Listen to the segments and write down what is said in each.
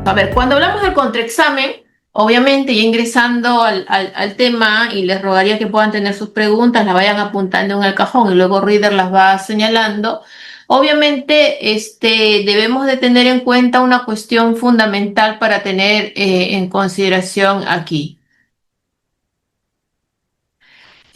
A ver, cuando hablamos del contraexamen, obviamente ya ingresando al tema, y les rogaría que puedan tener sus preguntas, las vayan apuntando en el cajón y luego Reader las va señalando. Obviamente, debemos de tener en cuenta una cuestión fundamental para tener en consideración aquí.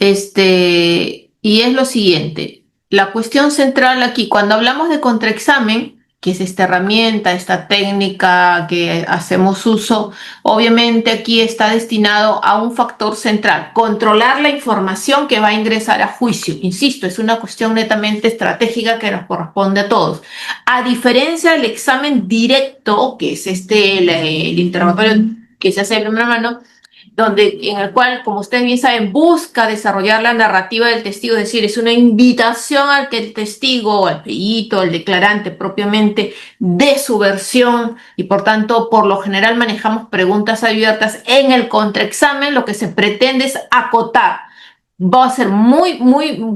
Y es lo siguiente, la cuestión central aquí, cuando hablamos de contraexamen, que es esta herramienta, esta técnica que hacemos uso, obviamente aquí está destinado a un factor central, controlar la información que va a ingresar a juicio. Insisto, es una cuestión netamente estratégica que nos corresponde a todos. A diferencia del examen directo, que es el interrogatorio que se hace de primera mano, en el cual, como ustedes bien saben, busca desarrollar la narrativa del testigo, es decir, es una invitación al que el testigo, al perito, el declarante propiamente, dé su versión, y por tanto, por lo general manejamos preguntas abiertas. En el contraexamen lo que se pretende es acotar. Va a ser muy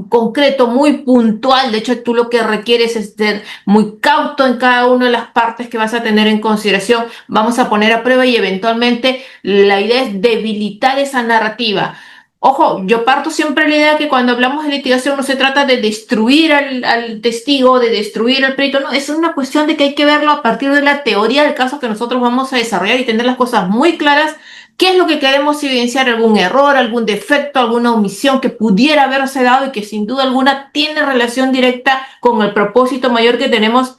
concreto, muy puntual. De hecho, tú lo que requieres es ser muy cauto en cada una de las partes que vas a tener en consideración. Vamos a poner a prueba y eventualmente la idea es debilitar esa narrativa. Ojo, yo parto siempre de la idea que cuando hablamos de litigación no se trata de destruir al testigo, de destruir al perito, no, es una cuestión de que hay que verlo a partir de la teoría del caso que nosotros vamos a desarrollar y tener las cosas muy claras. ¿Qué es lo que queremos evidenciar? ¿Algún error, algún defecto, alguna omisión que pudiera haberse dado y que sin duda alguna tiene relación directa con el propósito mayor que tenemos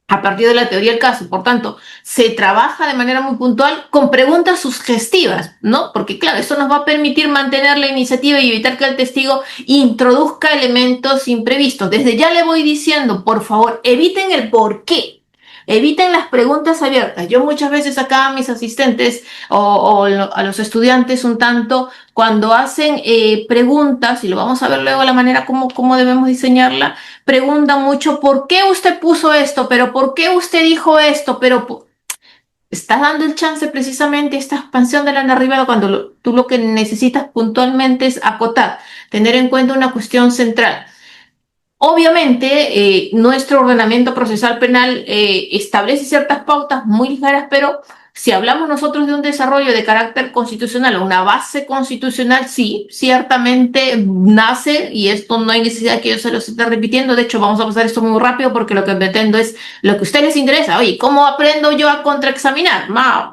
a partir de la teoría del caso? Por tanto, se trabaja de manera muy puntual con preguntas sugestivas, ¿no? Porque claro, eso nos va a permitir mantener la iniciativa y evitar que el testigo introduzca elementos imprevistos. Desde ya le voy diciendo, por favor, eviten el por qué. Eviten las preguntas abiertas. Yo muchas veces acá a mis asistentes o a los estudiantes un tanto, cuando hacen preguntas, y lo vamos a ver luego la manera como debemos diseñarla, preguntan mucho: ¿por qué usted puso esto? ¿Pero por qué usted dijo esto? Pero estás dando el chance precisamente a esta expansión de la narrativa cuando tú lo que necesitas puntualmente es acotar, tener en cuenta una cuestión central. Obviamente, nuestro ordenamiento procesal penal establece ciertas pautas muy ligeras, pero si hablamos nosotros de un desarrollo de carácter constitucional o una base constitucional, sí, ciertamente nace, y esto no hay necesidad que yo se lo esté repitiendo. De hecho, vamos a pasar esto muy rápido porque lo que pretendo es lo que a ustedes les interesa. Oye, ¿cómo aprendo yo a contraexaminar?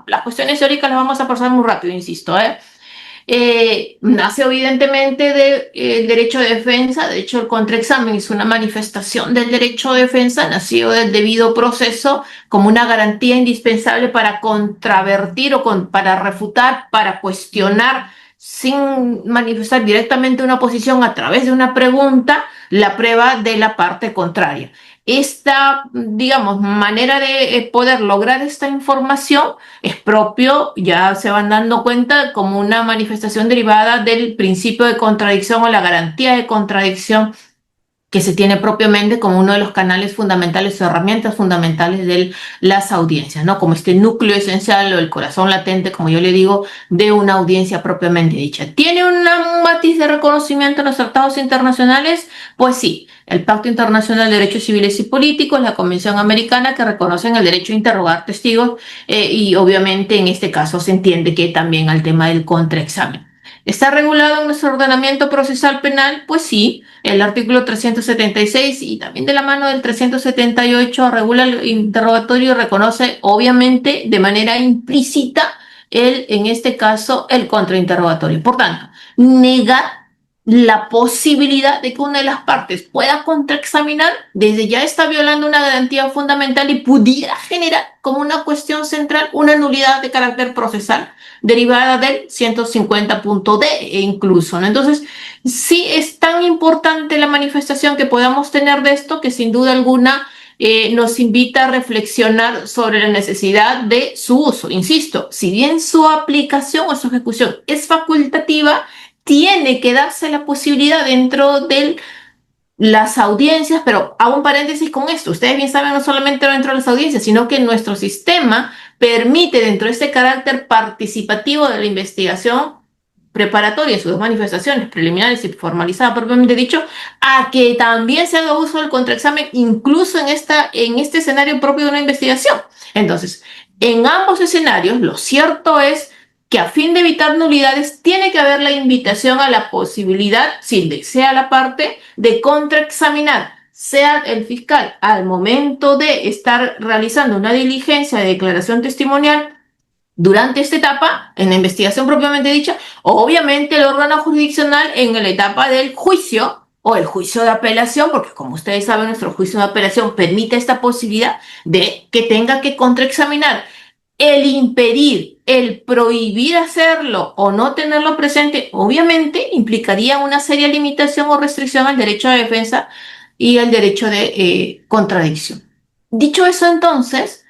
Las cuestiones teóricas las vamos a pasar muy rápido, insisto, ¿eh? Nace evidentemente del derecho de defensa. De hecho, el contraexamen es una manifestación del derecho de defensa, nacido del debido proceso como una garantía indispensable para contravertir para refutar, para cuestionar, sin manifestar directamente una posición a través de una pregunta, la prueba de la parte contraria. Esta, digamos, manera de poder lograr esta información es propio, ya se van dando cuenta, como una manifestación derivada del principio de contradicción o la garantía de contradicción que se tiene propiamente como uno de los canales fundamentales o herramientas fundamentales de las audiencias, ¿no? Como este núcleo esencial o el corazón latente, como yo le digo, de una audiencia propiamente dicha. ¿Tiene un matiz de reconocimiento en los tratados internacionales? Pues sí, el Pacto Internacional de Derechos Civiles y Políticos, la Convención Americana, que reconocen el derecho a interrogar testigos, y obviamente en este caso se entiende que también al tema del contraexamen. ¿Está regulado en nuestro ordenamiento procesal penal? Pues sí, el artículo 376 y también de la mano del 378 regula el interrogatorio y reconoce obviamente de manera implícita en este caso, el contrainterrogatorio. Por tanto, negar la posibilidad de que una de las partes pueda contraexaminar desde ya está violando una garantía fundamental y pudiera generar como una cuestión central una nulidad de carácter procesal derivada del 150.d incluso, ¿no? Entonces, sí es tan importante la manifestación que podamos tener de esto que sin duda alguna nos invita a reflexionar sobre la necesidad de su uso. Insisto, si bien su aplicación o su ejecución es facultativa, tiene que darse la posibilidad dentro de las audiencias, pero hago un paréntesis con esto. Ustedes bien saben, no solamente dentro de las audiencias, sino que nuestro sistema permite, dentro de este carácter participativo de la investigación preparatoria, sus manifestaciones preliminares y formalizada propiamente dicho, a que también se haga uso del contraexamen, incluso en este escenario propio de una investigación. Entonces, En ambos escenarios, lo cierto es que a fin de evitar nulidades tiene que haber la invitación a la posibilidad, si desea la parte, de contraexaminar, sea el fiscal al momento de estar realizando una diligencia de declaración testimonial durante esta etapa, en la investigación propiamente dicha, o obviamente el órgano jurisdiccional en la etapa del juicio o el juicio de apelación, porque como ustedes saben, nuestro juicio de apelación permite esta posibilidad de que tenga que contraexaminar. El impedir, el prohibir hacerlo o no tenerlo presente, obviamente implicaría una seria limitación o restricción al derecho de defensa y al derecho de contradicción. Dicho eso, entonces,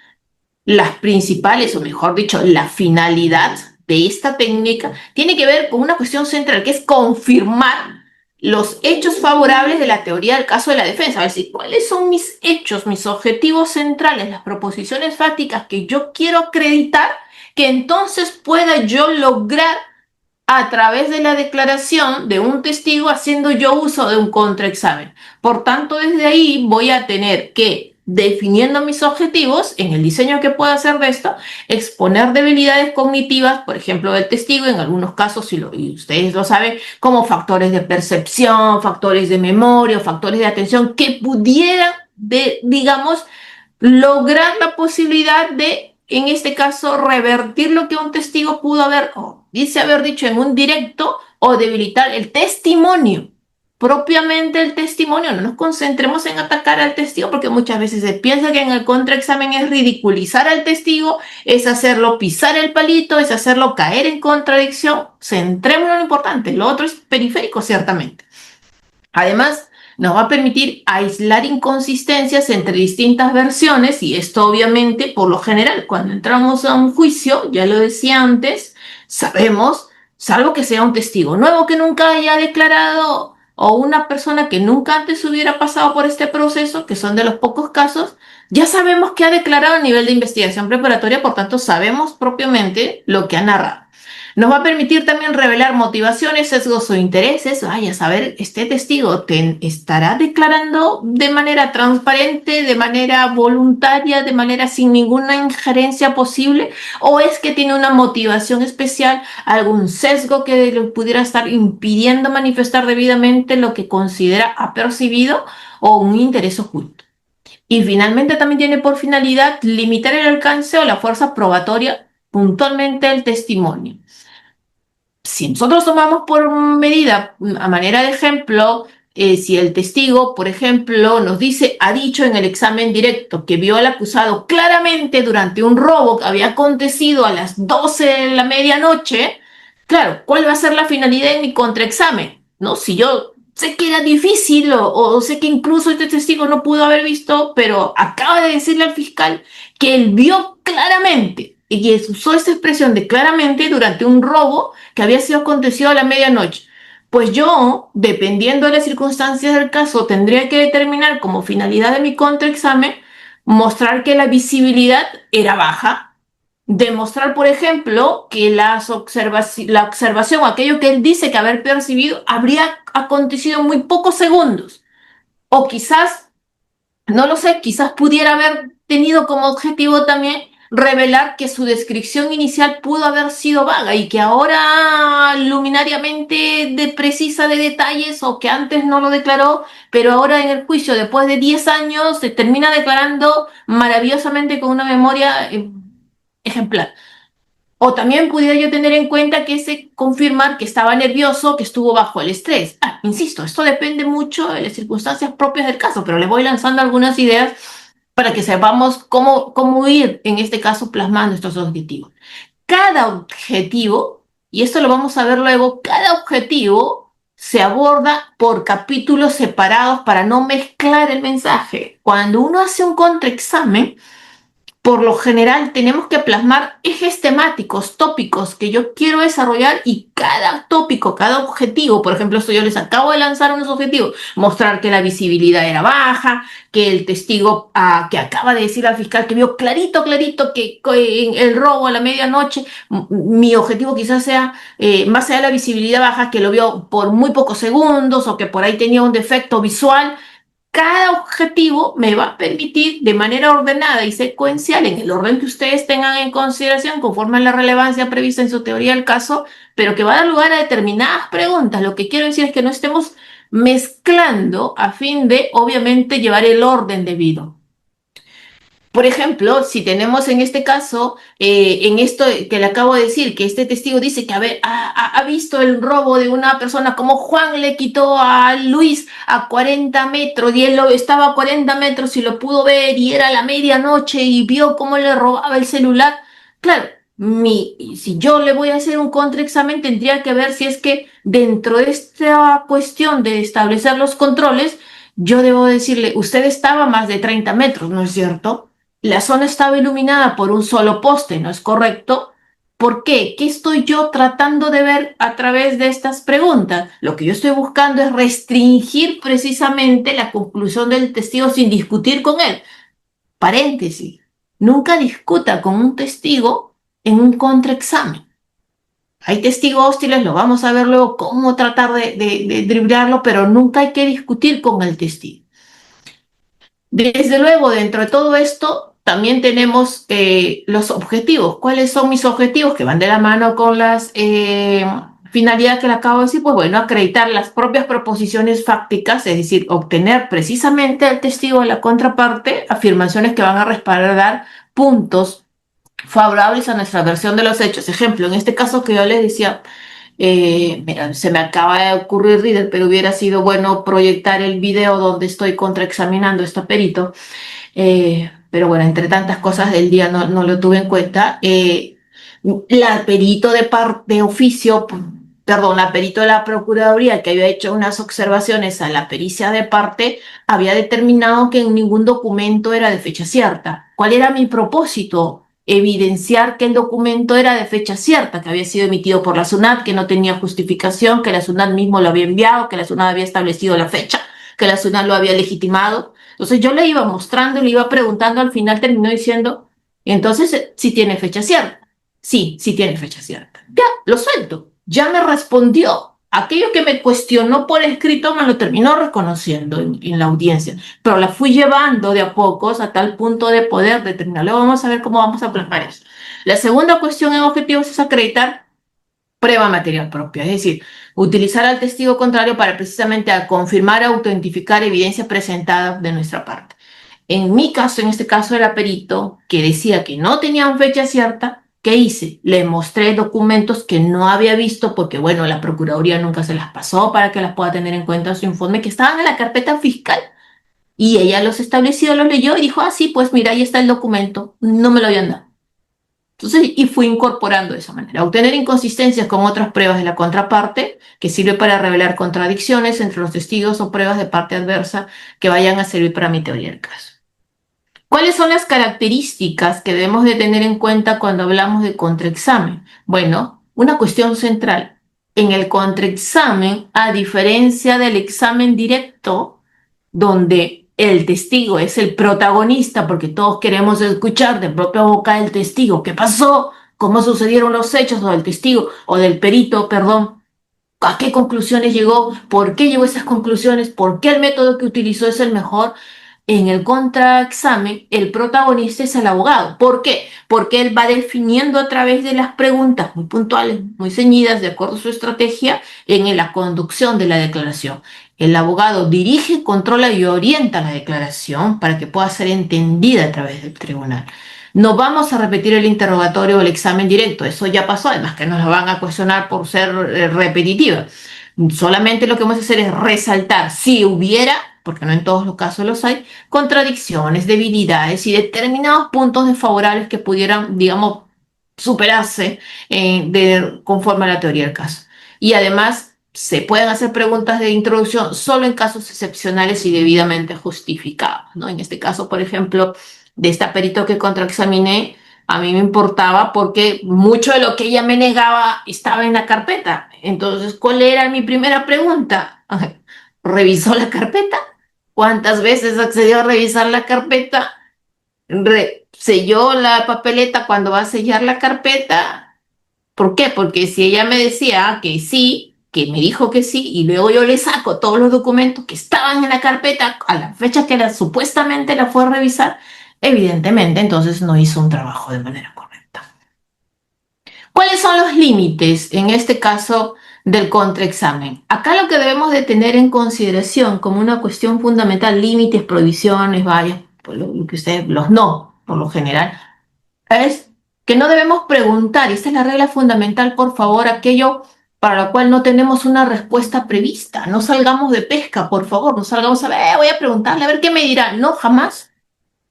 las principales, o mejor dicho, la finalidad de esta técnica tiene que ver con una cuestión central, que es confirmar los hechos favorables de la teoría del caso de la defensa. Es decir, ¿cuáles son mis hechos, mis objetivos centrales, las proposiciones fácticas que yo quiero acreditar, que entonces pueda yo lograr a través de la declaración de un testigo haciendo yo uso de un contraexamen? Por tanto, desde ahí voy a tener que, definiendo mis objetivos, en el diseño que puedo hacer de esto, exponer debilidades cognitivas, por ejemplo, del testigo, en algunos casos, y ustedes lo saben, como factores de percepción, factores de memoria, factores de atención, que pudieran, digamos, lograr la posibilidad de, en este caso, revertir lo que un testigo pudo haber, o dice haber dicho en un directo, o debilitar el testimonio. Propiamente el testimonio, no nos concentremos en atacar al testigo, porque muchas veces se piensa que en el contraexamen es ridiculizar al testigo, es hacerlo pisar el palito, es hacerlo caer en contradicción. Centrémonos en lo importante, lo otro es periférico, ciertamente. Además, nos va a permitir aislar inconsistencias entre distintas versiones, y esto obviamente, por lo general, cuando entramos a un juicio, ya lo decía antes, sabemos, salvo que sea un testigo nuevo que nunca haya declarado o una persona que nunca antes hubiera pasado por este proceso, que son de los pocos casos, ya sabemos que ha declarado a nivel de investigación preparatoria, por tanto sabemos propiamente lo que ha narrado. Nos va a permitir también revelar motivaciones, sesgos o intereses. Vaya a saber, este testigo estará declarando de manera transparente, de manera voluntaria, de manera sin ninguna injerencia posible, o es que tiene una motivación especial, algún sesgo que le pudiera estar impidiendo manifestar debidamente lo que considera ha percibido, o un interés oculto. Y finalmente también tiene por finalidad limitar el alcance o la fuerza probatoria puntualmente del testimonio. Si nosotros tomamos por medida, a manera de ejemplo, si el testigo, por ejemplo, nos dice, ha dicho en el examen directo que vio al acusado claramente durante un robo que había acontecido a las 12 de la medianoche, claro, ¿cuál va a ser la finalidad en mi contraexamen? ¿No? Si yo sé que era difícil, o sé que incluso este testigo no pudo haber visto, pero acaba de decirle al fiscal que él vio claramente, y usó esta expresión de claramente durante un robo que había sido acontecido a la medianoche. Pues yo, dependiendo de las circunstancias del caso, tendría que determinar como finalidad de mi contraexamen mostrar que la visibilidad era baja, demostrar, por ejemplo, que la observación, aquello que él dice que haber percibido, habría acontecido en muy pocos segundos. O quizás, no lo sé, quizás pudiera haber tenido como objetivo también revelar que su descripción inicial pudo haber sido vaga y que ahora luminariamente precisa de detalles, o que antes no lo declaró, pero ahora en el juicio, después de 10 años, se termina declarando maravillosamente con una memoria ejemplar. O también pudiera yo tener en cuenta que confirmar que estaba nervioso, que estuvo bajo el estrés. Insisto, esto depende mucho de las circunstancias propias del caso, pero le voy lanzando algunas ideas para que sepamos cómo ir, en este caso, plasmando estos objetivos. Cada objetivo, y esto lo vamos a ver luego, cada objetivo se aborda por capítulos separados para no mezclar el mensaje. Cuando uno hace un contraexamen, por lo general tenemos que plasmar ejes temáticos, tópicos que yo quiero desarrollar, y cada tópico, cada objetivo, por ejemplo, esto yo les acabo de lanzar unos objetivos, mostrar que la visibilidad era baja, que el testigo que acaba de decir al fiscal que vio clarito que el robo a la medianoche, mi objetivo quizás sea, más allá de la visibilidad baja, que lo vio por muy pocos segundos, o que por ahí tenía un defecto visual. cada objetivo me va a permitir de manera ordenada y secuencial, en el orden que ustedes tengan en consideración, conforme a la relevancia prevista en su teoría del caso, pero que va a dar lugar a determinadas preguntas. Lo que quiero decir es que no estemos mezclando a fin de, obviamente, llevar el orden debido. Por ejemplo, si tenemos en este caso, en esto que le acabo de decir, que este testigo dice que ha visto el robo de una persona, como Juan le quitó a Luis a 40 metros y él estaba a 40 metros y lo pudo ver y era la medianoche y vio cómo le robaba el celular. Claro, si yo le voy a hacer un contraexamen, tendría que ver si es que dentro de esta cuestión de establecer los controles, yo debo decirle, usted estaba a más de 30 metros, ¿no es cierto? La zona estaba iluminada por un solo poste, ¿no es correcto? ¿Por qué? ¿Qué estoy yo tratando de ver a través de estas preguntas? Lo que yo estoy buscando es restringir precisamente la conclusión del testigo sin discutir con él. Paréntesis. Nunca discuta con un testigo en un contraexamen. Hay testigos hostiles, lo vamos a ver luego cómo tratar de driblarlo, pero nunca hay que discutir con el testigo. Desde luego, dentro de todo esto, también tenemos los objetivos. ¿Cuáles son mis objetivos? Que van de la mano con las finalidades que le acabo de decir. Pues bueno, acreditar las propias proposiciones fácticas, es decir, obtener precisamente al testigo de la contraparte afirmaciones que van a respaldar puntos favorables a nuestra versión de los hechos. Ejemplo, en este caso que yo les decía, mira, se me acaba de ocurrir, Riddle, pero hubiera sido bueno proyectar el video donde estoy contraexaminando este perito. Pero bueno, entre tantas cosas del día no lo tuve en cuenta. La perito de oficio, perdón, la perito de la Procuraduría, que había hecho unas observaciones a la pericia de parte, había determinado que en ningún documento era de fecha cierta. ¿Cuál era mi propósito? Evidenciar que el documento era de fecha cierta, que había sido emitido por la SUNAT, que no tenía justificación, que la SUNAT mismo lo había enviado, que la SUNAT había establecido la fecha, que la SUNAT lo había legitimado. Entonces yo le iba mostrando y le iba preguntando, al final terminó diciendo, entonces, ¿sí tiene fecha cierta? Sí, sí tiene fecha cierta. Ya, lo suelto. Ya me respondió. Aquello que me cuestionó por escrito me lo terminó reconociendo en la audiencia, pero la fui llevando de a pocos a tal punto de poder determinar. Luego vamos a ver cómo vamos a plasmar eso. La segunda cuestión en objetivos es acreditar prueba material propia, es decir, utilizar al testigo contrario para precisamente confirmar o autentificar evidencia presentada de nuestra parte. En mi caso, en este caso era perito, que decía que no tenían fecha cierta. ¿Qué hice? Le mostré documentos que no había visto porque, bueno, la Procuraduría nunca se las pasó para que las pueda tener en cuenta en su informe, que estaban en la carpeta fiscal. Y ella los estableció, los leyó y dijo, ah, sí, pues mira, ahí está el documento, no me lo habían dado. Entonces, y fui incorporando de esa manera. Obtener inconsistencias con otras pruebas de la contraparte, que sirve para revelar contradicciones entre los testigos o pruebas de parte adversa que vayan a servir para mi teoría del caso. ¿Cuáles son las características que debemos de tener en cuenta cuando hablamos de contraexamen? Bueno, una cuestión central. En el contraexamen, a diferencia del examen directo, donde el testigo es el protagonista, porque todos queremos escuchar de propia boca del testigo qué pasó, cómo sucedieron los hechos, o del testigo, o del perito, perdón, a qué conclusiones llegó, por qué llegó a esas conclusiones, por qué el método que utilizó es el mejor. En el contraexamen, el protagonista es el abogado. ¿Por qué? Porque él va definiendo a través de las preguntas muy puntuales, muy ceñidas, de acuerdo a su estrategia, en la conducción de la declaración. El abogado dirige, controla y orienta la declaración para que pueda ser entendida a través del tribunal. No vamos a repetir el interrogatorio o el examen directo, eso ya pasó, además que nos lo van a cuestionar por ser repetitiva. Solamente lo que vamos a hacer es resaltar si hubiera, porque no en todos los casos los hay, contradicciones, debilidades y determinados puntos desfavorables que pudieran, digamos, superarse conforme a la teoría del caso. Y además se pueden hacer preguntas de introducción solo en casos excepcionales y debidamente justificados, ¿no? En este caso, por ejemplo, de esta perito que contraexaminé, a mí me importaba porque mucho de lo que ella me negaba estaba en la carpeta. Entonces, ¿cuál era mi primera pregunta? ¿Revisó la carpeta? ¿Cuántas veces accedió a revisar la carpeta? ¿Selló la papeleta cuando va a sellar la carpeta? ¿Por qué? Porque si ella me decía que sí, que me dijo que sí, y luego yo le saco todos los documentos que estaban en la carpeta a la fecha que supuestamente la fue a revisar, evidentemente entonces no hizo un trabajo de manera correcta. ¿Cuáles son los límites en este caso del contraexamen? Acá lo que debemos de tener en consideración como una cuestión fundamental, límites, prohibiciones, varias, pues lo que ustedes, los no, por lo general, es que no debemos preguntar, y esta es la regla fundamental, por favor, aquello para lo cual no tenemos una respuesta prevista. No salgamos de pesca, por favor, no salgamos a ver, voy a preguntarle a ver qué me dirá. No, jamás.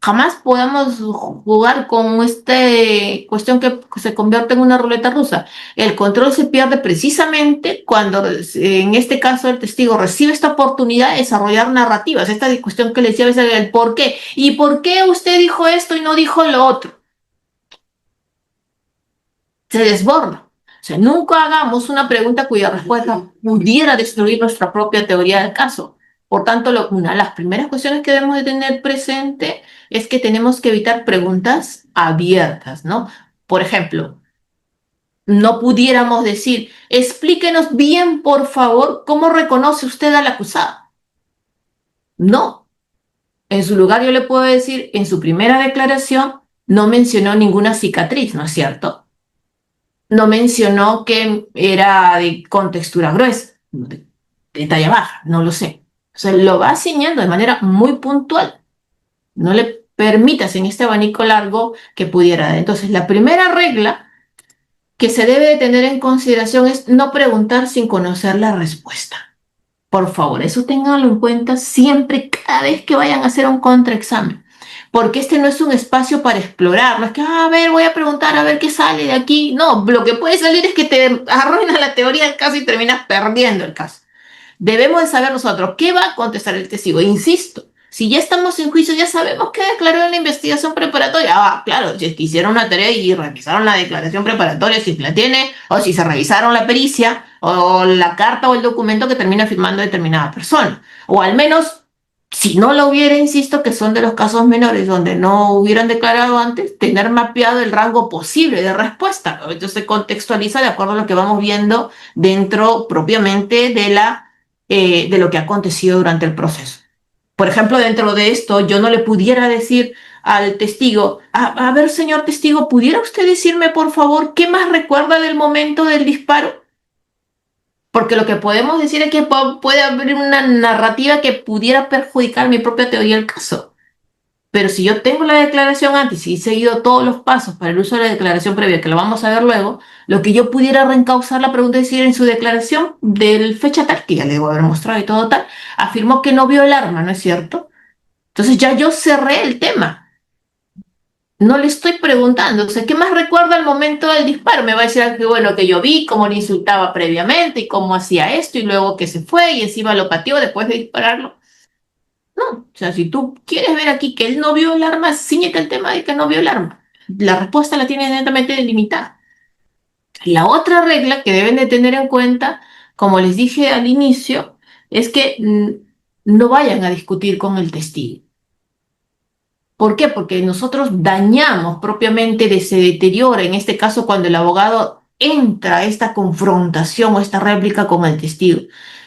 Jamás podamos jugar con esta cuestión que se convierte en una ruleta rusa. El control se pierde precisamente cuando, en este caso, el testigo recibe esta oportunidad de desarrollar narrativas. Esta cuestión que le decía a veces el por qué. ¿Y por qué usted dijo esto y no dijo lo otro? Se desborda. O sea, nunca hagamos una pregunta cuya respuesta pudiera destruir nuestra propia teoría del caso. Por tanto, una de las primeras cuestiones que debemos de tener presente es que tenemos que evitar preguntas abiertas, ¿no? Por ejemplo, no pudiéramos decir, explíquenos bien, por favor, cómo reconoce usted al acusado. No. En su lugar yo le puedo decir, en su primera declaración no mencionó ninguna cicatriz, ¿no es cierto? No mencionó que era con textura gruesa, de talla baja, no lo sé. O sea, lo va ciñendo de manera muy puntual. No le permitas en este abanico largo que pudiera. Entonces, la primera regla que se debe de tener en consideración es no preguntar sin conocer la respuesta. Por favor, eso ténganlo en cuenta siempre, cada vez que vayan a hacer un contraexamen. Porque este no es un espacio para explorar, no es que, a ver, voy a preguntar a ver qué sale de aquí. No, lo que puede salir es que te arruina la teoría del caso y terminas perdiendo el caso. Debemos de saber nosotros qué va a contestar el testigo. Insisto, si ya estamos en juicio, ya sabemos qué declaró en la investigación preparatoria. Ah, claro, si es que hicieron una tarea y revisaron la declaración preparatoria, si la tiene, o si se revisaron la pericia, o la carta o el documento que termina firmando determinada persona. O al menos, si no lo hubiera, insisto, que son de los casos menores donde no hubieran declarado antes, tener mapeado el rango posible de respuesta. Entonces se contextualiza de acuerdo a lo que vamos viendo dentro propiamente de lo que ha acontecido durante el proceso. Por ejemplo, dentro de esto, yo no le pudiera decir al testigo, a ver, señor testigo, ¿pudiera usted decirme, por favor, qué más recuerda del momento del disparo? Porque lo que podemos decir es que puede haber una narrativa que pudiera perjudicar mi propia teoría del caso. Pero si yo tengo la declaración antes y he seguido todos los pasos para el uso de la declaración previa, que lo vamos a ver luego, lo que yo pudiera reencauzar la pregunta es decir, en su declaración del fecha tal, que ya le debo haber mostrado y todo tal, afirmó que no vio el arma, ¿no es cierto? Entonces ya yo cerré el tema. No le estoy preguntando, o sea, ¿qué más recuerda el momento del disparo? Me va a decir que bueno, que yo vi, cómo le insultaba previamente y cómo hacía esto y luego que se fue y encima lo pateó después de dispararlo. No, o sea, si tú quieres ver aquí que él no vio el arma, ciñete el tema de que no vio el arma. La respuesta la tiene netamente delimitada. La otra regla que deben de tener en cuenta, como les dije al inicio, es que no vayan a discutir con el testigo. ¿Por qué? Porque nosotros dañamos propiamente, se deteriora, en este caso cuando el abogado entra a esta confrontación o esta réplica con el testigo.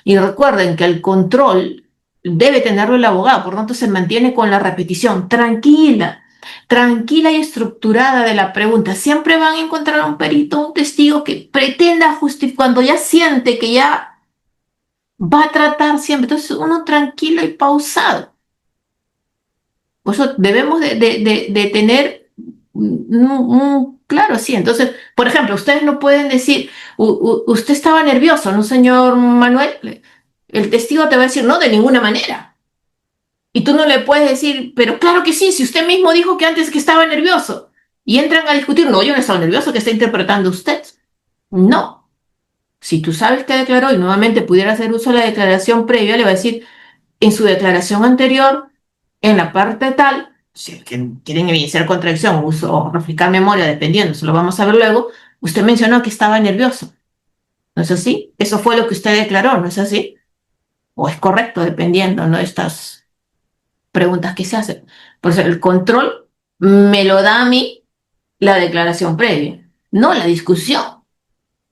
Y recuerden que el control debe tenerlo el abogado, por lo tanto se mantiene con la repetición, tranquila, tranquila y estructurada de la pregunta. Siempre van a encontrar un perito, un testigo que pretenda justificar, cuando ya siente que ya va a tratar siempre, entonces uno tranquilo y pausado. Por eso debemos de tener claro, sí. Entonces, por ejemplo, ustedes no pueden decir, usted estaba nervioso, ¿no, señor Manuel? El testigo te va a decir, no, de ninguna manera. Y tú no le puedes decir, pero claro que sí, si usted mismo dijo que antes que estaba nervioso. Y entran a discutir, no, yo no estaba nervioso, ¿qué está interpretando usted? No. Si tú sabes que declaró y nuevamente pudiera hacer uso de la declaración previa, le va a decir, en su declaración anterior, en la parte tal, si quieren evidenciar contradicción o refrescar memoria, dependiendo, eso lo vamos a ver luego, usted mencionó que estaba nervioso. ¿No es así? Eso fue lo que usted declaró, ¿no es así? O es correcto, dependiendo, ¿no? Estas preguntas que se hacen. Por eso el control me lo da a mí la declaración previa, no la discusión.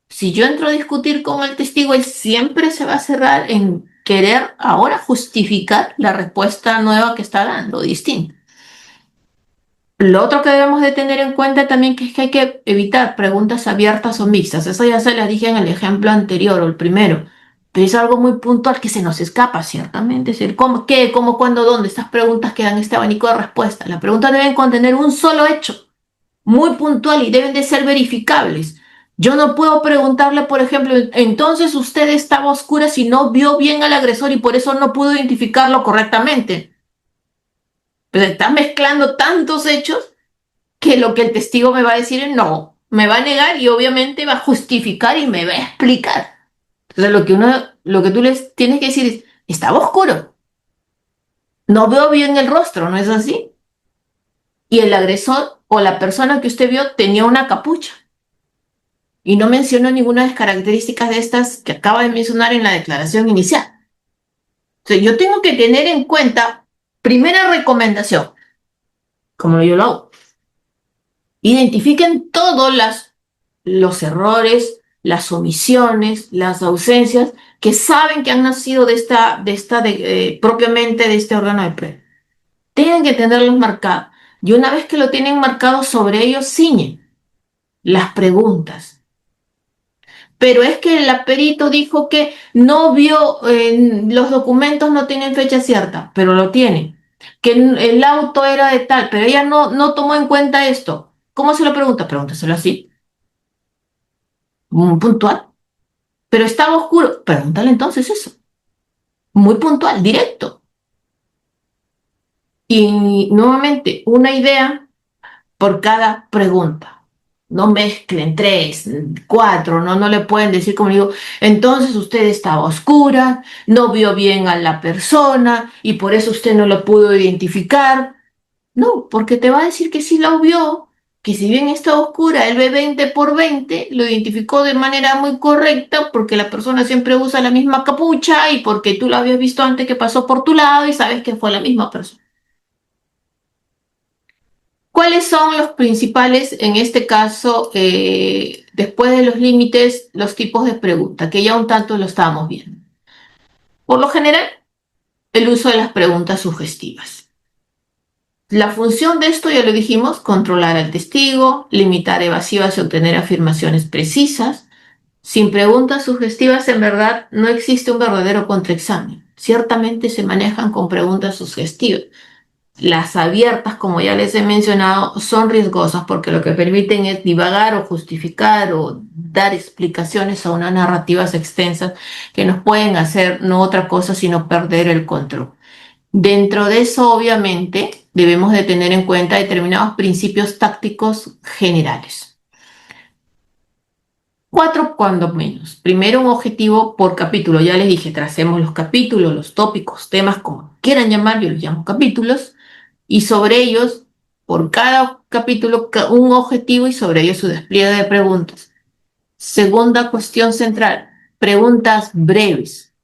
Si yo entro a discutir con el testigo, él siempre se va a cerrar en querer ahora justificar la respuesta nueva que está dando, distinta. Lo otro que debemos de tener en cuenta también que es que hay que evitar preguntas abiertas o mixtas. Eso ya se las dije en el ejemplo anterior o el primero. Pero es algo muy puntual que se nos escapa, ciertamente. Es decir, ¿cómo, qué, cómo, cuándo, dónde? Estas preguntas que dan este abanico de respuestas. Las preguntas deben contener un solo hecho, muy puntual y deben de ser verificables. Yo no puedo preguntarle, por ejemplo, entonces usted estaba oscura si no vio bien al agresor y por eso no pudo identificarlo correctamente. Pero está mezclando tantos hechos que lo que el testigo me va a decir es no, me va a negar y obviamente va a justificar y me va a explicar. Entonces lo que tú les tienes que decir es, estaba oscuro, no veo bien el rostro, ¿no es así? Y el agresor o la persona que usted vio tenía una capucha y no mencionó ninguna de las características de estas que acaba de mencionar en la declaración inicial. Entonces yo tengo que tener en cuenta, primera recomendación, como yo lo hago, identifiquen todos los errores, las omisiones, las ausencias que saben que han nacido propiamente de este órgano de prueba. Tienen que tenerlos marcados. Y una vez que lo tienen marcado, sobre ellos ciñen las preguntas. Pero es que el perito dijo que no vio, los documentos no tienen fecha cierta, pero lo tienen. Que el auto era de tal, pero ella no tomó en cuenta esto. ¿Cómo se lo pregunta? Pregúntaselo así, muy puntual. Pero estaba oscuro. Pregúntale entonces eso. Muy puntual, directo. Y nuevamente, una idea por cada pregunta. No mezclen tres, cuatro, no le pueden decir como digo, entonces usted estaba oscura, no vio bien a la persona y por eso usted no lo pudo identificar. No, porque te va a decir que sí lo vio, que si bien está oscura, él ve 20 por 20, lo identificó de manera muy correcta porque la persona siempre usa la misma capucha y porque tú lo habías visto antes que pasó por tu lado y sabes que fue la misma persona. ¿Cuáles son los principales, en este caso, después de los límites, los tipos de preguntas? Que ya un tanto lo estábamos viendo. Por lo general, el uso de las preguntas sugestivas. La función de esto, ya lo dijimos, controlar al testigo, limitar evasivas y obtener afirmaciones precisas. Sin preguntas sugestivas, en verdad, no existe un verdadero contraexamen. Ciertamente se manejan con preguntas sugestivas. Las abiertas, como ya les he mencionado, son riesgosas porque lo que permiten es divagar o justificar o dar explicaciones a unas narrativas extensas que nos pueden hacer no otra cosa sino perder el control. Dentro de eso, obviamente, debemos de tener en cuenta determinados principios tácticos generales. Cuatro cuando menos. Primero, un objetivo por capítulo. Ya les dije, tracemos los capítulos, los tópicos, temas, como quieran llamar, yo los llamo capítulos, y sobre ellos, por cada capítulo, un objetivo y sobre ellos su despliegue de preguntas. Segunda cuestión central, preguntas breves,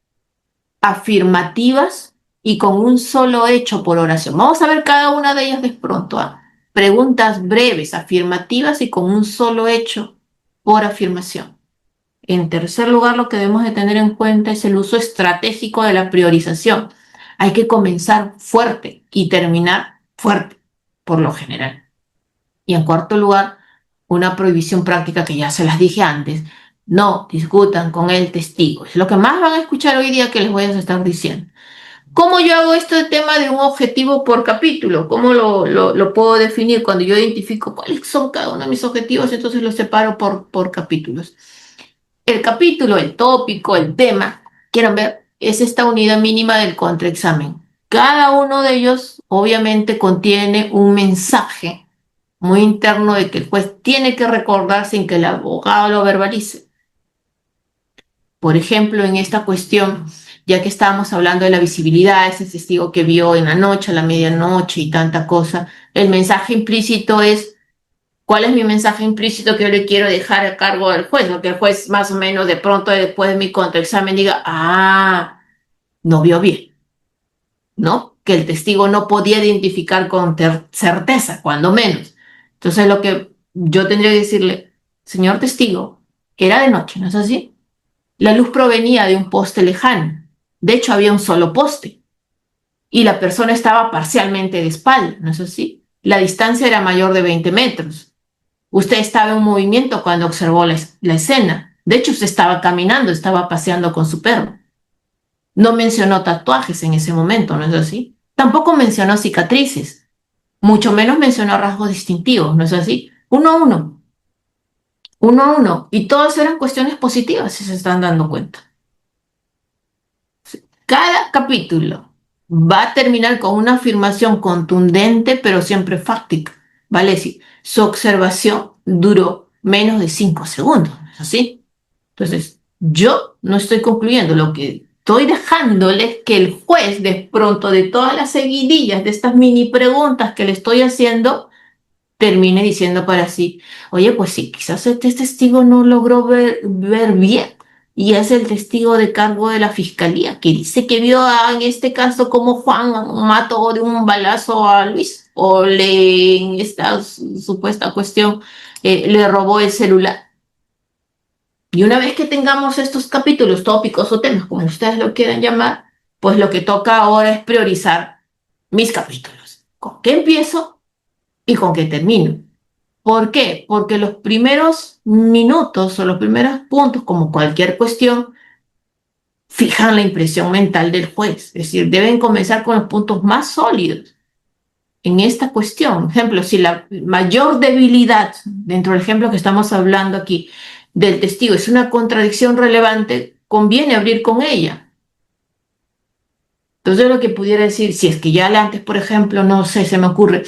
afirmativas y con un solo hecho por oración. Vamos a ver cada una de ellas de pronto. Preguntas breves, afirmativas y con un solo hecho por afirmación. En tercer lugar, lo que debemos de tener en cuenta es el uso estratégico de la priorización. Hay que comenzar fuerte y terminar fuerte, por lo general. Y en cuarto lugar, una prohibición práctica que ya se las dije antes. No discutan con el testigo. Es lo que más van a escuchar hoy día que les voy a estar diciendo. ¿Cómo yo hago este tema de un objetivo por capítulo? ¿Cómo lo puedo definir? Cuando yo identifico cuáles son cada uno de mis objetivos, entonces los separo por capítulos. El capítulo, el tópico, el tema, quieran ver, es esta unidad mínima del contraexamen. Cada uno de ellos obviamente contiene un mensaje muy interno de que el juez tiene que recordar sin que el abogado lo verbalice. Por ejemplo, en esta cuestión, ya que estábamos hablando de la visibilidad, ese testigo que vio en la noche, a la medianoche y tanta cosa, el mensaje implícito es, ¿cuál es mi mensaje implícito que yo le quiero dejar a cargo del juez? ¿No? Que el juez más o menos de pronto después de mi contraexamen diga, no vio bien, ¿no? Que el testigo no podía identificar con certeza, cuando menos. Entonces lo que yo tendría que decirle, señor testigo, Era de noche, ¿no es así? La luz provenía de un poste lejano. De hecho, había un solo poste y la persona estaba parcialmente de espalda, ¿no es así? La distancia era mayor de 20 metros. Usted estaba en movimiento cuando observó la escena. De hecho, usted estaba caminando, estaba paseando con su perro. No mencionó tatuajes en ese momento, ¿no es así? Tampoco mencionó cicatrices, mucho menos mencionó rasgos distintivos, ¿no es así? Uno a uno, uno a uno. Y todas eran cuestiones positivas, si se están dando cuenta. Cada capítulo va a terminar con una afirmación contundente, pero siempre fáctica. ¿Vale? Es decir, su observación duró menos de 5 segundos, ¿no es así? Entonces, yo no estoy concluyendo, lo que estoy dejándoles es que el juez, de pronto de todas las seguidillas de estas mini preguntas que le estoy haciendo, termine diciendo para sí, oye, pues sí, quizás este testigo no logró ver bien y es el testigo de cargo de la fiscalía, que dice que vio en este caso como Juan mató de un balazo a Luis o en esta supuesta cuestión le robó el celular. Y una vez que tengamos estos capítulos tópicos o temas, como ustedes lo quieran llamar, pues lo que toca ahora es priorizar mis capítulos. ¿Con qué empiezo y con qué termino? ¿Por qué? Porque los primeros minutos o los primeros puntos, como cualquier cuestión, fijan la impresión mental del juez. Es decir, deben comenzar con los puntos más sólidos en esta cuestión. Ejemplo, si la mayor debilidad dentro del ejemplo que estamos hablando aquí del testigo es una contradicción relevante, conviene abrir con ella. Entonces lo que pudiera decir, si es que ya antes, por ejemplo, no sé, se me ocurre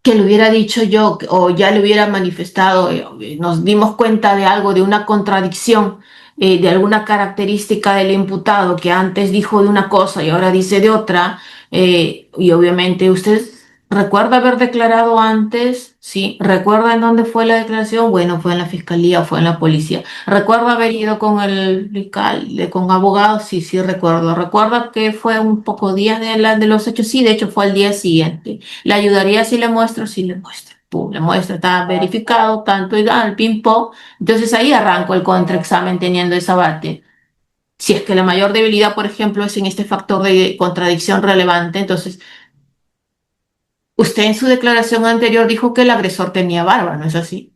que le hubiera dicho yo o ya le hubiera manifestado, nos dimos cuenta de algo, de una contradicción, de alguna característica del imputado que antes dijo de una cosa y ahora dice de otra, y obviamente usted recuerda haber declarado antes, ¿sí? ¿Recuerda en dónde fue la declaración? Bueno, fue en la fiscalía o fue en la policía. ¿Recuerda haber ido con el fiscal, con abogados? Sí, sí, recuerdo. ¿Recuerda que fue un poco días de los hechos? Sí, de hecho fue el día siguiente. ¿Le ayudaría si le muestro? Sí, le muestro. Pum, le muestro, está verificado, tanto y al ping-pong. Entonces ahí arranco el contraexamen teniendo esa base. Si es que la mayor debilidad, por ejemplo, es en este factor de contradicción relevante, entonces usted en su declaración anterior dijo que el agresor tenía barba, ¿no es así?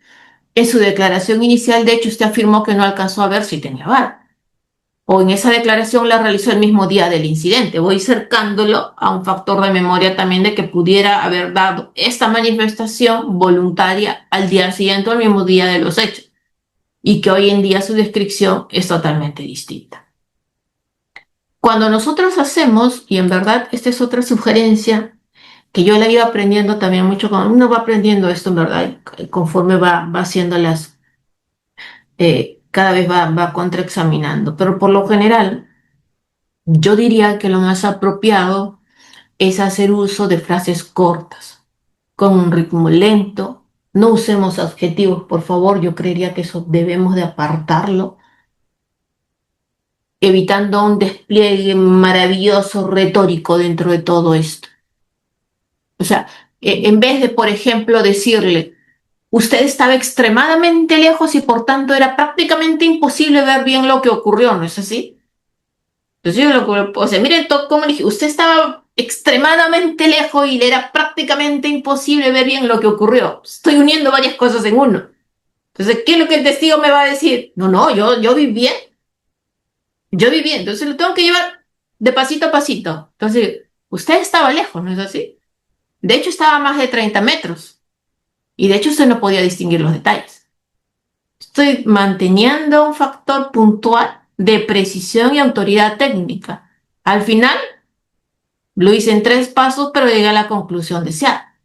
En su declaración inicial, de hecho, usted afirmó que no alcanzó a ver si tenía barba. O en esa declaración la realizó el mismo día del incidente. Voy cercándolo a un factor de memoria también de que pudiera haber dado esta manifestación voluntaria al día siguiente o al mismo día de los hechos. Y que hoy en día su descripción es totalmente distinta. Cuando nosotros hacemos, y en verdad esta es otra sugerencia, que yo la iba aprendiendo también mucho, cuando uno va aprendiendo esto, en verdad, conforme va haciendo cada vez va contraexaminando. Pero por lo general, yo diría que lo más apropiado es hacer uso de frases cortas, con un ritmo lento. No usemos adjetivos, por favor, yo creería que eso debemos de apartarlo, evitando un despliegue maravilloso retórico dentro de todo esto. O sea, en vez de, por ejemplo, decirle, usted estaba extremadamente lejos y por tanto era prácticamente imposible ver bien lo que ocurrió, ¿no es así? Entonces yo o sea, miren cómo le dije, usted estaba extremadamente lejos y le era prácticamente imposible ver bien lo que ocurrió. Estoy uniendo varias cosas en uno. Entonces, ¿qué es lo que el testigo me va a decir? No, no, yo vi bien, yo vi bien. Entonces lo tengo que llevar de pasito a pasito. Entonces, usted estaba lejos, ¿no es así? De hecho, estaba a más de 30 metros. Y de hecho, usted no podía distinguir los detalles. Estoy manteniendo un factor puntual de precisión y autoridad técnica. Al final, lo hice en 3 pasos, pero llegué a la conclusión deseada.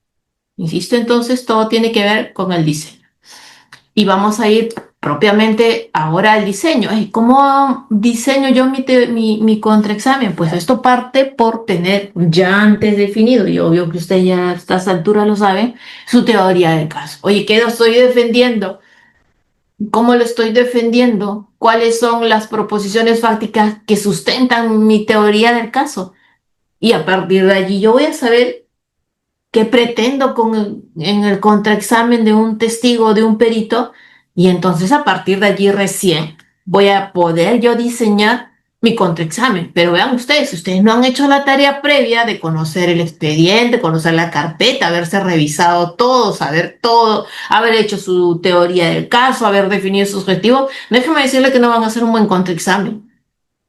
Insisto, entonces, todo tiene que ver con el diseño. Y vamos a ir propiamente ahora al diseño. ¿Cómo diseño yo mi contraexamen? Pues esto parte por tener ya antes definido, y obvio que usted ya a estas alturas lo sabe, su teoría del caso. Oye, ¿qué lo estoy defendiendo? ¿Cómo lo estoy defendiendo? ¿Cuáles son las proposiciones fácticas que sustentan mi teoría del caso? Y a partir de allí yo voy a saber qué pretendo en el contraexamen de un testigo o de un perito Y entonces a partir de allí recién voy a poder yo diseñar mi contraexamen. Pero vean ustedes, si ustedes no han hecho la tarea previa de conocer el expediente, conocer la carpeta, haberse revisado todo, saber todo, haber hecho su teoría del caso, haber definido sus objetivos, déjenme decirle que no van a hacer un buen contraexamen.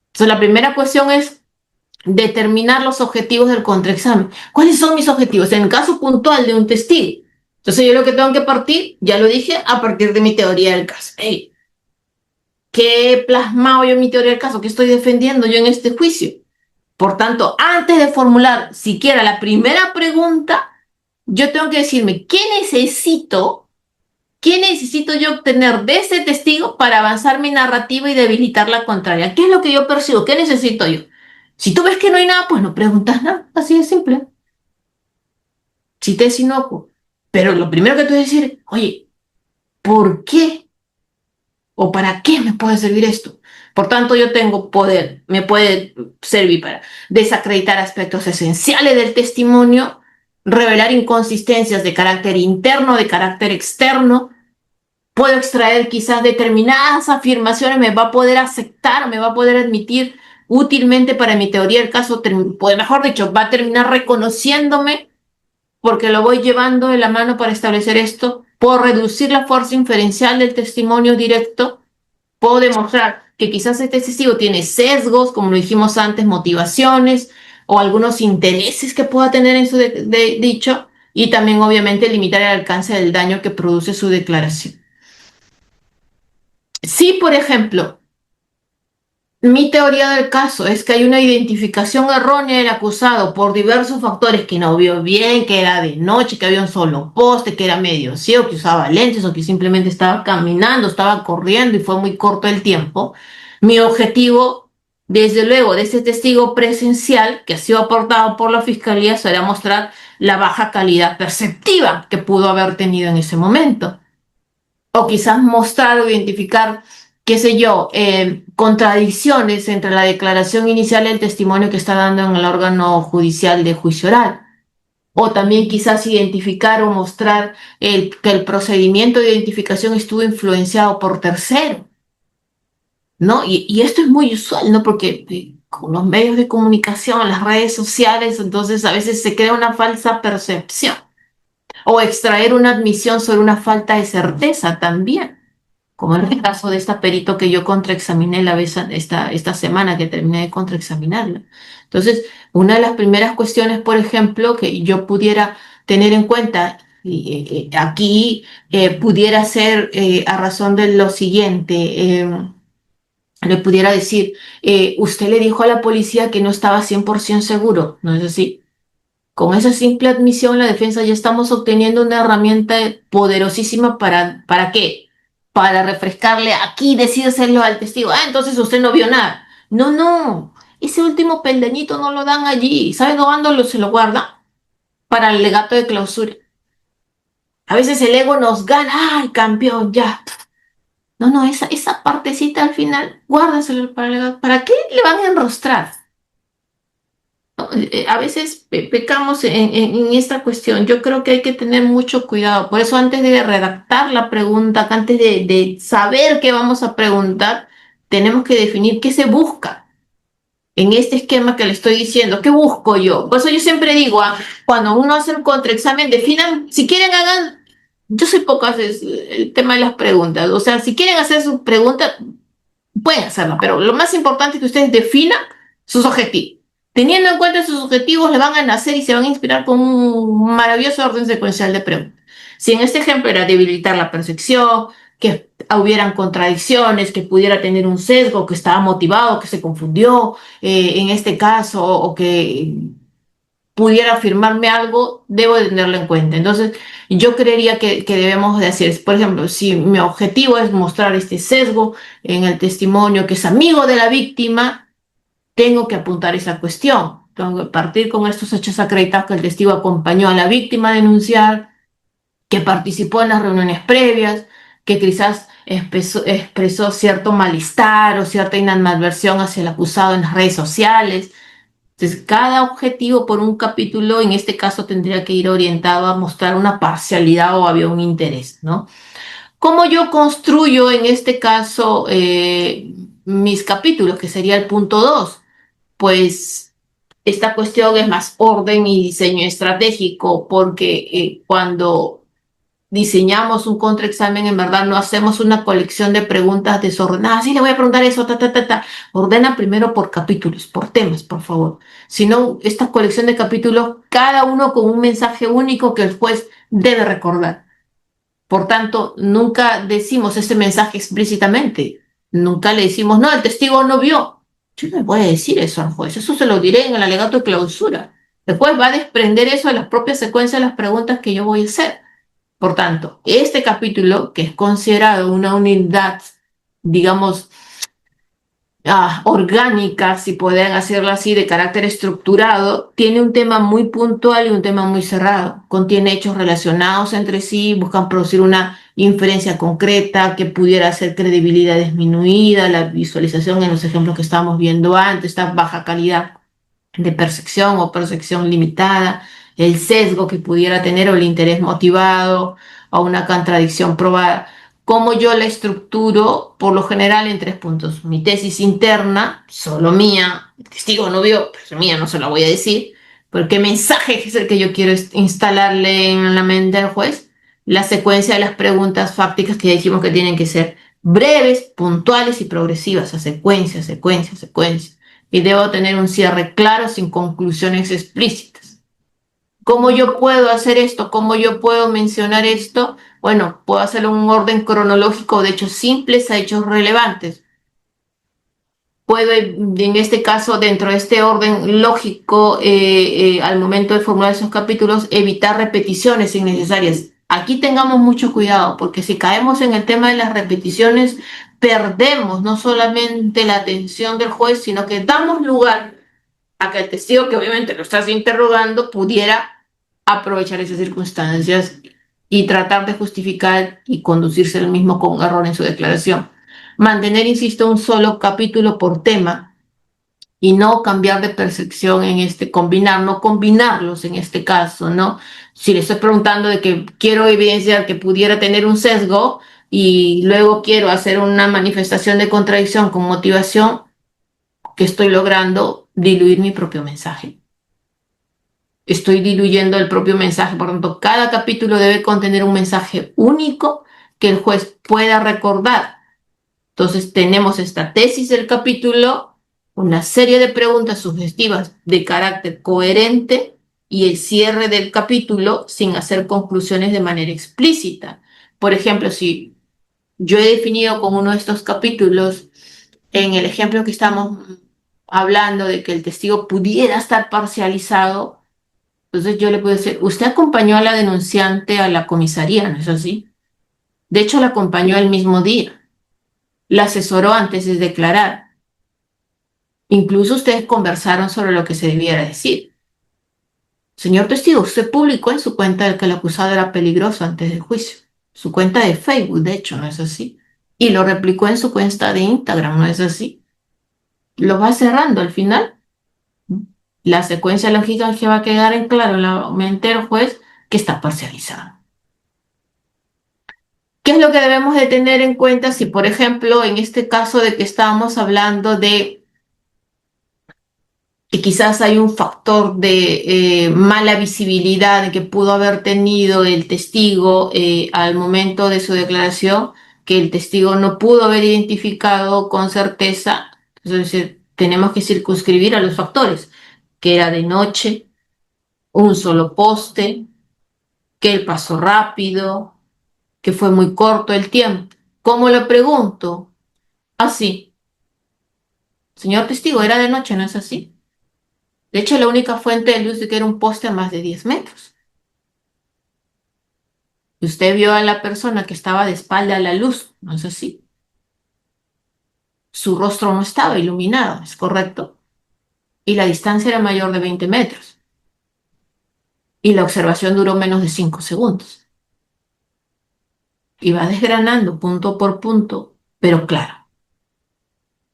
Entonces la primera cuestión es determinar los objetivos del contraexamen. ¿Cuáles son mis objetivos? En el caso puntual de un testigo. Entonces yo lo que tengo que partir, ya lo dije, a partir de mi teoría del caso. Hey, ¿qué he plasmado yo en mi teoría del caso? ¿Qué estoy defendiendo yo en este juicio? Por tanto, antes de formular siquiera la primera pregunta, yo tengo que decirme, qué necesito yo obtener de ese testigo para avanzar mi narrativa y debilitar la contraria? ¿Qué es lo que yo percibo? ¿Qué necesito yo? Si tú ves que no hay nada, pues no preguntas nada, así de simple. Si te es inocuo. Pero lo primero que tú debes decir, oye, ¿por qué o para qué me puede servir esto? Por tanto, yo tengo poder, me puede servir para desacreditar aspectos esenciales del testimonio, revelar inconsistencias de carácter interno, de carácter externo. Puedo extraer quizás determinadas afirmaciones, me va a poder aceptar, me va a poder admitir útilmente para mi teoría del caso, pues mejor dicho, va a terminar reconociéndome porque lo voy llevando de la mano para establecer esto. Puedo reducir la fuerza inferencial del testimonio directo. Puedo demostrar que quizás este testigo tiene sesgos, como lo dijimos antes, motivaciones o algunos intereses que pueda tener en su dicho, y también obviamente limitar el alcance del daño que produce su declaración. Si, por ejemplo, mi teoría del caso es que hay una identificación errónea del acusado por diversos factores, que no vio bien, que era de noche, que había un solo poste, que era medio ciego, que usaba lentes o que simplemente estaba caminando, estaba corriendo y fue muy corto el tiempo. Mi objetivo, desde luego, de ese testigo presencial que ha sido aportado por la fiscalía será mostrar la baja calidad perceptiva que pudo haber tenido en ese momento. O quizás mostrar o identificar, qué sé yo, contradicciones entre la declaración inicial y el testimonio que está dando en el órgano judicial de juicio oral. O también quizás identificar o mostrar que el procedimiento de identificación estuvo influenciado por tercero, ¿no? Y esto es muy usual, ¿no? Porque con los medios de comunicación, las redes sociales, entonces a veces se crea una falsa percepción. O extraer una admisión sobre una falta de certeza también, como en el caso de esta perito que yo contraexaminé esta semana que terminé de contraexaminarla. Entonces, una de las primeras cuestiones, por ejemplo, que yo pudiera tener en cuenta aquí pudiera ser a razón de lo siguiente, le pudiera decir, usted le dijo a la policía que no estaba 100% seguro, ¿no es así? Con esa simple admisión, la defensa ya estamos obteniendo una herramienta poderosísima ¿para qué? Para refrescarle aquí, decírselo al testigo. Ah, entonces usted no vio nada. No, no. Ese último peldañito no lo dan allí. ¿Saben dónde se lo guarda? Para el legato de clausura. A veces el ego nos gana. ¡Ay, campeón! Ya. No, no, esa partecita al final, guárdaselo para el legato. ¿Para qué le van a enrostrar? A veces pecamos en esta cuestión. Yo creo que hay que tener mucho cuidado. Por eso antes de redactar la pregunta, antes de saber qué vamos a preguntar, tenemos que definir qué se busca en este esquema que le estoy diciendo. ¿Qué busco yo? Por eso yo siempre digo, cuando uno hace un contraexamen, definan, si quieren hagan, yo soy pocas el tema de las preguntas. O sea, si quieren hacer sus preguntas, pueden hacerlo, pero lo más importante es que ustedes definan sus objetivos. Teniendo en cuenta sus objetivos, le van a nacer y se van a inspirar con un maravilloso orden secuencial de preguntas. Si en este ejemplo era debilitar la percepción, que hubieran contradicciones, que pudiera tener un sesgo, que estaba motivado, que se confundió, en este caso, o que pudiera afirmarme algo, debo de tenerlo en cuenta. Entonces, yo creería que debemos de hacer, por ejemplo, si mi objetivo es mostrar este sesgo en el testimonio que es amigo de la víctima, tengo que apuntar esa cuestión. Tengo que partir con estos hechos acreditados que el testigo acompañó a la víctima a denunciar, que participó en las reuniones previas, que quizás expresó cierto malestar o cierta inadversión hacia el acusado en las redes sociales. Entonces, cada objetivo por un capítulo, en este caso, tendría que ir orientado a mostrar una parcialidad o había un interés, ¿no? ¿Cómo yo construyo en este caso mis capítulos, que sería el punto 2? Pues esta cuestión es más orden y diseño estratégico, porque cuando diseñamos un contraexamen, en verdad no hacemos una colección de preguntas desordenadas. Sí, le voy a preguntar eso, ta, ta, ta, ta. Ordena primero por capítulos, por temas, por favor. Si no, esta colección de capítulos, cada uno con un mensaje único que el juez debe recordar. Por tanto, nunca decimos ese mensaje explícitamente. Nunca le decimos, no, el testigo no vio. Yo no le voy a decir eso al juez. Eso se lo diré en el alegato de clausura. El juez va a desprender eso de las propias secuencias de las preguntas que yo voy a hacer. Por tanto, este capítulo, que es considerado una unidad, digamos, orgánica, si pueden hacerlo así, de carácter estructurado, tiene un tema muy puntual y un tema muy cerrado. Contiene hechos relacionados entre sí, buscan producir una inferencia concreta que pudiera hacer credibilidad disminuida, la visualización en los ejemplos que estábamos viendo antes, esta baja calidad de percepción o percepción limitada, el sesgo que pudiera tener o el interés motivado o una contradicción probada. Cómo yo la estructuro, por lo general, en 3 puntos. Mi tesis interna, solo mía, el testigo no vio, pero mía no se la voy a decir, pero qué mensaje es el que yo quiero instalarle en la mente al juez. La secuencia de las preguntas fácticas que ya dijimos que tienen que ser breves, puntuales y progresivas, a secuencia, secuencia, secuencia. Y debo tener un cierre claro sin conclusiones explícitas. ¿Cómo yo puedo hacer esto? ¿Cómo yo puedo mencionar esto? Bueno, puedo hacerlo en un orden cronológico de hechos simples a hechos relevantes. Puedo, en este caso, dentro de este orden lógico, al momento de formular esos capítulos, evitar repeticiones innecesarias. Aquí tengamos mucho cuidado, porque si caemos en el tema de las repeticiones, perdemos no solamente la atención del juez, sino que damos lugar a que el testigo, que obviamente lo estás interrogando, pudiera aprovechar esas circunstancias y tratar de justificar y conducirse el mismo con un error en su declaración. Mantener, insisto, un solo capítulo por tema y no cambiar de percepción en combinar, no combinarlos en este caso, ¿no? Si le estoy preguntando de que quiero evidenciar que pudiera tener un sesgo y luego quiero hacer una manifestación de contradicción con motivación, que estoy logrando diluir mi propio mensaje. Estoy diluyendo el propio mensaje, por lo tanto, cada capítulo debe contener un mensaje único que el juez pueda recordar. Entonces, tenemos esta tesis del capítulo, una serie de preguntas sugestivas de carácter coherente y el cierre del capítulo sin hacer conclusiones de manera explícita. Por ejemplo, si yo he definido con uno de estos capítulos, en el ejemplo que estamos hablando de que el testigo pudiera estar parcializado, entonces yo le puedo decir, usted acompañó a la denunciante a la comisaría, ¿no es así? De hecho, la acompañó el mismo día, la asesoró antes de declarar. Incluso ustedes conversaron sobre lo que se debiera decir. Señor testigo, usted publicó en su cuenta de que el acusado era peligroso antes del juicio. Su cuenta de Facebook, de hecho, ¿no es así? Y lo replicó en su cuenta de Instagram, ¿no es así? Lo va cerrando al final. La secuencia lógica que va a quedar en claro en la mente del juez que está parcializado. ¿Qué es lo que debemos de tener en cuenta si, por ejemplo, en este caso de que estábamos hablando de que quizás hay un factor de mala visibilidad que pudo haber tenido el testigo al momento de su declaración, que el testigo no pudo haber identificado con certeza? Es decir, tenemos que circunscribir a los factores, que era de noche, un solo poste, que él pasó rápido, que fue muy corto el tiempo. ¿Cómo lo pregunto? Así. Señor testigo, era de noche, ¿no es así? De hecho, la única fuente de luz de que era un poste a más de 10 metros. Y usted vio a la persona que estaba de espalda a la luz, ¿no es así? Su rostro no estaba iluminado, ¿es correcto? Y la distancia era mayor de 20 metros. Y la observación duró menos de 5 segundos. Y va desgranando punto por punto, pero claro,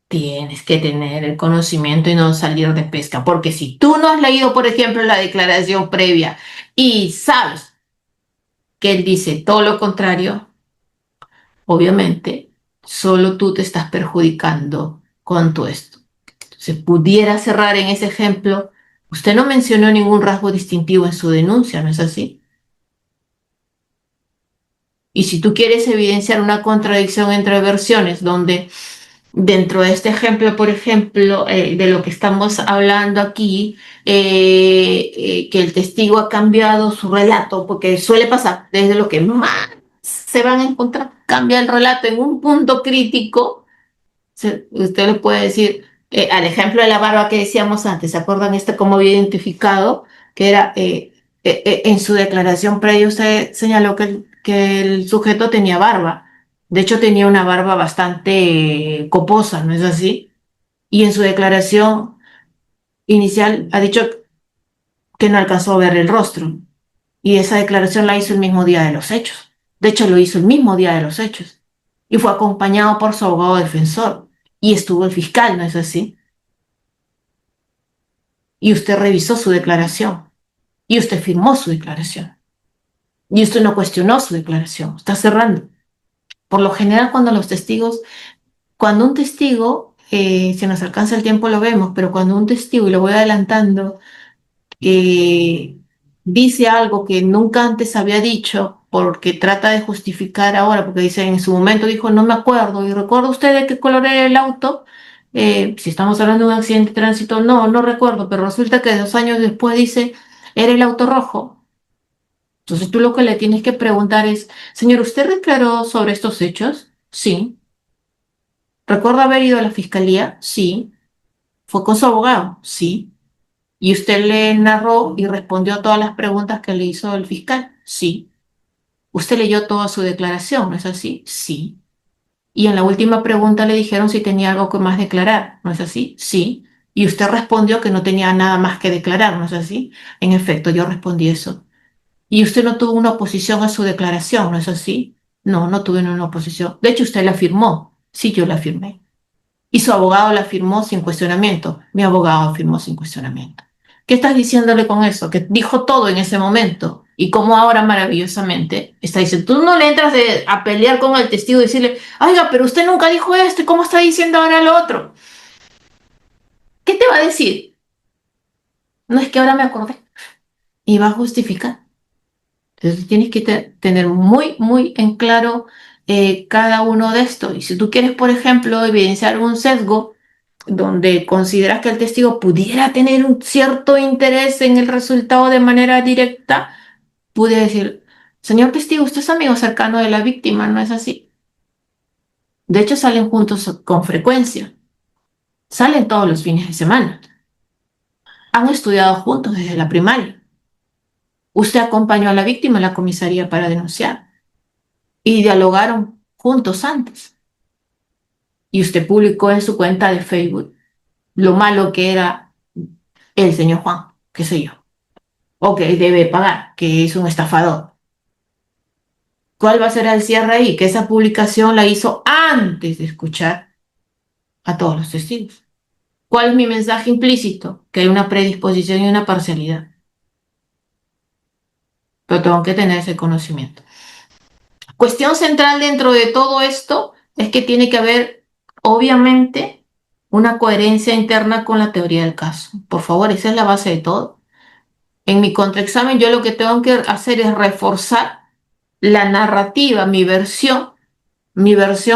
tienes que tener el conocimiento y no salir de pesca, porque si tú no has leído, por ejemplo, la declaración previa y sabes que él dice todo lo contrario, obviamente, solo tú te estás perjudicando con todo esto. Se pudiera cerrar en ese ejemplo. Usted no mencionó ningún rasgo distintivo en su denuncia, ¿no es así? Y si tú quieres evidenciar una contradicción entre versiones, donde dentro de este ejemplo, por ejemplo, de lo que estamos hablando aquí, que el testigo ha cambiado su relato, porque suele pasar, desde lo que más se van a encontrar, cambia el relato en un punto crítico. Usted le puede decir, al ejemplo de la barba que decíamos antes, ¿se acuerdan este cómo había identificado? Que era, en su declaración previa usted señaló que el sujeto tenía barba. De hecho, tenía una barba bastante coposa, ¿no es así? Y en su declaración inicial ha dicho que no alcanzó a ver el rostro. Y esa declaración la hizo el mismo día de los hechos. De hecho, lo hizo el mismo día de los hechos. Y fue acompañado por su abogado defensor. Y estuvo el fiscal, ¿no es así? Y usted revisó su declaración. Y usted firmó su declaración. Y usted no cuestionó su declaración. Está cerrando. Por lo general, cuando un testigo, si nos alcanza el tiempo lo vemos, pero cuando un testigo, y lo voy adelantando, eh, dice algo que nunca antes había dicho, porque trata de justificar ahora, porque dice, en su momento dijo, no me acuerdo, y recuerda usted de qué color era el auto. Si estamos hablando de un accidente de tránsito, no, no recuerdo, pero resulta que 2 años después dice, era el auto rojo. Entonces tú lo que le tienes que preguntar es, señor, ¿usted declaró sobre estos hechos? Sí. ¿Recuerda haber ido a la fiscalía? Sí. ¿Fue con su abogado? Sí. ¿Y usted le narró y respondió a todas las preguntas que le hizo el fiscal? Sí. ¿Usted leyó toda su declaración? ¿No es así? Sí. Y en la última pregunta le dijeron si tenía algo que más declarar. ¿No es así? Sí. Y usted respondió que no tenía nada más que declarar. ¿No es así? En efecto, yo respondí eso. Y usted no tuvo una oposición a su declaración. ¿No es así? No, no tuve una oposición. De hecho, usted la firmó. Sí, yo la firmé. Y su abogado la firmó sin cuestionamiento. Mi abogado firmó sin cuestionamiento. ¿Qué estás diciéndole con eso? Que dijo todo en ese momento. Y como ahora maravillosamente está diciendo, tú no le entras a pelear con el testigo y decirle, oiga, pero usted nunca dijo esto, ¿y cómo está diciendo ahora lo otro? ¿Qué te va a decir? No es que ahora me acordé. Y va a justificar. Entonces tienes que tener muy, muy en claro cada uno de estos. Y si tú quieres, por ejemplo, evidenciar un sesgo, donde consideras que el testigo pudiera tener un cierto interés en el resultado de manera directa, pude decir, señor testigo, usted es amigo cercano de la víctima, ¿no es así? De hecho, salen juntos con frecuencia, salen todos los fines de semana, han estudiado juntos desde la primaria. Usted acompañó a la víctima en la comisaría para denunciar y dialogaron juntos antes. Y usted publicó en su cuenta de Facebook lo malo que era el señor Juan, qué sé yo, o que debe pagar, que es un estafador. ¿Cuál va a ser el cierre ahí? Que esa publicación la hizo antes de escuchar a todos los testigos. ¿Cuál es mi mensaje implícito? Que hay una predisposición y una parcialidad. Pero tengo que tener ese conocimiento. Cuestión central dentro de todo esto es que tiene que haber, obviamente, una coherencia interna con la teoría del caso. Por favor, esa es la base de todo. En mi contraexamen yo lo que tengo que hacer es reforzar la narrativa, mi versión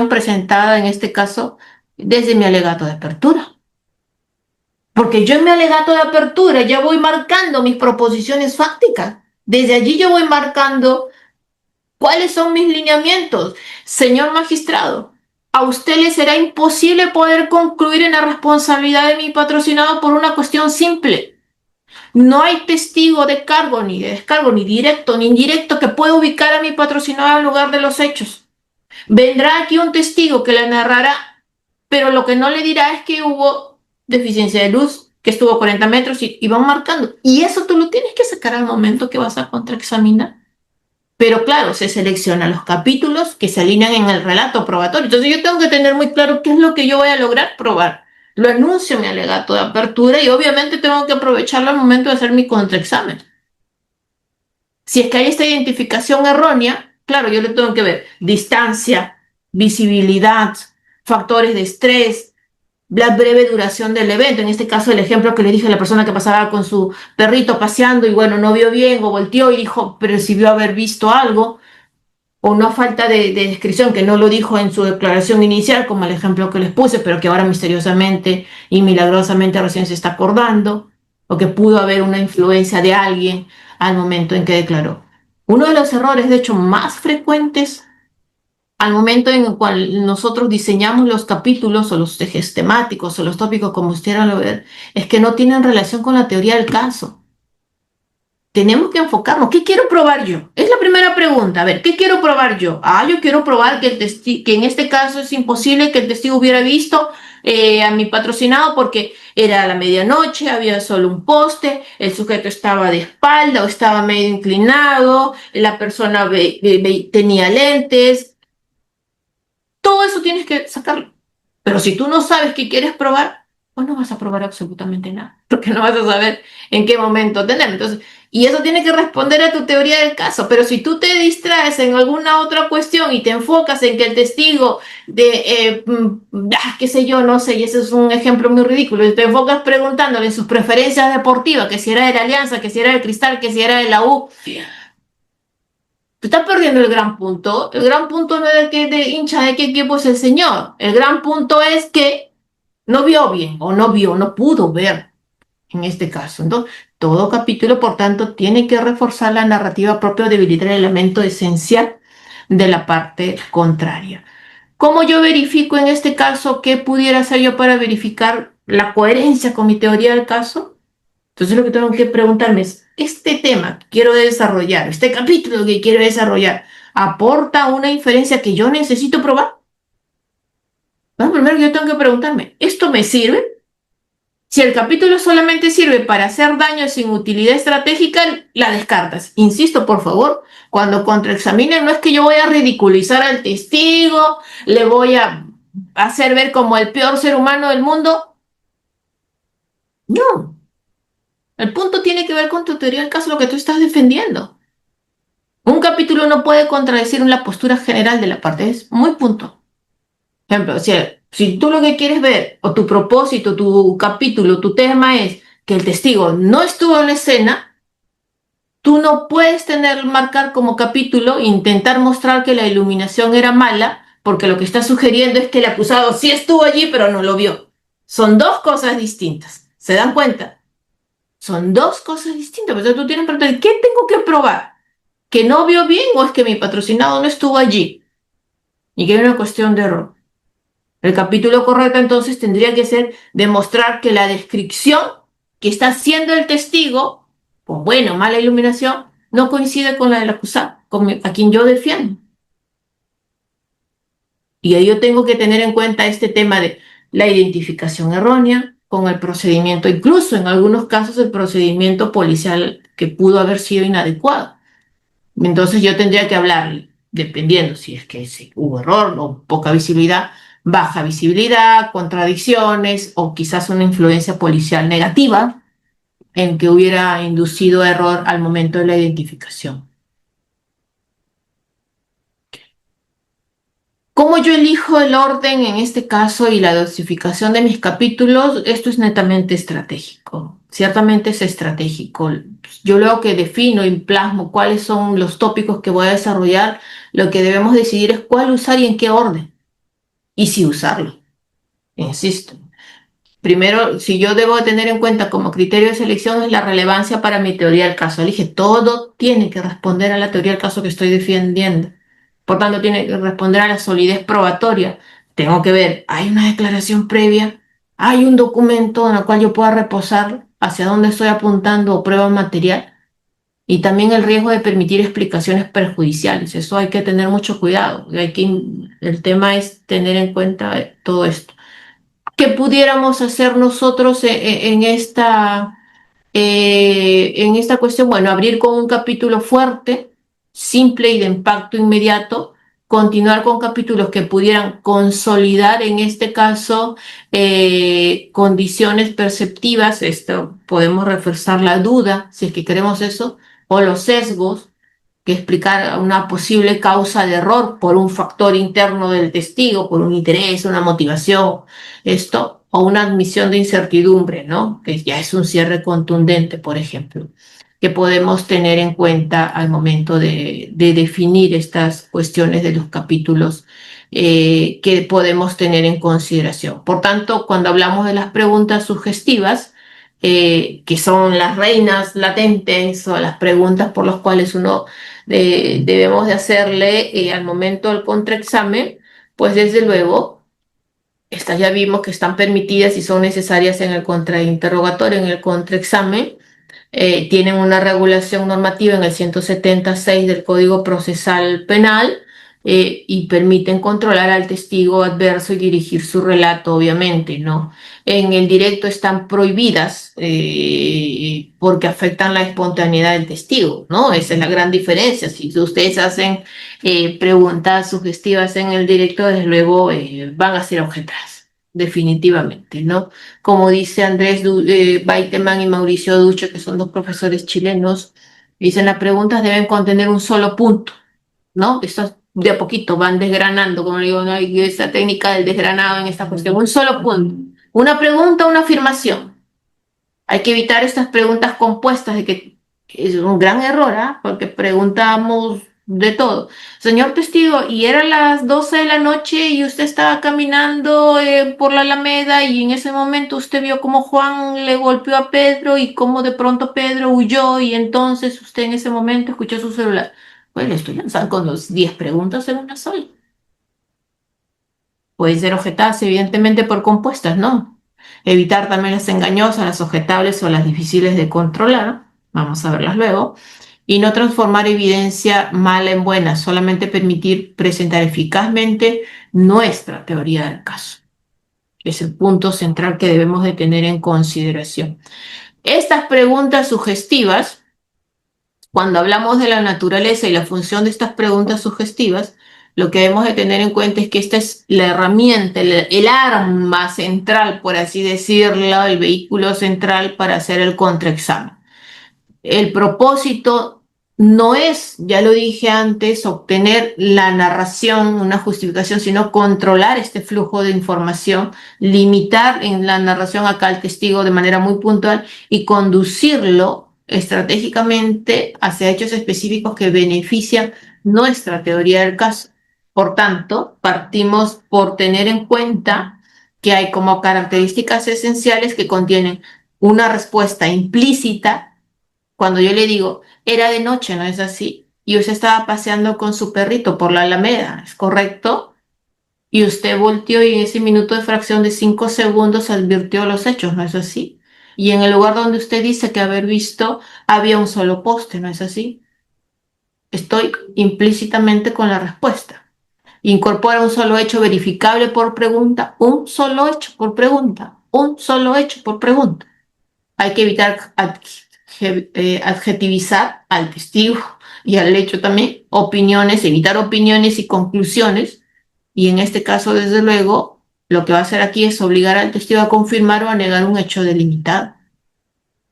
presentada en este caso desde mi alegato de apertura. Porque yo en mi alegato de apertura ya voy marcando mis proposiciones fácticas. Desde allí yo voy marcando cuáles son mis lineamientos. Señor magistrado, a usted le será imposible poder concluir en la responsabilidad de mi patrocinado por una cuestión simple. No hay testigo de cargo, ni de descargo, ni directo, ni indirecto que pueda ubicar a mi patrocinado en lugar de los hechos. Vendrá aquí un testigo que le narrará, pero lo que no le dirá es que hubo deficiencia de luz, que estuvo a 40 metros y van marcando. Y eso tú lo tienes que sacar al momento que vas a contraexaminar. Pero claro, se seleccionan los capítulos que se alinean en el relato probatorio. Entonces yo tengo que tener muy claro qué es lo que yo voy a lograr probar. Lo anuncio en mi alegato de apertura y obviamente tengo que aprovecharlo al momento de hacer mi contraexamen. Si es que hay esta identificación errónea, claro, yo le tengo que ver distancia, visibilidad, factores de estrés, la breve duración del evento. En este caso, el ejemplo que le dije a la persona que pasaba con su perrito paseando y bueno, no vio bien o volteó y dijo, percibió haber visto algo, o una falta de descripción que no lo dijo en su declaración inicial, como el ejemplo que les puse, pero que ahora misteriosamente y milagrosamente recién se está acordando, o que pudo haber una influencia de alguien al momento en que declaró. Uno de los errores, de hecho, más frecuentes al momento en el cual nosotros diseñamos los capítulos o los ejes temáticos o los tópicos, como ustedes lo ven, es que no tienen relación con la teoría del caso. Tenemos que enfocarnos. ¿Qué quiero probar yo? Es la primera pregunta. A ver, ¿qué quiero probar yo? Yo quiero probar que, que en este caso es imposible que el testigo hubiera visto a mi patrocinado porque era la medianoche, había solo un poste, el sujeto estaba de espalda o estaba medio inclinado, la persona tenía lentes. Todo eso tienes que sacarlo. Pero si tú no sabes qué quieres probar, pues no vas a probar absolutamente nada, porque no vas a saber en qué momento tener. Entonces, y eso tiene que responder a tu teoría del caso. Pero si tú te distraes en alguna otra cuestión y te enfocas en que el testigo qué sé yo, no sé, y ese es un ejemplo muy ridículo, y te enfocas preguntándole sus preferencias deportivas, que si era de la Alianza, que si era del Cristal, que si era de la U, tú estás perdiendo el gran punto. El gran punto no es de que de hincha de qué equipo es el señor. El gran punto es que no vio bien o no vio, no pudo ver en este caso. Entonces, todo capítulo, por tanto, tiene que reforzar la narrativa propia o debilitar el elemento esencial de la parte contraria. ¿Cómo yo verifico en este caso qué pudiera hacer yo para verificar la coherencia con mi teoría del caso? Entonces lo que tengo que preguntarme es, este tema que quiero desarrollar, este capítulo que quiero desarrollar, ¿aporta una inferencia que yo necesito probar? Bueno, primero yo tengo que preguntarme, ¿esto me sirve? Si el capítulo solamente sirve para hacer daño sin utilidad estratégica, la descartas. Insisto, por favor, cuando contraexaminen, no es que yo voy a ridiculizar al testigo, le voy a hacer ver como el peor ser humano del mundo. No. El punto tiene que ver con tu teoría del caso, lo que tú estás defendiendo. Un capítulo no puede contradecir la postura general de la parte, es muy punto. Por ejemplo, si tú lo que quieres ver, o tu propósito, tu capítulo, tu tema es que el testigo no estuvo en la escena, tú no puedes marcar como capítulo, intentar mostrar que la iluminación era mala, porque lo que está sugiriendo es que el acusado sí estuvo allí, pero no lo vio. Son dos cosas distintas. ¿Se dan cuenta? Son dos cosas distintas. Entonces tú tienes que preguntar, ¿qué tengo que probar? ¿Que no vio bien o es que mi patrocinado no estuvo allí? Y que hay una cuestión de error. El capítulo correcto entonces tendría que ser demostrar que la descripción que está haciendo el testigo, con buena o mala iluminación, no coincide con la del acusado, a quien yo defiendo. Y ahí yo tengo que tener en cuenta este tema de la identificación errónea con el procedimiento, incluso en algunos casos el procedimiento policial que pudo haber sido inadecuado. Entonces yo tendría que hablar, dependiendo si es que hubo error o poca visibilidad, baja visibilidad, contradicciones o quizás una influencia policial negativa en que hubiera inducido error al momento de la identificación. ¿Cómo yo elijo el orden en este caso y la dosificación de mis capítulos? Esto es netamente estratégico. Ciertamente es estratégico. Yo luego que defino y plasmo cuáles son los tópicos que voy a desarrollar, lo que debemos decidir es cuál usar y en qué orden. Y si usarlo. Insisto. Primero, si yo debo tener en cuenta como criterio de selección es la relevancia para mi teoría del caso. Elige, todo tiene que responder a la teoría del caso que estoy defendiendo. Por tanto, tiene que responder a la solidez probatoria. Tengo que ver, ¿hay una declaración previa? ¿Hay un documento en el cual yo pueda reposar hacia dónde estoy apuntando o prueba material? Y también el riesgo de permitir explicaciones perjudiciales. Eso hay que tener mucho cuidado. El tema es tener en cuenta todo esto. ¿Qué pudiéramos hacer nosotros en esta cuestión? Bueno, abrir con un capítulo fuerte, simple y de impacto inmediato, continuar con capítulos que pudieran consolidar, en este caso, condiciones perceptivas, esto podemos reforzar la duda, si es que queremos eso, o los sesgos, que explicar una posible causa de error por un factor interno del testigo, por un interés, una motivación, esto, o una admisión de incertidumbre, ¿no? Que ya es un cierre contundente, por ejemplo, que podemos tener en cuenta al momento de definir estas cuestiones de los capítulos que podemos tener en consideración. Por tanto, cuando hablamos de las preguntas sugestivas, que son las reinas latentes o las preguntas por las cuales uno debemos de hacerle al momento del contraexamen, pues desde luego, estas ya vimos que están permitidas y son necesarias en el contrainterrogatorio, en el contraexamen, tienen una regulación normativa en el 176 del Código Procesal Penal y permiten controlar al testigo adverso y dirigir su relato, obviamente, ¿no? En el directo están prohibidas porque afectan la espontaneidad del testigo, ¿no? Esa es la gran diferencia. Si ustedes hacen preguntas sugestivas en el directo, desde luego van a ser objetadas, definitivamente, ¿no? Como dice Andrés Baiteman y Mauricio Ducho, que son dos profesores chilenos, dicen las preguntas deben contener un solo punto, ¿no? Estos de a poquito van desgranando, como digo, ¿no? Hay esa técnica del desgranado en esta cuestión, un solo punto. Una pregunta, una afirmación. Hay que evitar estas preguntas compuestas de que es un gran error, ¿ah? Porque preguntamos de todo. Señor testigo, y eran las 12 de la noche y usted estaba caminando por la Alameda y en ese momento usted vio cómo Juan le golpeó a Pedro y cómo de pronto Pedro huyó y entonces usted en ese momento escuchó su celular. Pues le estoy lanzando con los 10 preguntas en una sola. Pueden ser objetadas evidentemente por compuestas, ¿no? Evitar también las engañosas, las objetables o las difíciles de controlar. Vamos a verlas luego. Y no transformar evidencia mala en buena, solamente permitir presentar eficazmente nuestra teoría del caso. Es el punto central que debemos de tener en consideración. Estas preguntas sugestivas, cuando hablamos de la naturaleza y la función de estas preguntas sugestivas, lo que debemos de tener en cuenta es que esta es la herramienta, el arma central, por así decirlo, el vehículo central para hacer el contraexamen. El propósito no es, ya lo dije antes, obtener la narración, una justificación, sino controlar este flujo de información, limitar en la narración acá al testigo de manera muy puntual y conducirlo estratégicamente hacia hechos específicos que benefician nuestra teoría del caso. Por tanto, partimos por tener en cuenta que hay como características esenciales que contienen una respuesta implícita. Cuando yo le digo, era de noche, ¿no es así? Y usted estaba paseando con su perrito por la Alameda, ¿es correcto? Y usted volteó y en ese minuto de fracción de 5 segundos advirtió los hechos, ¿no es así? Y en el lugar donde usted dice que haber visto había un solo poste, ¿no es así? Estoy implícitamente con la respuesta. Incorpora un solo hecho verificable por pregunta, un solo hecho por pregunta, un solo hecho por pregunta. Hay que evitar adjetivizar al testigo y al hecho también, opiniones, evitar opiniones y conclusiones. Y en este caso, desde luego, lo que va a hacer aquí es obligar al testigo a confirmar o a negar un hecho delimitado.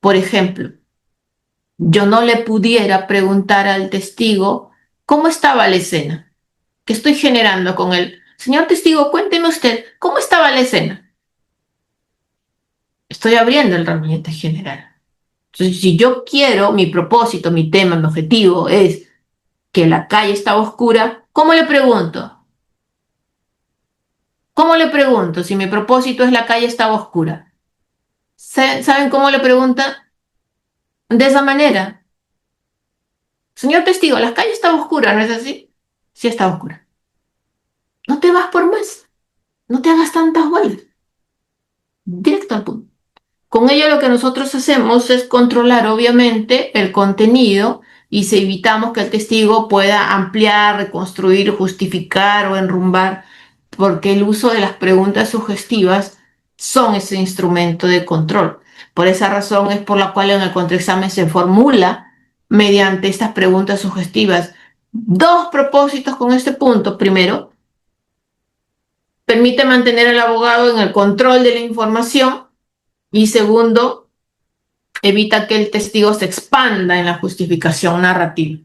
Por ejemplo, yo no le pudiera preguntar al testigo cómo estaba la escena, que estoy generando con él. Señor testigo, cuénteme usted, ¿cómo estaba la escena? Estoy abriendo el ramillete general. Entonces, si yo quiero, mi propósito, mi tema, mi objetivo es que la calle estaba oscura, ¿cómo le pregunto? ¿Cómo le pregunto si mi propósito es la calle estaba oscura? ¿Saben cómo le preguntan? De esa manera. Señor testigo, la calle estaba oscura, ¿no es así? Sí estaba oscura. No te vas por más. No te hagas tantas vueltas. Directo al punto. Con ello lo que nosotros hacemos es controlar obviamente el contenido y si evitamos que el testigo pueda ampliar, reconstruir, justificar o enrumbar, porque el uso de las preguntas sugestivas son ese instrumento de control. Por esa razón es por la cual en el contraexamen se formula mediante estas preguntas sugestivas dos propósitos con este punto. Primero, permite mantener al abogado en el control de la información y segundo, evita que el testigo se expanda en la justificación narrativa.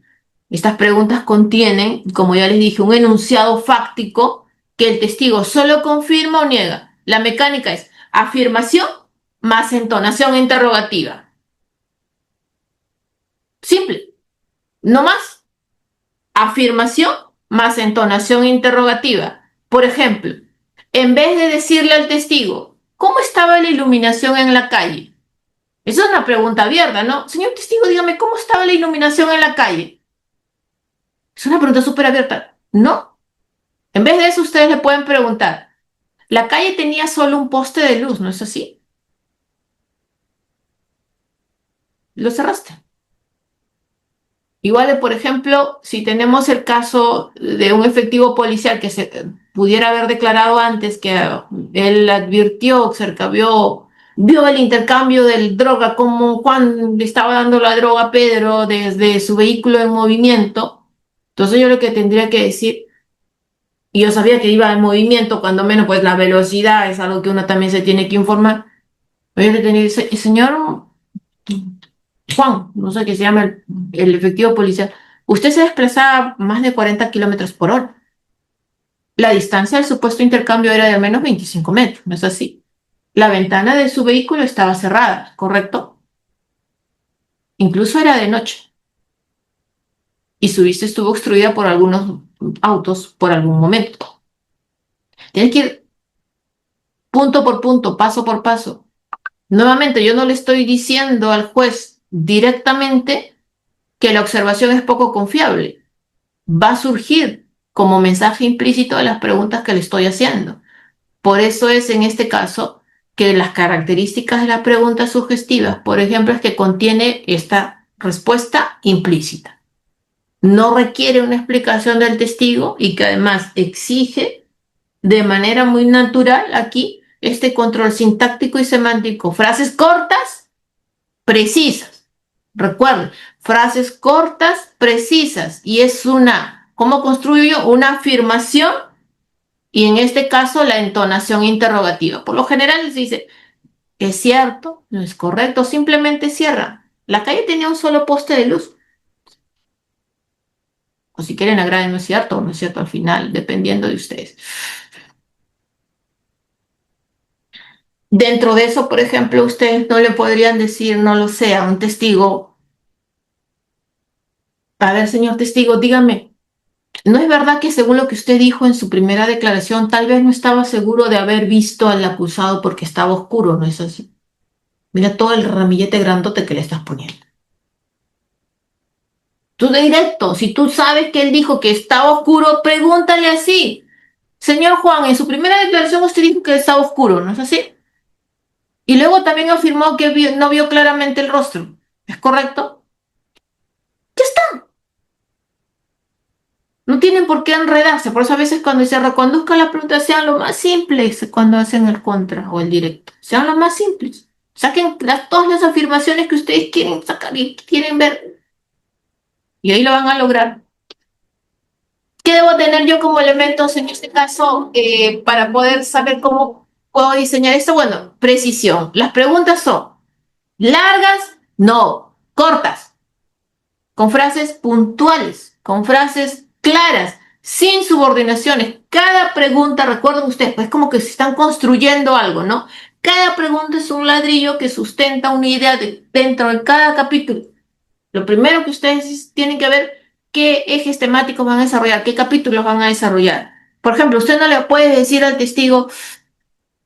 Estas preguntas contienen, como ya les dije, un enunciado fáctico que el testigo solo confirma o niega. La mecánica es afirmación más entonación interrogativa. Simple, no más. Afirmación más entonación interrogativa. Por ejemplo, en vez de decirle al testigo, ¿cómo estaba la iluminación en la calle? Esa es una pregunta abierta, ¿no? Señor testigo, dígame, ¿cómo estaba la iluminación en la calle? Es una pregunta súper abierta. No. En vez de eso, ustedes le pueden preguntar, la calle tenía solo un poste de luz, ¿no es así? Lo cerraste. Igual, por ejemplo, si tenemos el caso de un efectivo policial que se pudiera haber declarado antes que él advirtió, cerca vio el intercambio de droga, como Juan le estaba dando la droga a Pedro desde su vehículo en movimiento. Entonces yo lo que tendría que decir, y yo sabía que iba en movimiento, cuando menos pues la velocidad es algo que uno también se tiene que informar. Yo le tenía que decir, señor Juan, no sé qué se llama el efectivo policial, usted se desplazaba más de 40 kilómetros por hora. La distancia del supuesto intercambio era de al menos 25 metros, ¿no es así? La ventana de su vehículo estaba cerrada, ¿correcto? Incluso era de noche y su vista estuvo obstruida por algunos autos por algún momento. Tienes que ir punto por punto, paso por paso. Nuevamente, yo no le estoy diciendo al juez directamente que la observación es poco confiable. Va a surgir como mensaje implícito de las preguntas que le estoy haciendo. Por eso es en este caso que las características de las preguntas sugestivas, por ejemplo, es que contiene esta respuesta implícita. No requiere una explicación del testigo y que además exige de manera muy natural aquí este control sintáctico y semántico. Frases cortas, precisas. Recuerden, frases cortas, precisas. Y es ¿cómo construyo yo? Una afirmación y en este caso la entonación interrogativa. Por lo general se dice, ¿es cierto? ¿No es correcto? Simplemente cierra. La calle tenía un solo poste de luz. O si quieren agraden, ¿no es cierto? O no es cierto al final, dependiendo de ustedes. Dentro de eso, por ejemplo, ustedes no le podrían decir, no lo sé, a un testigo, a ver, señor testigo, dígame, ¿no es verdad que según lo que usted dijo en su primera declaración, tal vez no estaba seguro de haber visto al acusado porque estaba oscuro, ¿no es así? Mira todo el ramillete grandote que le estás poniendo. Tú de directo, si tú sabes que él dijo que estaba oscuro, pregúntale así. Señor Juan, en su primera declaración usted dijo que estaba oscuro, ¿no es así? Y luego también afirmó que no vio claramente el rostro. ¿Es correcto? Ya está. No tienen por qué enredarse. Por eso a veces cuando se reconduzca la pregunta, sean lo más simples cuando hacen el contra o el directo. Sean lo más simples. Saquen todas las afirmaciones que ustedes quieren sacar y quieren ver. Y ahí lo van a lograr. ¿Qué debo tener yo como elementos en este caso para poder saber cómo puedo diseñar esto? Bueno, precisión. Las preguntas son largas, no, cortas, con frases puntuales, con frases claras, sin subordinaciones. Cada pregunta, recuerden ustedes, pues es como que se están construyendo algo, ¿no? Cada pregunta es un ladrillo que sustenta una idea dentro de cada capítulo. Lo primero que ustedes tienen que ver qué ejes temáticos van a desarrollar, qué capítulos van a desarrollar. Por ejemplo, usted no le puede decir al testigo,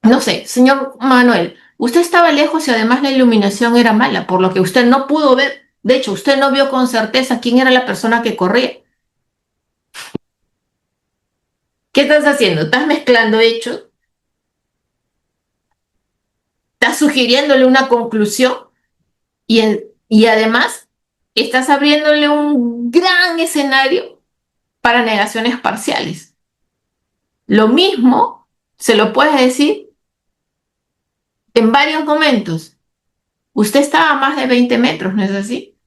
no sé, señor Manuel, usted estaba lejos y además la iluminación era mala, por lo que usted no pudo ver. De hecho, usted no vio con certeza quién era la persona que corría. ¿Qué estás haciendo? Estás mezclando hechos, estás sugiriéndole una conclusión y además estás abriéndole un gran escenario para negaciones parciales. Lo mismo se lo puedes decir en varios momentos. Usted estaba a más de 20 metros, ¿no es así?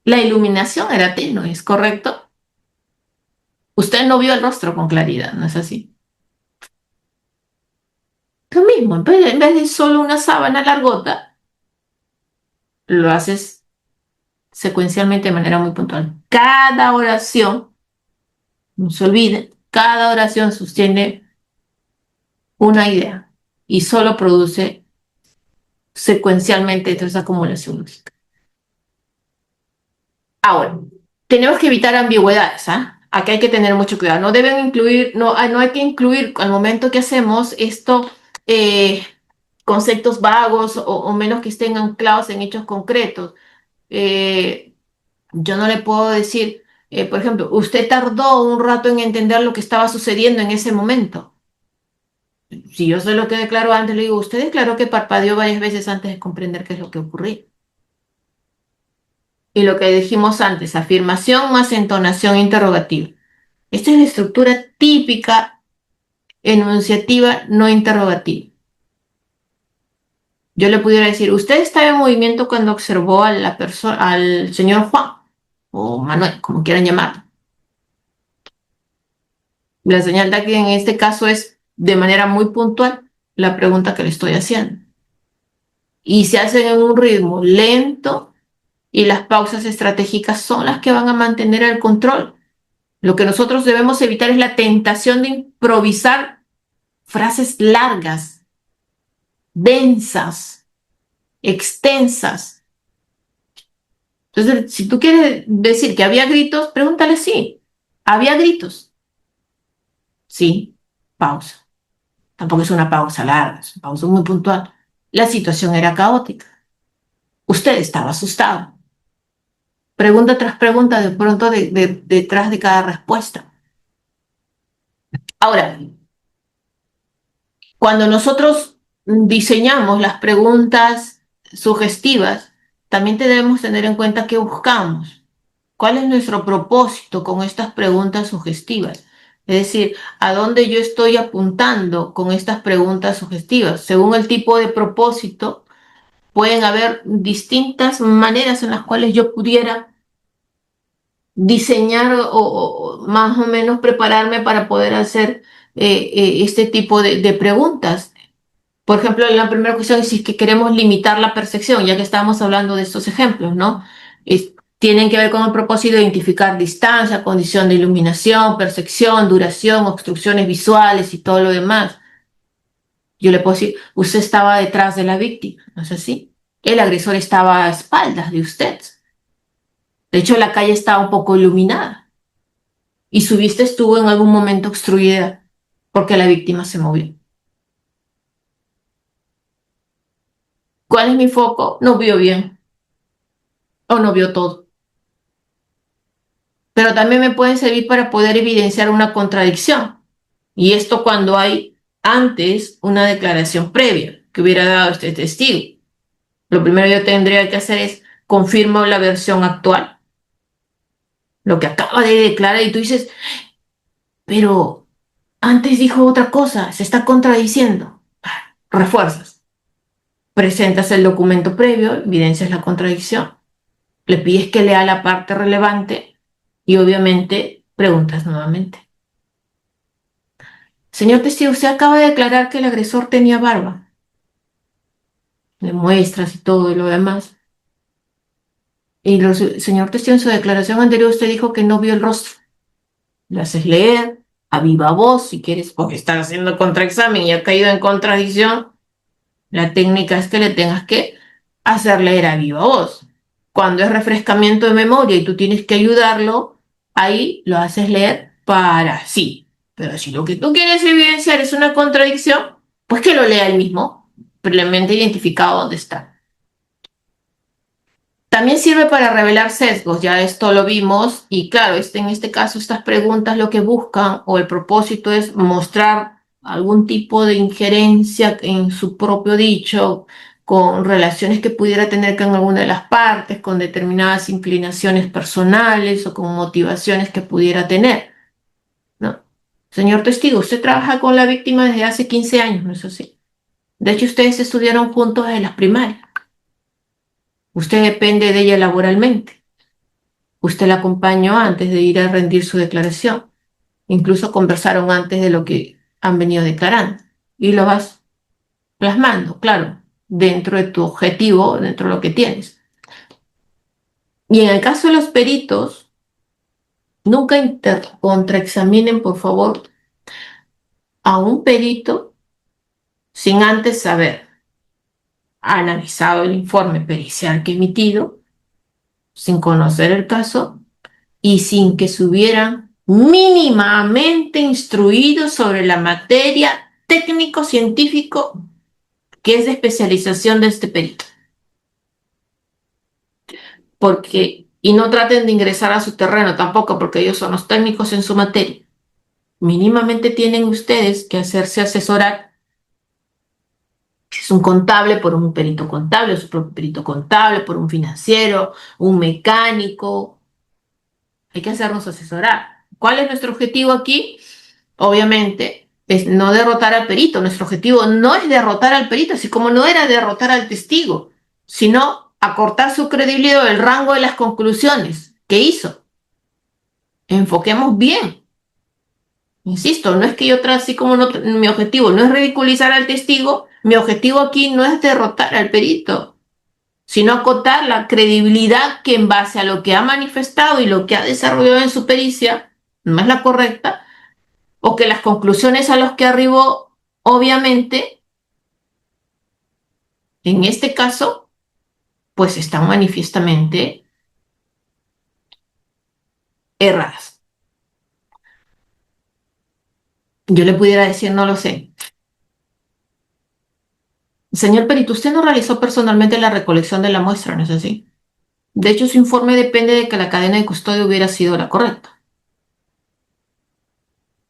La iluminación era tenue, ¿es correcto? Usted no vio el rostro con claridad, ¿no es así? Lo mismo, en vez de solo una sábana largota, lo haces secuencialmente de manera muy puntual. Cada oración, no se olviden, cada oración sostiene una idea y solo produce secuencialmente esa acumulación lógica. Ahora, tenemos que evitar ambigüedades, ¿ah? Aquí hay que tener mucho cuidado. No deben incluir, no hay que incluir al momento que hacemos esto conceptos vagos o menos que estén anclados en hechos concretos. Eh, yo no le puedo decir, por ejemplo, usted tardó un rato en entender lo que estaba sucediendo en ese momento. Si yo sé lo que declaró antes, le digo, usted declaró que parpadeó varias veces antes de comprender qué es lo que ocurría. Y lo que dijimos antes, afirmación más entonación interrogativa. Esta es la estructura típica enunciativa no interrogativa. Yo le pudiera decir, usted estaba en movimiento cuando observó a la persona, al señor Juan o Manuel, como quieran llamarlo. La señal de aquí en este caso es de manera muy puntual la pregunta que le estoy haciendo. Y se hacen en un ritmo lento y las pausas estratégicas son las que van a mantener el control. Lo que nosotros debemos evitar es la tentación de improvisar frases largas, densas, extensas. Entonces, si tú quieres decir que había gritos, pregúntale sí. ¿Había gritos? Sí. Pausa. Tampoco es una pausa larga, es una pausa muy puntual. La situación era caótica. Usted estaba asustado. Pregunta tras pregunta, de pronto detrás de cada respuesta. Ahora, cuando nosotros diseñamos las preguntas sugestivas, también debemos tener en cuenta qué buscamos. ¿Cuál es nuestro propósito con estas preguntas sugestivas? Es decir, ¿a dónde yo estoy apuntando con estas preguntas sugestivas? Según el tipo de propósito, pueden haber distintas maneras en las cuales yo pudiera diseñar o más o menos prepararme para poder hacer este tipo de preguntas. Por ejemplo, la primera cuestión es si es que queremos limitar la percepción, ya que estamos hablando de estos ejemplos, ¿no? Tienen que ver con el propósito de identificar distancia, condición de iluminación, percepción, duración, obstrucciones visuales y todo lo demás. Yo le puedo decir, usted estaba detrás de la víctima, ¿no es así? El agresor estaba a espaldas de usted. De hecho, la calle estaba un poco iluminada y su vista estuvo en algún momento obstruida porque la víctima se movió. ¿Cuál es mi foco? No vio bien o no vio todo. Pero también me pueden servir para poder evidenciar una contradicción. Y esto cuando hay antes una declaración previa que hubiera dado este testigo. Lo primero que yo tendría que hacer es confirmar la versión actual, lo que acaba de declarar y tú dices, pero antes dijo otra cosa, se está contradiciendo. Refuerzas, presentas el documento previo, evidencias la contradicción, le pides que lea la parte relevante y obviamente preguntas nuevamente. Señor testigo, usted acaba de declarar que el agresor tenía barba. Le muestras y todo y lo demás. Y señor testigo, en su declaración anterior usted dijo que no vio el rostro. Le haces leer a viva voz si quieres, porque estás haciendo contraexamen y ha caído en contradicción. La técnica es que le tengas que hacer leer a viva voz. Cuando es refrescamiento de memoria y tú tienes que ayudarlo, ahí lo haces leer para sí. Pero si lo que tú quieres evidenciar es una contradicción, pues que lo lea él mismo, previamente identificado dónde está. También sirve para revelar sesgos, ya esto lo vimos, y claro, en este caso estas preguntas lo que buscan o el propósito es mostrar algún tipo de injerencia en su propio dicho, con relaciones que pudiera tener con alguna de las partes, con determinadas inclinaciones personales o con motivaciones que pudiera tener, ¿no? Señor testigo, usted trabaja con la víctima desde hace 15 años, ¿no es así? De hecho, ustedes estudiaron juntos desde las primarias. Usted depende de ella laboralmente. Usted la acompañó antes de ir a rendir su declaración. Incluso conversaron antes de lo que han venido declarando. Y lo vas plasmando, claro, dentro de tu objetivo, dentro de lo que tienes. Y en el caso de los peritos, nunca contraexaminen, por favor, a un perito sin antes haber analizado el informe pericial que ha emitido, sin conocer el caso y sin que se hubieran mínimamente instruido sobre la materia técnico-científico que es de especialización de este perito. Porque, y no traten de ingresar a su terreno tampoco, porque ellos son los técnicos en su materia. Mínimamente tienen ustedes que hacerse asesorar. Si es un contable, por un perito contable, su propio perito contable, por un financiero, un mecánico. Hay que hacernos asesorar. ¿Cuál es nuestro objetivo aquí? Obviamente, es no derrotar al perito. Nuestro objetivo no es derrotar al perito, así como no era derrotar al testigo, sino acortar su credibilidad del rango de las conclusiones que hizo. Enfoquemos bien. Insisto, no es que yo así como no, mi objetivo no es ridiculizar al testigo, mi objetivo aquí no es derrotar al perito, sino acotar la credibilidad que en base a lo que ha manifestado y lo que ha desarrollado en su pericia no es la correcta, o que las conclusiones a las que arribó, obviamente, en este caso, pues están manifiestamente erradas. Yo le pudiera decir, no lo sé. Señor perito, usted no realizó personalmente la recolección de la muestra, ¿no es así? De hecho, su informe depende de que la cadena de custodia hubiera sido la correcta.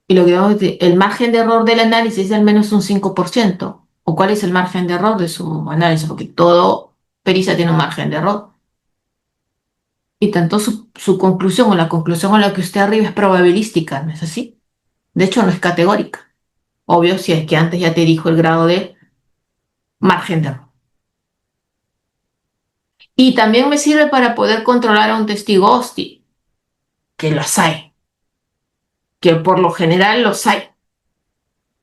Y lo que vamos a decir, el margen de error del análisis es de al menos un 5%. ¿O cuál es el margen de error de su análisis? Porque todo pericia tiene un margen de error. Y tanto su conclusión o la conclusión a la que usted arriba es probabilística, ¿no es así? De hecho, no es categórica. Obvio, si es que antes ya te dijo el grado de margen de error. Y también me sirve para poder controlar a un testigo hostil, que los hay, que por lo general los hay,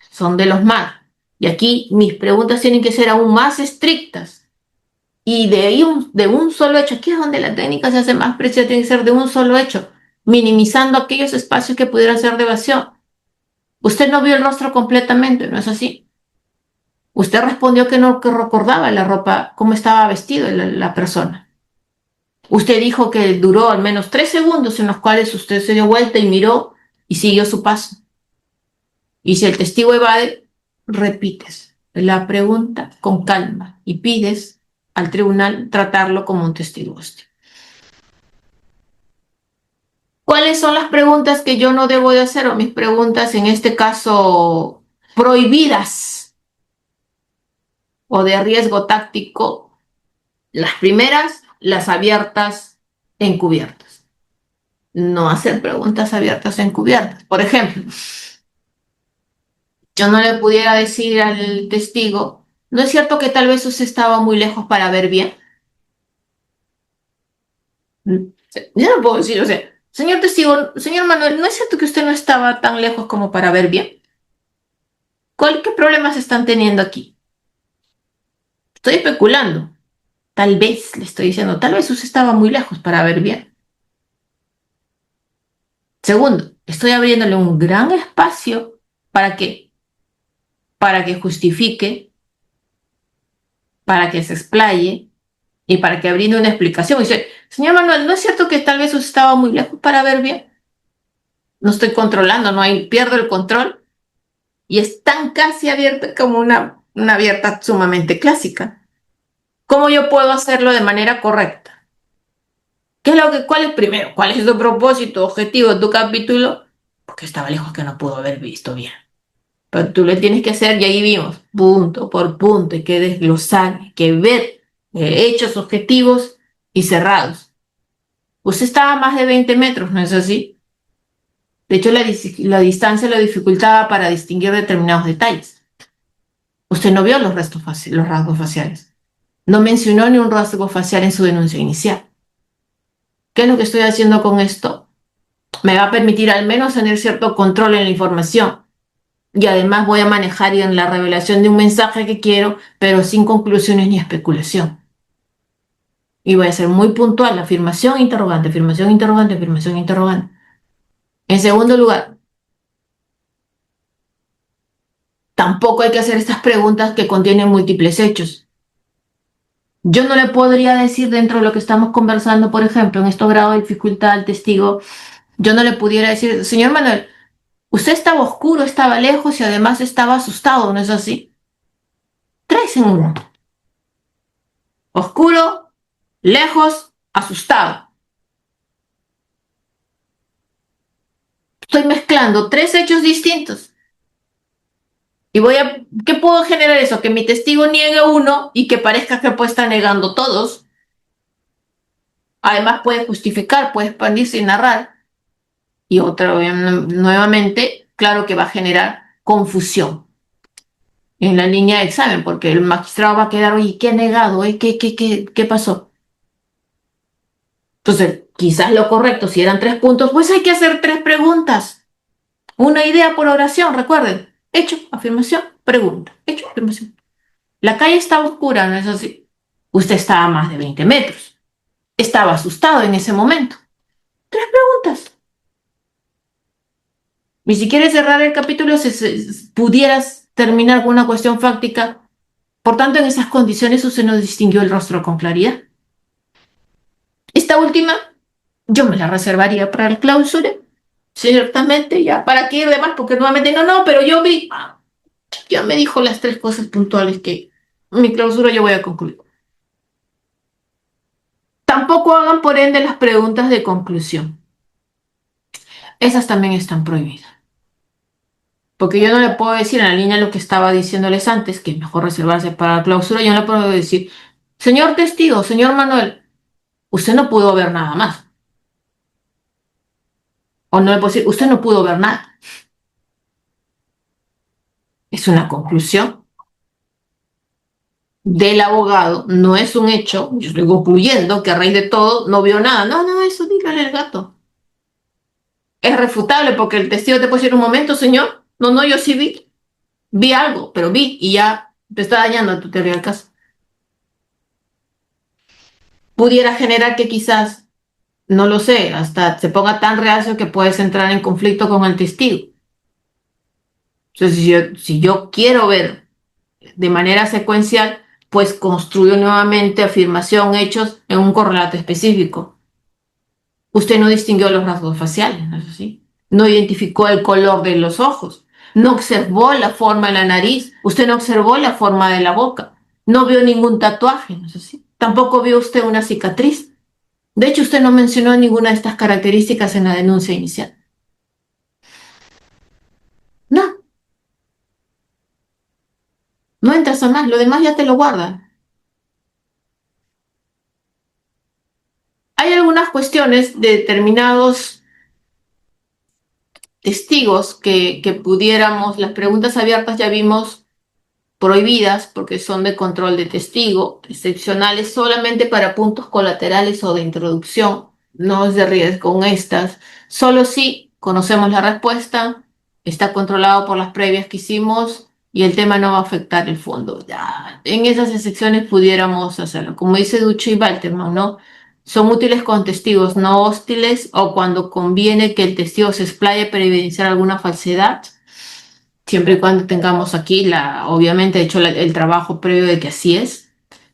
son de los más. Y aquí mis preguntas tienen que ser aún más estrictas. Y de ahí de un solo hecho, aquí es donde la técnica se hace más precisa, tiene que ser de un solo hecho, minimizando aquellos espacios que pudieran ser de evasión. Usted no vio el rostro completamente, ¿no es así? Usted respondió que no que recordaba la ropa, cómo estaba vestido la persona. Usted dijo que duró al menos 3 segundos en los cuales usted se dio vuelta y miró y siguió su paso. Y si el testigo evade, repites la pregunta con calma y pides al tribunal tratarlo como un testigo hostil. ¿Cuáles son las preguntas que yo no debo de hacer o mis preguntas en este caso prohibidas o de riesgo táctico? Las primeras, las abiertas encubiertas. No hacer preguntas abiertas encubiertas. Por ejemplo, yo no le pudiera decir al testigo, ¿no es cierto que tal vez usted estaba muy lejos para ver bien? Yo no puedo decir, o sea, señor testigo, señor Manuel, ¿no es cierto que usted no estaba tan lejos como para ver bien? ¿Qué problemas están teniendo aquí? Estoy especulando. Tal vez, le estoy diciendo, tal vez usted estaba muy lejos para ver bien. Segundo, estoy abriéndole un gran espacio para que, para que justifique, para que se explaye y para que brinde una explicación. Y dice, señor Manuel, ¿no es cierto que tal vez usted estaba muy lejos para ver bien? No estoy controlando, no hay, pierdo el control y es tan casi abierta como una abierta sumamente clásica. ¿Cómo yo puedo hacerlo de manera correcta? ¿Cuál es primero? ¿Cuál es tu propósito, objetivo de tu capítulo? Porque estaba lejos que no pudo haber visto bien. Pero tú le tienes que hacer, y ahí vimos, punto por punto, hay que desglosar, hay que ver hechos objetivos y cerrados. Usted estaba a más de 20 metros, ¿no es así? De hecho, la distancia lo dificultaba para distinguir determinados detalles. Usted no vio los rasgos faciales. No mencionó ni un rasgo facial en su denuncia inicial. ¿Qué es lo que estoy haciendo con esto? Me va a permitir al menos tener cierto control en la información. Y además voy a manejar en la revelación de un mensaje que quiero, pero sin conclusiones ni especulación. Y voy a ser muy puntual, afirmación, interrogante, afirmación, interrogante, afirmación, interrogante. En segundo lugar, tampoco hay que hacer estas preguntas que contienen múltiples hechos. Yo no le podría decir dentro de lo que estamos conversando, por ejemplo, en estos grados de dificultad al testigo, yo no le pudiera decir, señor Manuel, usted estaba oscuro, estaba lejos y además estaba asustado, ¿no es así? Tres en uno. Oscuro, lejos, asustado. Estoy mezclando tres hechos distintos. Y ¿qué puedo generar eso? Que mi testigo niegue uno y que parezca que puede estar negando todos. Además puede justificar, puede expandirse y narrar. Y otra, nuevamente, claro que va a generar confusión en la línea de examen, porque el magistrado va a quedar, oye, ¿qué ha negado? ¿Qué pasó? Entonces, quizás lo correcto, si eran 3 puntos, pues hay que hacer 3 preguntas. Una idea por oración, recuerden. Hecho, afirmación, pregunta. Hecho, afirmación. La calle estaba oscura, ¿no es así? Usted estaba a más de 20 metros. Estaba asustado en ese momento. 3 preguntas. Y si quieres cerrar el capítulo, si pudieras terminar con una cuestión fáctica. Por tanto, en esas condiciones usted no distinguió el rostro con claridad. Esta última, yo me la reservaría para el clausura. Ciertamente, ya. ¿Para qué ir de más? Porque nuevamente, no, pero yo vi. Ya me dijo las 3 cosas puntuales que mi clausura yo voy a concluir. Tampoco hagan, por ende, las preguntas de conclusión. Esas también están prohibidas. Porque yo no le puedo decir en la línea lo que estaba diciéndoles antes, que es mejor reservarse para la clausura. Yo no le puedo decir, señor testigo, señor Manuel, usted no pudo ver nada más. O no le puedo decir, usted no pudo ver nada. Es una conclusión del abogado, no es un hecho. Yo estoy concluyendo que a raíz de todo no vio nada. No, eso dígale al gato. Es refutable porque el testigo te puede decir un momento, señor. No, yo sí vi algo, pero vi y ya te está dañando tu teoría del caso. Pudiera generar que quizás, no lo sé, hasta se ponga tan reacio que puedes entrar en conflicto con el testigo. Entonces, si yo quiero ver de manera secuencial, pues construyo nuevamente afirmación, hechos en un correlato específico. Usted no distinguió los rasgos faciales, ¿no es así? No identificó el color de los ojos, no observó la forma de la nariz, usted no observó la forma de la boca, no vio ningún tatuaje, ¿no es así? Tampoco vio usted una cicatriz. De hecho, usted no mencionó ninguna de estas características en la denuncia inicial. No, no entras a más, lo demás ya te lo guarda. Hay algunas cuestiones de determinados testigos que pudiéramos, las preguntas abiertas ya vimos prohibidas porque son de control de testigo, excepcionales solamente para puntos colaterales o de introducción, no es de riesgo con estas, solo si conocemos la respuesta, está controlado por las previas que hicimos y el tema no va a afectar el fondo. Ya, en esas excepciones pudiéramos hacerlo, como dice Ducho y Walterman, ¿no? Son útiles con testigos no hostiles o cuando conviene que el testigo se explaye para evidenciar alguna falsedad, siempre y cuando tengamos aquí obviamente hecho el trabajo previo de que así es,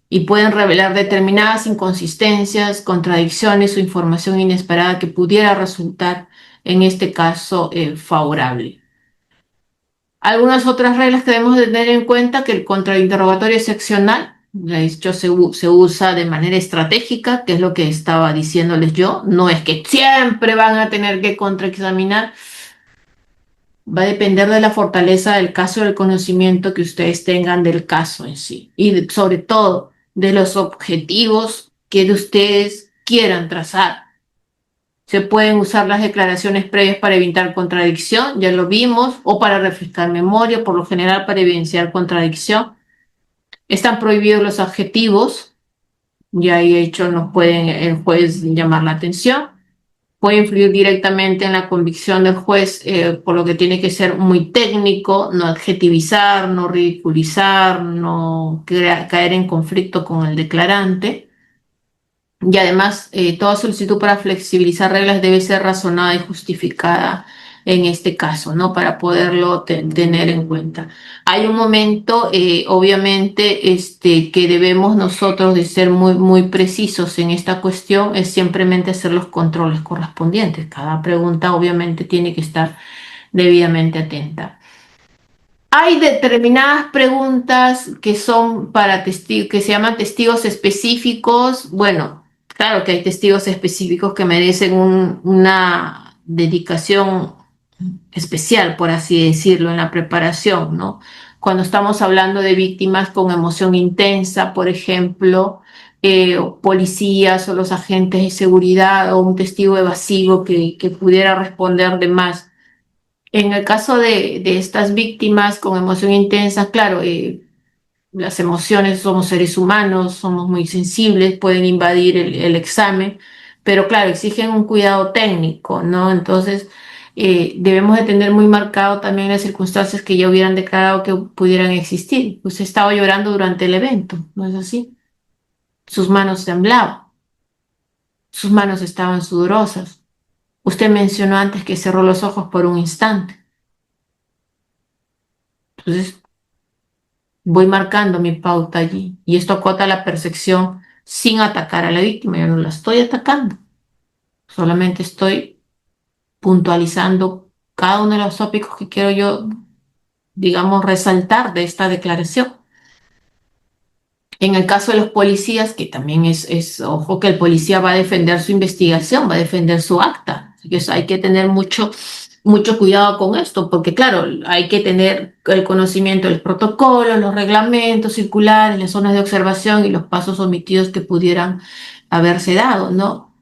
y pueden revelar determinadas inconsistencias, contradicciones o información inesperada que pudiera resultar, en este caso, favorable. Algunas otras reglas que debemos de tener en cuenta, que el contrainterrogatorio seccional, de hecho, se usa de manera estratégica, que es lo que estaba diciéndoles yo, no es que siempre van a tener que contraexaminar, va a depender de la fortaleza del caso, del conocimiento que ustedes tengan del caso en sí y sobre todo de los objetivos que de ustedes quieran trazar. Se pueden usar las declaraciones previas para evitar contradicción, ya lo vimos, o para refrescar memoria, por lo general para evidenciar contradicción. Están prohibidos los adjetivos, ya ahí hecho nos pueden el juez llamar la atención. Puede influir directamente en la convicción del juez, por lo que tiene que ser muy técnico, no adjetivizar, no ridiculizar, no caer en conflicto con el declarante. Y además, toda solicitud para flexibilizar reglas debe ser razonada y justificada en este caso, ¿no? Para poderlo tener en cuenta. Hay un momento, obviamente, que debemos nosotros de ser muy, muy precisos en esta cuestión, es simplemente hacer los controles correspondientes. Cada pregunta, obviamente, tiene que estar debidamente atenta. Hay determinadas preguntas que son para testigos, que se llaman testigos específicos. Bueno, claro que hay testigos específicos que merecen una dedicación especial, por así decirlo, en la preparación, ¿no? Cuando estamos hablando de víctimas con emoción intensa, por ejemplo, o policías o los agentes de seguridad o un testigo evasivo que pudiera responder de más. En el caso de estas víctimas con emoción intensa, claro, las emociones, somos seres humanos, somos muy sensibles, pueden invadir el examen, pero claro, exigen un cuidado técnico, ¿no? Entonces, debemos de tener muy marcado también las circunstancias que ya hubieran declarado que pudieran existir. Usted estaba llorando durante el evento, ¿no es así? Sus manos temblaban, sus manos estaban sudorosas. Usted mencionó antes que cerró los ojos por un instante. Entonces, voy marcando mi pauta allí y esto acota la percepción sin atacar a la víctima. Yo no la estoy atacando, solamente estoy puntualizando cada uno de los tópicos que quiero yo, digamos, resaltar de esta declaración. En el caso de los policías, que también ojo que el policía va a defender su investigación, va a defender su acta. Así que hay que tener mucho cuidado con esto, porque claro, hay que tener el conocimiento del protocolo, los reglamentos circulares, las zonas de observación y los pasos omitidos que pudieran haberse dado, ¿no?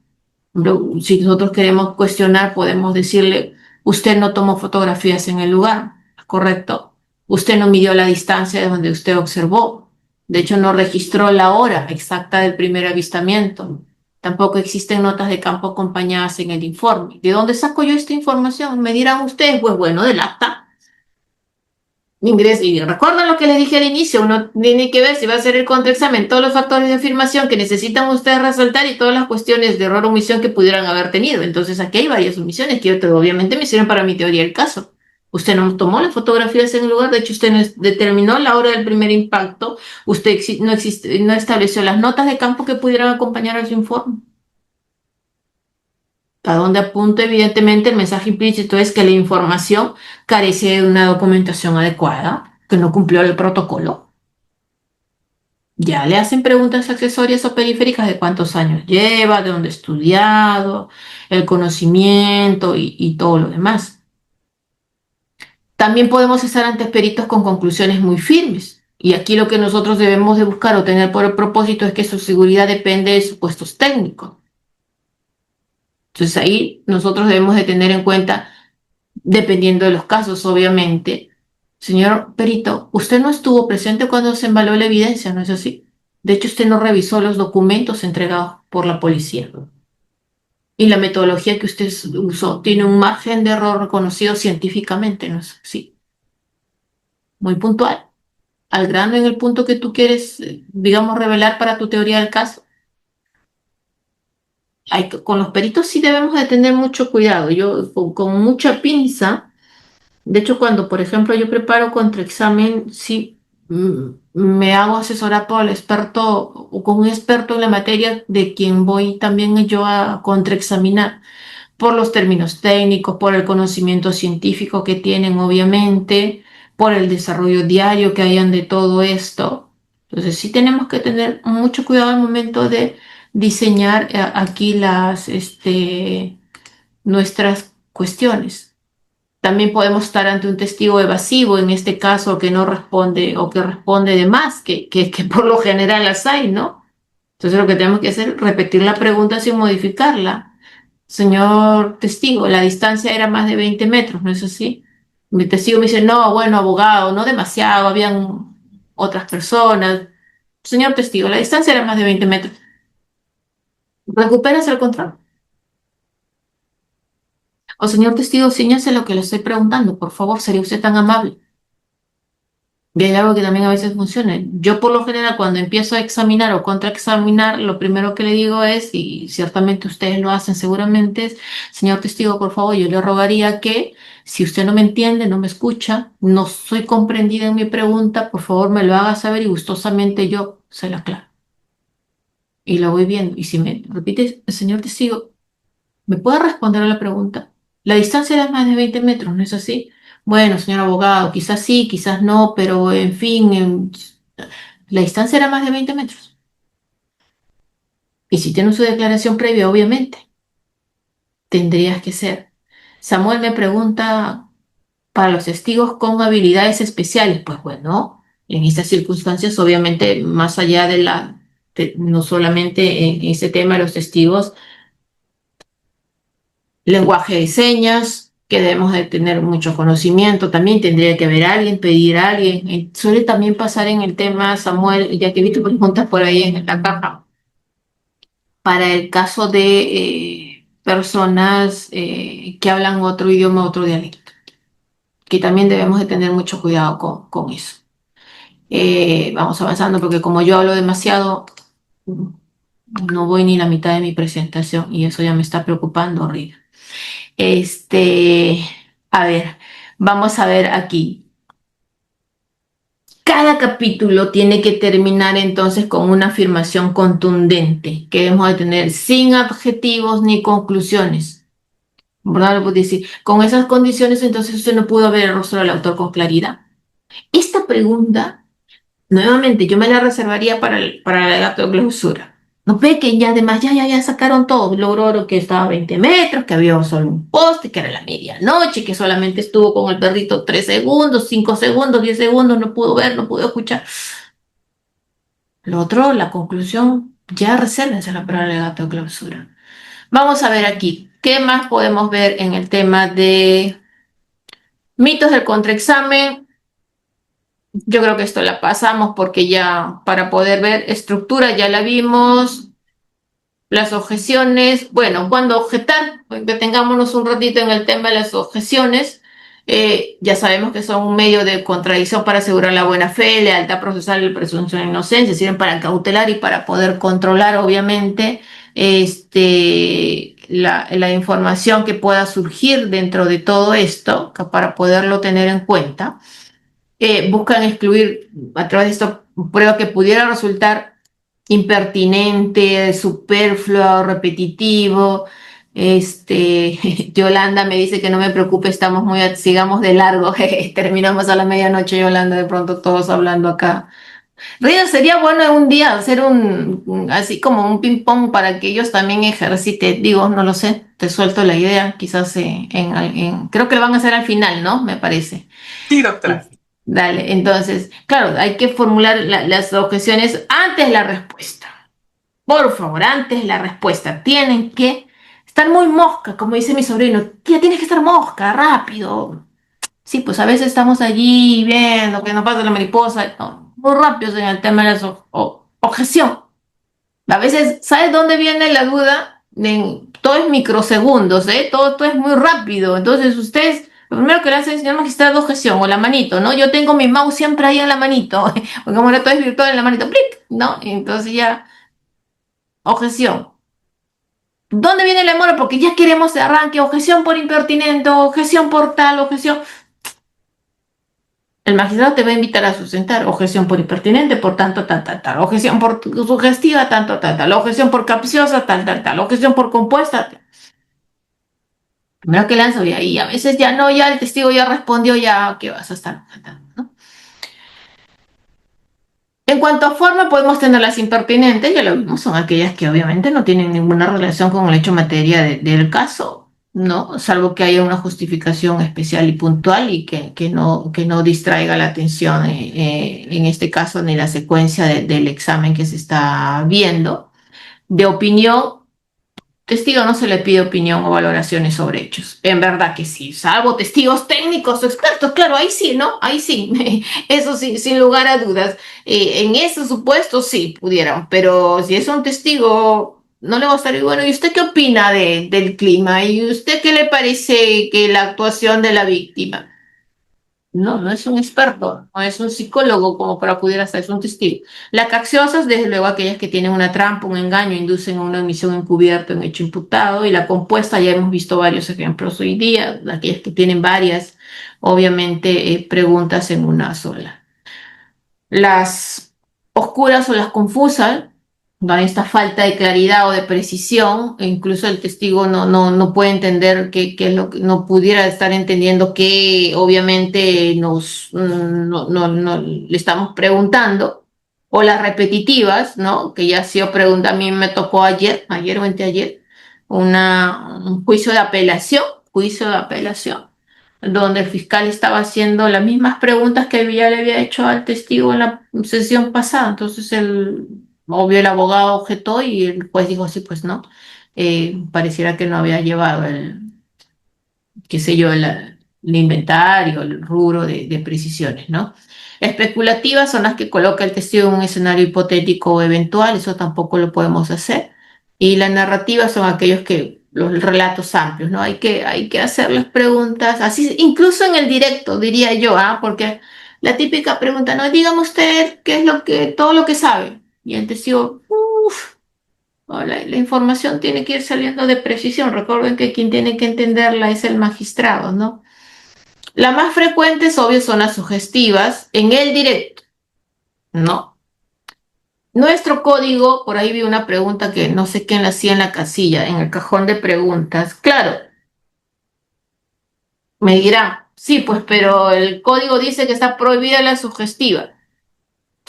Si nosotros queremos cuestionar, podemos decirle, usted no tomó fotografías en el lugar, ¿correcto? Usted no midió la distancia de donde usted observó. De hecho, no registró la hora exacta del primer avistamiento. Tampoco existen notas de campo acompañadas en el informe. ¿De dónde saco yo esta información? Me dirán ustedes, pues bueno, del acta. Y recuerden lo que les dije al inicio, uno tiene que ver si va a hacer el contraexamen, todos los factores de afirmación que necesitan ustedes resaltar y todas las cuestiones de error o omisión que pudieran haber tenido. Entonces aquí hay varias omisiones que obviamente me sirven para mi teoría del caso. Usted no tomó las fotografías en el lugar, de hecho usted no determinó la hora del primer impacto, usted no estableció las notas de campo que pudieran acompañar a su informe. A donde apunta evidentemente el mensaje implícito es que la información carece de una documentación adecuada, que no cumplió el protocolo. Ya le hacen preguntas accesorias o periféricas de cuántos años lleva, de dónde ha estudiado, el conocimiento y todo lo demás. También podemos estar ante peritos con conclusiones muy firmes. Y aquí lo que nosotros debemos de buscar o tener por el propósito es que su seguridad depende de supuestos técnicos. Entonces ahí nosotros debemos de tener en cuenta, dependiendo de los casos, obviamente. Señor perito, usted no estuvo presente cuando se embaló la evidencia, ¿no es así? De hecho, usted no revisó los documentos entregados por la policía. Y la metodología que usted usó tiene un margen de error reconocido científicamente, ¿no es así? Muy puntual, al grano en el punto que tú quieres, digamos, revelar para tu teoría del caso. Con los peritos sí debemos de tener mucho cuidado. Yo con mucha pinza. De hecho, cuando, por ejemplo, yo preparo contraexamen, sí me hago asesorar por el experto o con un experto en la materia de quien voy también yo a contraexaminar por los términos técnicos, por el conocimiento científico que tienen, obviamente, por el desarrollo diario que hayan de todo esto. Entonces, sí tenemos que tener mucho cuidado al momento de diseñar aquí nuestras cuestiones. También podemos estar ante un testigo evasivo, en este caso, que no responde o que responde de más, que por lo general las hay, ¿no? Entonces lo que tenemos que hacer es repetir la pregunta sin modificarla. Señor testigo, la distancia era más de 20 metros, ¿no es así? Mi testigo me dice, no, bueno, abogado, no demasiado, habían otras personas. Señor testigo, la distancia era más de 20 metros. Recuperas el control. O señor testigo, ciñase lo que le estoy preguntando, por favor, sería usted tan amable. Y hay algo que también a veces funciona. Yo por lo general cuando empiezo a examinar o contraexaminar, lo primero que le digo es, y ciertamente ustedes lo hacen seguramente, es, señor testigo, por favor, yo le rogaría que si usted no me entiende, no me escucha, no soy comprendida en mi pregunta, por favor me lo haga saber y gustosamente yo se la aclaro. Y lo voy viendo. Y si me repite, señor testigo, ¿me puede responder a la pregunta? La distancia era más de 20 metros, ¿no es así? Bueno, señor abogado, quizás sí, quizás no, pero en fin, la distancia era más de 20 metros. Y si tiene su declaración previa, obviamente, tendrías que ser. Samuel me pregunta, para los testigos con habilidades especiales, pues bueno, en estas circunstancias, obviamente, más allá no solamente en ese tema de los testigos, lenguaje de señas, que debemos de tener mucho conocimiento, también tendría que haber alguien, pedir a alguien. Suele también pasar en el tema, Samuel, ya que he visto preguntas por ahí en la caja, para el caso de personas que hablan otro idioma, otro dialecto, que también debemos de tener mucho cuidado con eso. Vamos avanzando porque como yo hablo demasiado, no voy ni la mitad de mi presentación y eso ya me está preocupando horrible. Este, a ver, vamos a ver aquí. Cada capítulo tiene que terminar entonces con una afirmación contundente que debemos de tener sin adjetivos ni conclusiones. ¿Verdad? Lo puedo decir. Con esas condiciones entonces usted no pudo ver el rostro del autor con claridad. Esta pregunta nuevamente, yo me la reservaría para el alegato de clausura. No ve que ya además ya sacaron todo. Logró que estaba a 20 metros, que había solo un poste, que era la medianoche, que solamente estuvo con el perrito 3 segundos, 5 segundos, 10 segundos, no pudo ver, no pudo escuchar. Lo otro, la conclusión, ya resérvensela para el alegato de clausura. Vamos a ver aquí, ¿qué más podemos ver en el tema de mitos del contraexamen? Yo creo que esto la pasamos porque ya para poder ver estructura ya la vimos, las objeciones, bueno, cuando objetar, detengámonos un ratito en el tema de las objeciones, ya sabemos que son un medio de contradicción para asegurar la buena fe, lealtad procesal y presunción de inocencia, sirven para cautelar y para poder controlar, obviamente, la información que pueda surgir dentro de todo esto, para poderlo tener en cuenta. Buscan excluir a través de esta prueba que pudiera resultar impertinente, superfluo, repetitivo. Yolanda me dice que no me preocupe, sigamos de largo. Terminamos a la medianoche, Yolanda, de pronto todos hablando acá. Río, sería bueno un día hacer así como un ping pong para que ellos también ejerciten, digo, no lo sé, te suelto la idea, quizás creo que lo van a hacer al final, ¿no? Me parece. Sí, doctora. Dale, entonces, claro, hay que formular las objeciones antes de la respuesta. Por favor, antes la respuesta. Tienen que estar muy mosca, como dice mi sobrino. Tía, tienes que estar mosca, rápido. Sí, pues a veces estamos allí viendo que nos pasa la mariposa. No, muy rápidos en el tema de la objeción. A veces, ¿sabes dónde viene la duda? Todo es microsegundos, ¿eh? Todo es muy rápido. Entonces, ustedes, lo primero que le hacen es señor magistrado objeción o la manito, ¿no? Yo tengo mi mouse siempre ahí en la manito, porque como ahora todo es virtual en la manito, ¡plic! ¿No? Entonces ya, objeción. ¿Dónde viene la demora? Porque ya queremos de arranque, objeción por impertinente, objeción por tal, objeción. El magistrado te va a invitar a sustentar objeción por impertinente, por tanto, tal, objeción por sugestiva, tanto, tal, objeción por capciosa, tal, objeción por compuesta. Primero que lanzo y ahí a veces ya no, ya el testigo ya respondió, ya que vas a estar objetando, ¿no? En cuanto a forma, podemos tener las impertinentes, ya lo vimos, son aquellas que obviamente no tienen ninguna relación con el hecho materia del caso, ¿no? Salvo que haya una justificación especial y puntual y que no distraiga la atención, en este caso, ni la secuencia del examen que se está viendo. De opinión, testigo no se le pide opinión o valoraciones sobre hechos. En verdad que sí, salvo testigos técnicos o expertos, claro, ahí sí, ¿no? Ahí sí, eso sí, sin lugar a dudas. En ese supuesto sí pudieran, pero si es un testigo, no le va a estar bueno. ¿Y usted qué opina del clima? ¿Y usted qué le parece que la actuación de la víctima? No, no es un experto, no es un psicólogo como para pudiera hacerse un testigo. Las capciosas, desde luego, aquellas que tienen una trampa, un engaño, inducen a una omisión encubierta, un hecho imputado, y la compuesta, ya hemos visto varios ejemplos hoy día, aquellas que tienen varias, obviamente, preguntas en una sola. Las oscuras o las confusas, no hay esta falta de claridad o de precisión, e incluso el testigo no puede entender qué es lo que no pudiera estar entendiendo que obviamente no le estamos preguntando, o las repetitivas, ¿no? Que ya ha sido pregunta, a mí me tocó ayer o anteayer, un juicio de apelación donde el fiscal estaba haciendo las mismas preguntas que ya le había hecho al testigo en la sesión pasada. Entonces, obvio, el abogado objetó y el juez dijo, sí, pues no. Pareciera que no había llevado qué sé yo, el inventario, el rubro de precisiones, ¿no? Especulativas son las que coloca el testigo en un escenario hipotético o eventual, eso tampoco lo podemos hacer. Y las narrativas son aquellos los relatos amplios, ¿no? Hay que hacer las preguntas, así, incluso en el directo, diría yo, ¿ah? Porque la típica pregunta, no, dígame usted qué es todo lo que sabe. Y el testigo, uff, la información tiene que ir saliendo de precisión. Recuerden que quien tiene que entenderla es el magistrado, ¿no? Las más frecuentes, obvio, son las sugestivas en el directo, ¿no? Nuestro código, por ahí vi una pregunta que no sé quién la hacía en la casilla, en el cajón de preguntas. Claro, me dirá, sí, pues, pero el código dice que está prohibida la sugestiva.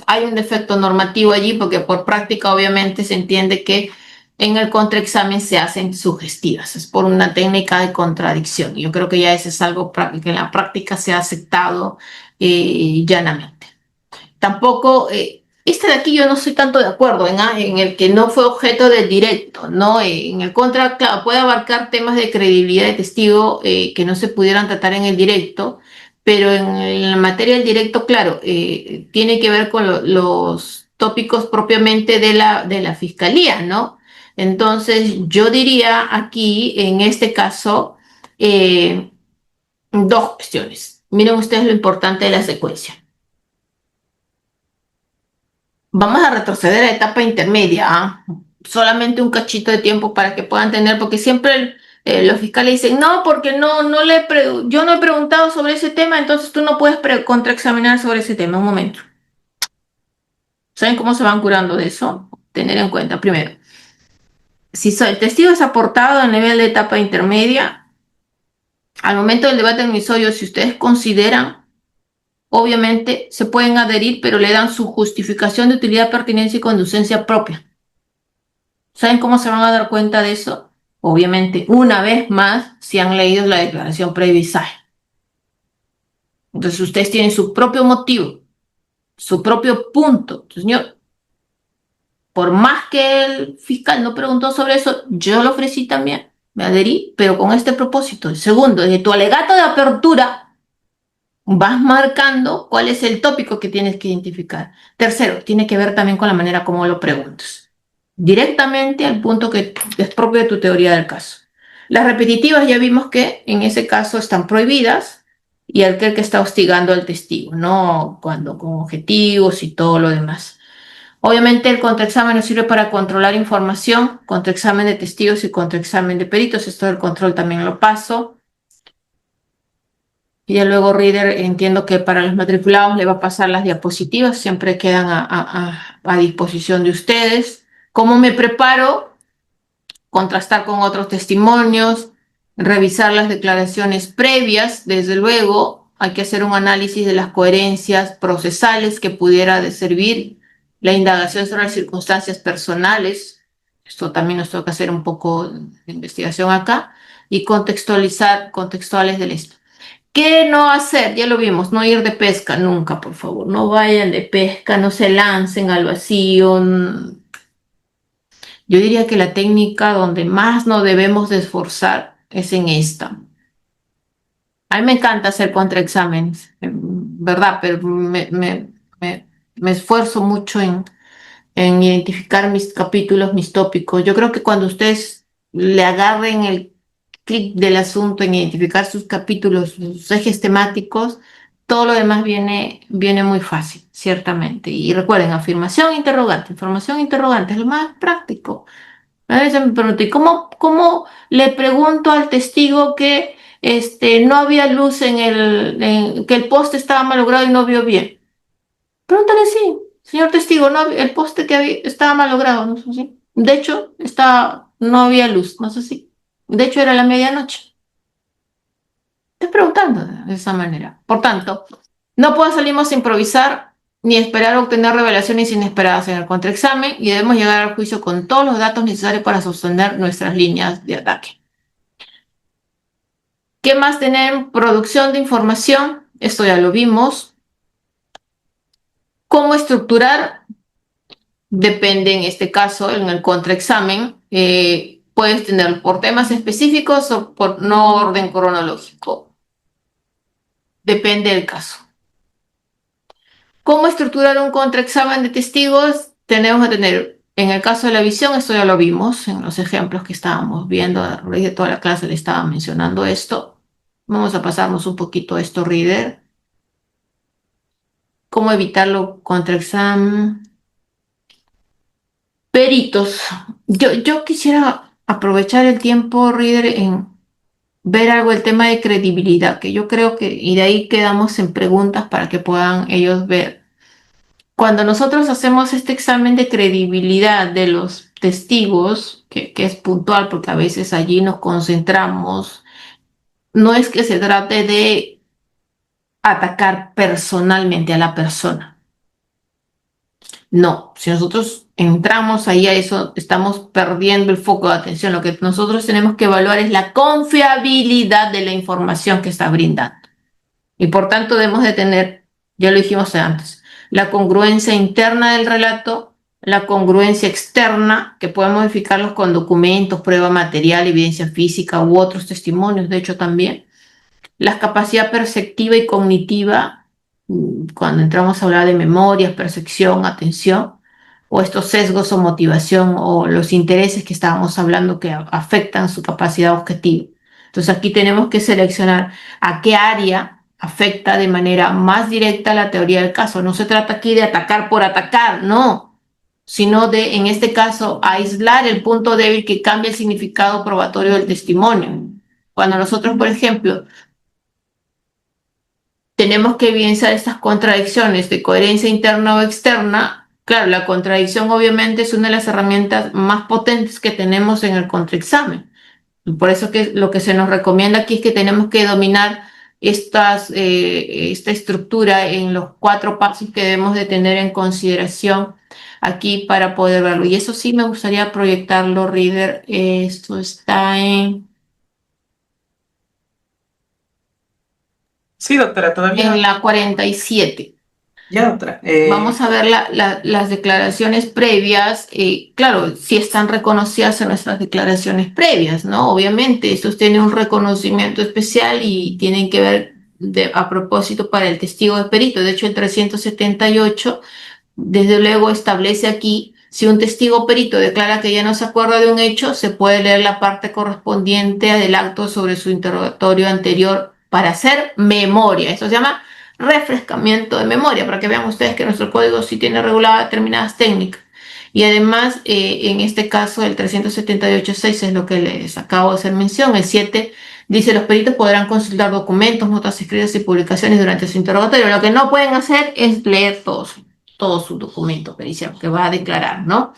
Hay un defecto normativo allí porque por práctica obviamente se entiende que en el contraexamen se hacen sugestivas, es por una técnica de contradicción. Yo creo que ya eso es algo que en la práctica se ha aceptado llanamente. Tampoco, este de aquí yo no estoy tanto de acuerdo en el que no fue objeto del directo, ¿no? En el contra, claro, puede abarcar temas de credibilidad de testigo que no se pudieran tratar en el directo, pero en la materia del directo, claro, tiene que ver con los tópicos propiamente de la fiscalía, ¿no? Entonces, yo diría aquí, en este caso, eh, dos cuestiones. Miren ustedes lo importante de la secuencia. Vamos a retroceder a etapa intermedia, ¿ah? Solamente un cachito de tiempo para que puedan tener, porque siempre los fiscales dicen, no, porque yo no he preguntado sobre ese tema, entonces tú no puedes contraexaminar sobre ese tema. Un momento. ¿Saben cómo se van curando de eso? Tener en cuenta, primero, si el testigo es aportado a nivel de etapa intermedia, al momento del debate admisorio, si ustedes consideran, obviamente se pueden adherir, pero le dan su justificación de utilidad, pertinencia y conducencia propia. ¿Saben cómo se van a dar cuenta de eso? Obviamente, una vez más, si han leído la declaración previsaje. Entonces, ustedes tienen su propio motivo, su propio punto. Señor, por más que el fiscal no preguntó sobre eso, yo lo ofrecí también, me adherí, pero con este propósito. Segundo, desde tu alegato de apertura, vas marcando cuál es el tópico que tienes que identificar. Tercero, tiene que ver también con la manera como lo preguntas. Directamente al punto que es propio de tu teoría del caso. Las repetitivas ya vimos que en ese caso están prohibidas y aquel que está hostigando al testigo, ¿no? Cuando con objetivos y todo lo demás. Obviamente el contraexamen nos sirve para controlar información, contraexamen de testigos y contraexamen de peritos. Esto del control también lo paso. Y ya luego Reader, entiendo que para los matriculados le va a pasar las diapositivas, siempre quedan a disposición de ustedes. ¿Cómo me preparo? Contrastar con otros testimonios, revisar las declaraciones previas, desde luego, hay que hacer un análisis de las coherencias procesales que pudiera de servir, la indagación sobre las circunstancias personales, esto también nos toca hacer un poco de investigación acá, y contextuales del esto. ¿Qué no hacer? Ya lo vimos, no ir de pesca nunca, por favor. No vayan de pesca, no se lancen al vacío. Yo diría que la técnica donde más nos debemos de esforzar es en esta. A mí me encanta hacer contraexámenes, ¿verdad? Pero me esfuerzo mucho en identificar mis capítulos, mis tópicos. Yo creo que cuando ustedes le agarren el clic del asunto en identificar sus capítulos, sus ejes temáticos, todo lo demás viene muy fácil, ciertamente. Y recuerden, afirmación, interrogante. Información, interrogante es lo más práctico. A veces me pregunto, ¿y cómo le pregunto al testigo que no había luz que el poste estaba malogrado y no vio bien? Pregúntale sí, señor testigo, no, el poste estaba malogrado, no sé si. De hecho, no había luz, no sé si. De hecho, era la medianoche. Estoy preguntando de esa manera. Por tanto, no salimos a improvisar ni esperar obtener revelaciones inesperadas en el contraexamen y debemos llegar al juicio con todos los datos necesarios para sostener nuestras líneas de ataque. ¿Qué más tener? Producción de información, esto ya lo vimos. ¿Cómo estructurar? Depende en este caso, en el contraexamen, puedes tener por temas específicos o por no orden cronológico. Depende del caso. ¿Cómo estructurar un contraexamen de testigos? Tenemos que tener, en el caso de la visión, esto ya lo vimos en los ejemplos que estábamos viendo, a raíz de toda la clase le estaba mencionando esto. Vamos a pasarnos un poquito a esto, Reader. ¿Cómo evitarlo contraexamen? Peritos. Yo quisiera aprovechar el tiempo, Reader, en ver algo el tema de credibilidad, que yo creo que, y de ahí quedamos en preguntas para que puedan ellos ver. Cuando nosotros hacemos este examen de credibilidad de los testigos, que es puntual porque a veces allí nos concentramos, no es que se trate de atacar personalmente a la persona. No, si nosotros entramos ahí a eso, estamos perdiendo el foco de atención. Lo que nosotros tenemos que evaluar es la confiabilidad de la información que está brindando. Y por tanto debemos de tener, ya lo dijimos antes, la congruencia interna del relato, la congruencia externa, que puede modificarlos con documentos, prueba material, evidencia física u otros testimonios, de hecho también. La capacidad perceptiva y cognitiva, cuando entramos a hablar de memorias, percepción, atención, o estos sesgos o motivación o los intereses que estábamos hablando que afectan su capacidad objetiva. Entonces aquí tenemos que seleccionar a qué área afecta de manera más directa la teoría del caso. No se trata aquí de atacar por atacar, no, sino de, en este caso, aislar el punto débil que cambia el significado probatorio del testimonio. Cuando nosotros, por ejemplo, tenemos que evidenciar estas contradicciones de coherencia interna o externa. Claro, la contradicción obviamente es una de las herramientas más potentes que tenemos en el contraexamen. Por eso que lo que se nos recomienda aquí es que tenemos que dominar esta estructura en los 4 pasos que debemos de tener en consideración aquí para poder verlo. Y eso sí me gustaría proyectarlo, Reader. Esto está Sí, doctora, todavía. en la 47. Ya, doctora. Vamos a ver las declaraciones previas. Claro, si están reconocidas en nuestras declaraciones previas, ¿no? Obviamente, estos tienen un reconocimiento especial y tienen que ver a propósito para el testigo de perito. De hecho, el 378, desde luego, establece aquí, si un testigo perito declara que ya no se acuerda de un hecho, se puede leer la parte correspondiente del acto sobre su interrogatorio anterior para hacer memoria. Eso se llama refrescamiento de memoria, para que vean ustedes que nuestro código sí tiene reguladas determinadas técnicas. Y además, en este caso, el 378.6 es lo que les acabo de hacer mención. El 7 dice, los peritos podrán consultar documentos, notas escritas y publicaciones durante su interrogatorio. Lo que no pueden hacer es leer todo su documento pericial que va a declarar, ¿no?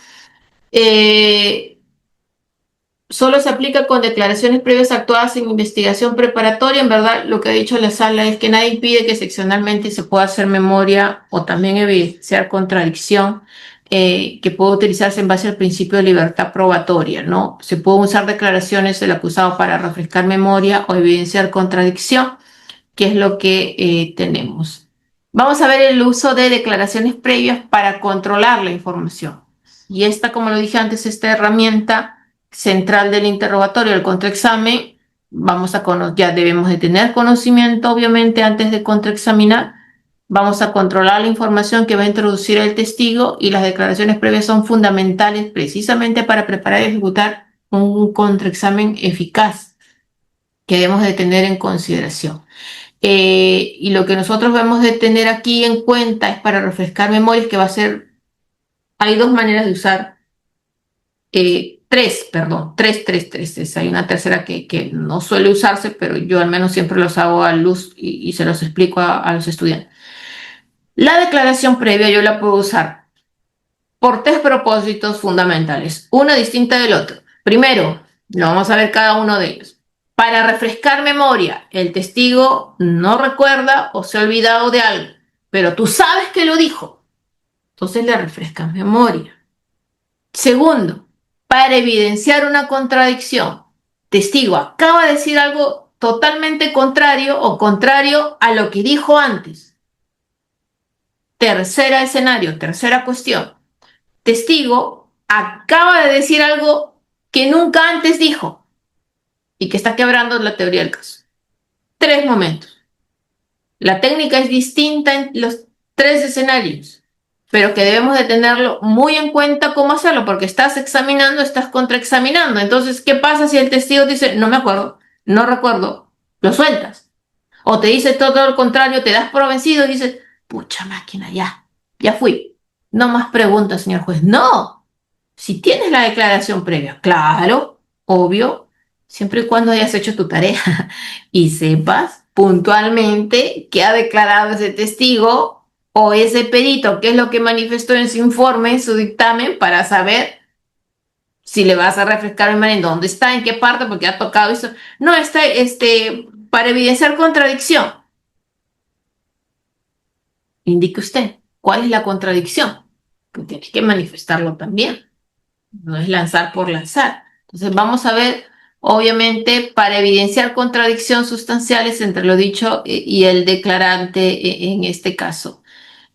Solo se aplica con declaraciones previas actuadas en investigación preparatoria. En verdad, lo que ha dicho la sala es que nadie impide que seccionalmente se pueda hacer memoria o también evidenciar contradicción, que puede utilizarse en base al principio de libertad probatoria, ¿no? Se pueden usar declaraciones del acusado para refrescar memoria o evidenciar contradicción, que es lo que tenemos. Vamos a ver el uso de declaraciones previas para controlar la información. Y esta, como lo dije antes, esta herramienta central del interrogatorio, el contraexamen, ya debemos de tener conocimiento, obviamente, antes de contraexaminar. Vamos a controlar la información que va a introducir el testigo y las declaraciones previas son fundamentales precisamente para preparar y ejecutar un contraexamen eficaz que debemos de tener en consideración. Y lo que nosotros debemos de tener aquí en cuenta es para refrescar memorias que va a ser, hay dos maneras de usar, tres. Hay una tercera que no suele usarse, pero yo al menos siempre los hago a luz y se los explico a los estudiantes. La declaración previa yo la puedo usar por tres propósitos fundamentales, una distinta del otro. Primero, lo vamos a ver cada uno de ellos. Para refrescar memoria, el testigo no recuerda o se ha olvidado de algo, pero tú sabes que lo dijo, entonces le refrescas memoria. Segundo, para evidenciar una contradicción, testigo acaba de decir algo totalmente contrario o contrario a lo que dijo antes. Tercera escenario, tercera cuestión. Testigo acaba de decir algo que nunca antes dijo y que está quebrando la teoría del caso. Tres momentos. La técnica es distinta en los tres escenarios, pero que debemos de tenerlo muy en cuenta cómo hacerlo, porque estás examinando, estás contraexaminando. Entonces, ¿qué pasa si el testigo dice, no me acuerdo, no recuerdo? Lo sueltas. O te dice todo lo contrario, te das por vencido y dices, pucha máquina, ya fui. No más preguntas, señor juez. No. Si tienes la declaración previa, claro, obvio, siempre y cuando hayas hecho tu tarea y sepas puntualmente qué ha declarado ese testigo o ese perito, qué es lo que manifestó en su informe, en su dictamen, para saber si le vas a refrescar el en dónde está, en qué parte, porque ha tocado eso. No, está, para evidenciar contradicción. Indique usted, ¿cuál es la contradicción? Pues tienes que manifestarlo también. No es lanzar por lanzar. Entonces vamos a ver, obviamente, para evidenciar contradicción sustanciales entre lo dicho y el declarante en este caso.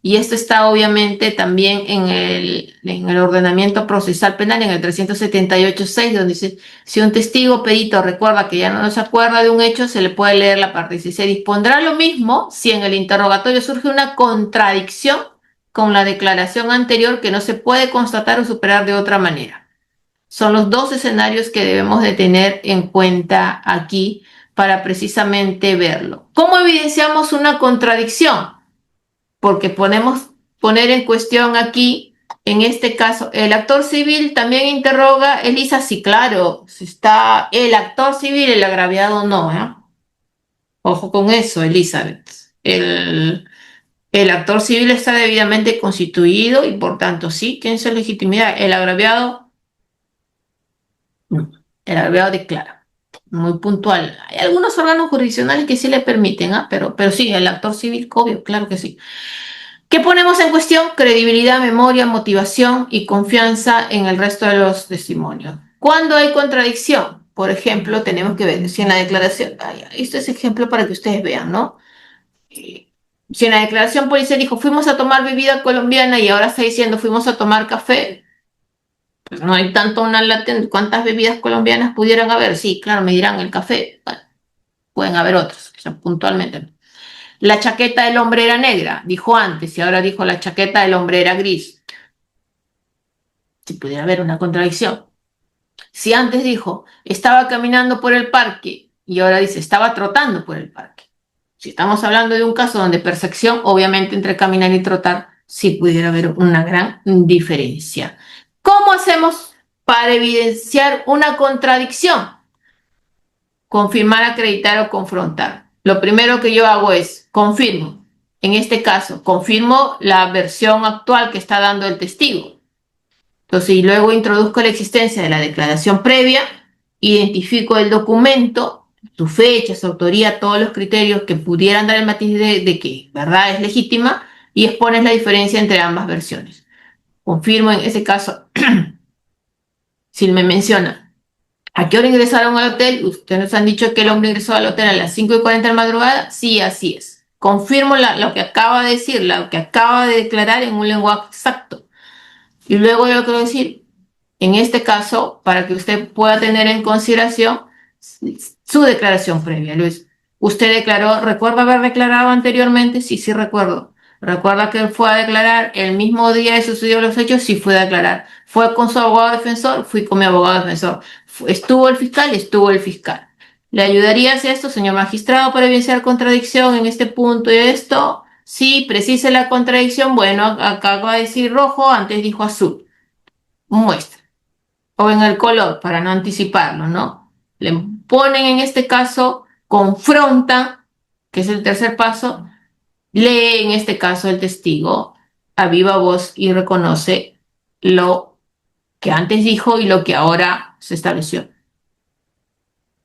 Y esto está obviamente también en el ordenamiento procesal penal, en el 378.6, donde dice, si un testigo o perito recuerda que ya no se acuerda de un hecho, se le puede leer la parte. Dice, se dispondrá lo mismo si en el interrogatorio surge una contradicción con la declaración anterior que no se puede constatar o superar de otra manera. Son los dos escenarios que debemos de tener en cuenta aquí para precisamente verlo. ¿Cómo evidenciamos una contradicción? Porque podemos poner en cuestión aquí, en este caso, el actor civil también interroga, Elisa, sí, claro, si está el actor civil, el agraviado no, ¿eh? Ojo con eso, Elizabeth. El actor civil está debidamente constituido y por tanto sí tiene su legitimidad. El agraviado, no. El agraviado declara. Muy puntual. Hay algunos órganos jurisdiccionales que sí le permiten, ¿ah? Pero sí, el actor civil, obvio, claro que sí. ¿Qué ponemos en cuestión? Credibilidad, memoria, motivación y confianza en el resto de los testimonios. ¿Cuándo hay contradicción? Por ejemplo, tenemos que ver si en la declaración, esto es ejemplo para que ustedes vean, ¿no? Si en la declaración policial dijo, fuimos a tomar bebida colombiana y ahora está diciendo, fuimos a tomar café, pues no hay tanto una latente. ¿Cuántas bebidas colombianas pudieran haber? Sí, claro, me dirán el café. Bueno, pueden haber otros, o sea, puntualmente. La chaqueta del hombre era negra, dijo antes, y ahora dijo la chaqueta del hombre era gris. Si pudiera haber una contradicción. Si antes dijo, estaba caminando por el parque, y ahora dice, estaba trotando por el parque. Si estamos hablando de un caso donde percepción, obviamente entre caminar y trotar, sí pudiera haber una gran diferencia. ¿Cómo hacemos para evidenciar una contradicción? Confirmar, acreditar o confrontar. Lo primero que yo hago es confirmo. En este caso, confirmo la versión actual que está dando el testigo. Entonces, y luego introduzco la existencia de la declaración previa, identifico el documento, su fecha, su autoría, todos los criterios que pudieran dar el matiz de que verdad es legítima y expones la diferencia entre ambas versiones. Confirmo en ese caso, si me menciona, ¿a qué hora ingresaron al hotel? Ustedes nos han dicho que el hombre ingresó al hotel a las 5:40 de la madrugada. Sí, así es. Confirmo lo que acaba de decir, lo que acaba de declarar en un lenguaje exacto. Y luego yo quiero decir, en este caso, para que usted pueda tener en consideración su declaración previa, Luis. Usted declaró, ¿recuerda haber declarado anteriormente? Sí, sí recuerdo. ¿Recuerda que fue a declarar el mismo día de sucedió los hechos? Sí, fue a declarar. ¿Fue con su abogado defensor? Fui con mi abogado defensor. ¿Estuvo el fiscal? Estuvo el fiscal. ¿Le ayudaría hacia esto, señor magistrado, para evidenciar contradicción en este punto y esto? Sí, precise la contradicción. Bueno, acá va a decir rojo, antes dijo azul. Muestra. O en el color, para no anticiparlo, ¿no? Le ponen en este caso, confrontan, que es el tercer paso, lee en este caso el testigo a viva voz y reconoce lo que antes dijo y lo que ahora se estableció.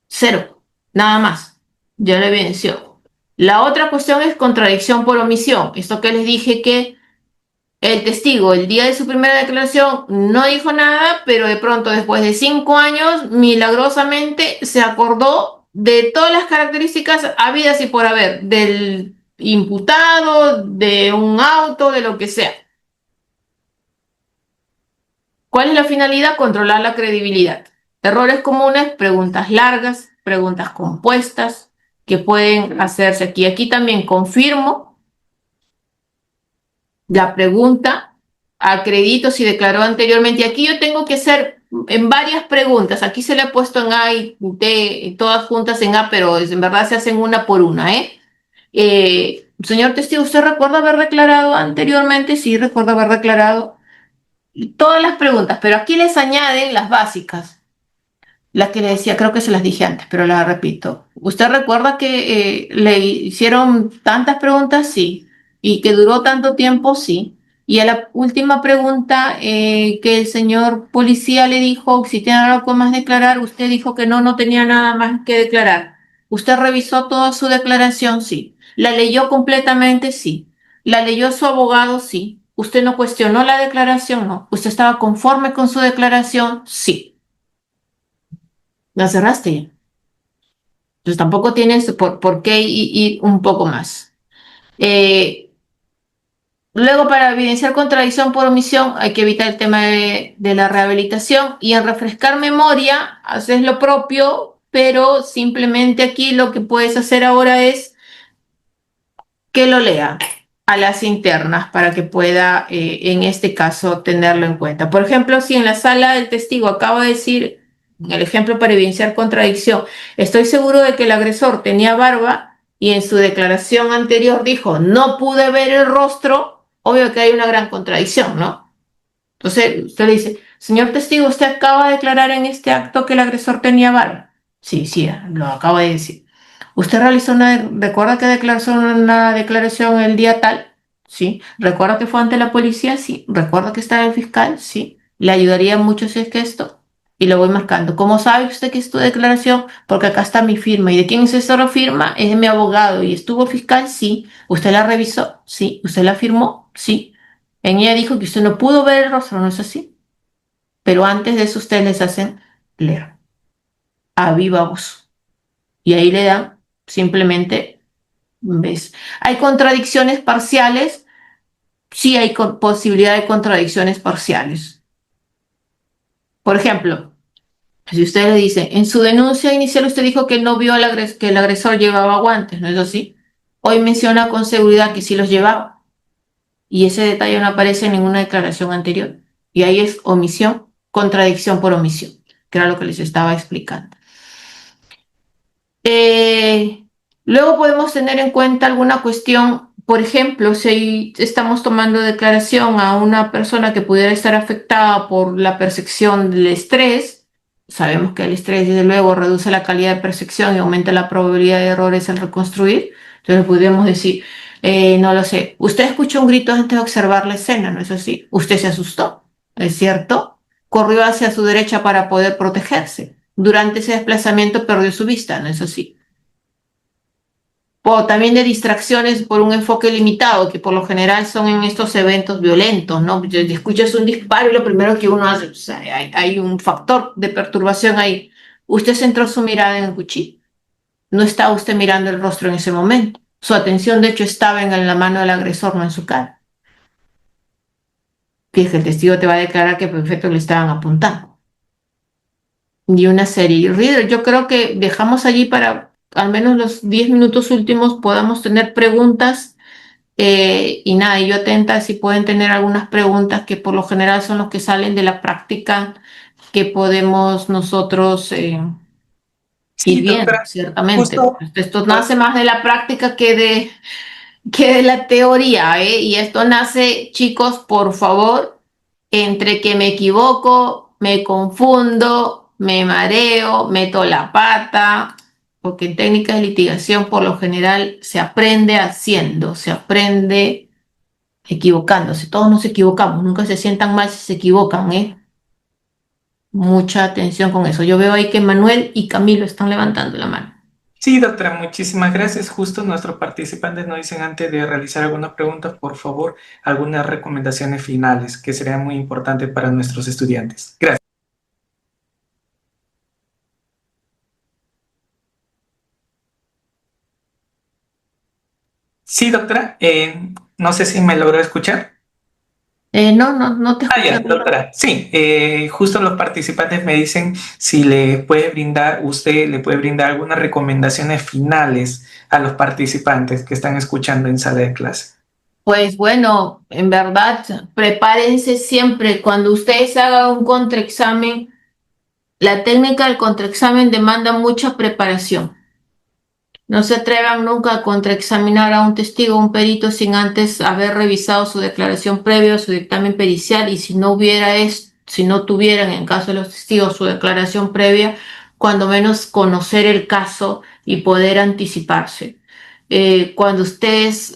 Cero, nada más. Ya lo evidenció. La otra cuestión es contradicción por omisión. Esto que les dije que el testigo, el día de su primera declaración, no dijo nada, pero de pronto, después de 5 años, milagrosamente se acordó de todas las características habidas y por haber, del imputado, de un auto, de lo que sea. ¿Cuál es la finalidad? Controlar la credibilidad. Errores comunes, preguntas largas, preguntas compuestas que pueden hacerse aquí. Aquí también confirmo la pregunta, acredito si declaró anteriormente. Y aquí yo tengo que hacer en varias preguntas. Aquí se le ha puesto en A y T, todas juntas en A, pero en verdad se hacen una por una, ¿eh? Señor testigo, ¿usted recuerda haber declarado anteriormente? Sí, recuerdo haber declarado todas las preguntas, pero aquí les añaden las básicas. Las que le decía, creo que se las dije antes, pero las repito. ¿Usted recuerda que le hicieron tantas preguntas? Sí. ¿Y que duró tanto tiempo? Sí. Y a la última pregunta que el señor policía le dijo, si tiene algo más declarar, usted dijo que no, no tenía nada más que declarar. ¿Usted revisó toda su declaración? Sí. ¿La leyó completamente? Sí. ¿La leyó su abogado? Sí. ¿Usted no cuestionó la declaración? No. ¿Usted estaba conforme con su declaración? Sí. La cerraste ya. Entonces tampoco tienes por qué ir un poco más. Eh, Luego, para evidenciar contradicción por omisión, hay que evitar el tema de la rehabilitación y en refrescar memoria, haces lo propio, pero simplemente aquí lo que puedes hacer ahora es que lo lea a las internas para que pueda, en este caso, tenerlo en cuenta. Por ejemplo, si en la sala el testigo acaba de decir, el ejemplo para evidenciar contradicción, estoy seguro de que el agresor tenía barba y en su declaración anterior dijo, no pude ver el rostro, obvio que hay una gran contradicción, ¿no? Entonces, usted le dice, señor testigo, usted acaba de declarar en este acto que el agresor tenía barba. Sí, sí, lo acabo de decir. ¿Usted realizó recuerda que declaró una declaración el día tal? Sí. ¿Recuerda que fue ante la policía? Sí. ¿Recuerda que estaba el fiscal? Sí. ¿Le ayudaría mucho si es que esto? Y lo voy marcando. ¿Cómo sabe usted que es tu declaración? Porque acá está mi firma. ¿Y de quién es esa firma? Es de mi abogado. ¿Y estuvo fiscal? Sí. ¿Usted la revisó? Sí. ¿Usted la firmó? Sí. En ella dijo que usted no pudo ver el rostro, ¿no es así? Pero antes de eso ustedes les hacen leer a viva voz. Y ahí le dan simplemente, ¿ves? ¿Hay contradicciones parciales? Sí hay posibilidad de contradicciones parciales. Por ejemplo, si usted le dice, en su denuncia inicial usted dijo que no vio que el agresor llevaba guantes, ¿no es así? Hoy menciona con seguridad que sí los llevaba. Y ese detalle no aparece en ninguna declaración anterior. Y ahí es omisión, contradicción por omisión, que era lo que les estaba explicando. Eh, Luego podemos tener en cuenta alguna cuestión, por ejemplo, si estamos tomando declaración a una persona que pudiera estar afectada por la percepción del estrés, sabemos que el estrés desde luego reduce la calidad de percepción y aumenta la probabilidad de errores al reconstruir, entonces podríamos decir, no lo sé, usted escuchó un grito antes de observar la escena, ¿no es así? Usted se asustó, ¿es cierto? Corrió hacia su derecha para poder protegerse. Durante ese desplazamiento perdió su vista, ¿no es así? O también de distracciones por un enfoque limitado, que por lo general son en estos eventos violentos, ¿no? Escuchas un disparo y lo primero que uno hace, o sea, hay un factor de perturbación ahí. Usted centró su mirada en el cuchillo. No estaba usted mirando el rostro en ese momento. Su atención, de hecho, estaba en la mano del agresor, no en su cara. Que el testigo te va a declarar que perfecto le estaban apuntando. Y una serie. Y Reader, yo creo que dejamos allí para al menos los 10 minutos últimos podamos tener preguntas. Y nada, y yo atenta si pueden tener algunas preguntas que por lo general son los que salen de la práctica que podemos nosotros ir Sí, viendo, doctora, ciertamente. justo, Esto nace más de la práctica que de la teoría, ¿eh? Y esto nace, chicos, por favor, entre que me equivoco, me confundo, me mareo, meto la pata, porque en técnicas de litigación por lo general se aprende haciendo, se aprende equivocándose. Todos nos equivocamos, nunca se sientan mal si se equivocan, ¿eh? Mucha atención con eso. Yo veo ahí que Manuel y Camilo están levantando la mano. sí, doctora, muchísimas gracias. Justo nuestros participantes nos dicen antes de realizar algunas preguntas, por favor, algunas recomendaciones finales que serían muy importantes para nuestros estudiantes. Gracias. Sí, doctora, no sé si me logró escuchar. No te Ah, escuché. ya, doctora. Sí, justo los participantes me dicen si le puede brindar, usted le puede brindar algunas recomendaciones finales a los participantes que están escuchando en sala de clase. Pues bueno, en verdad, prepárense siempre. Cuando ustedes hagan un contraexamen, la técnica del contraexamen demanda mucha preparación. No se atrevan nunca a contraexaminar a un testigo o un perito sin antes haber revisado su declaración previa, su dictamen pericial, y si no tuvieran, en caso de los testigos, su declaración previa, cuando menos conocer el caso y poder anticiparse. Cuando ustedes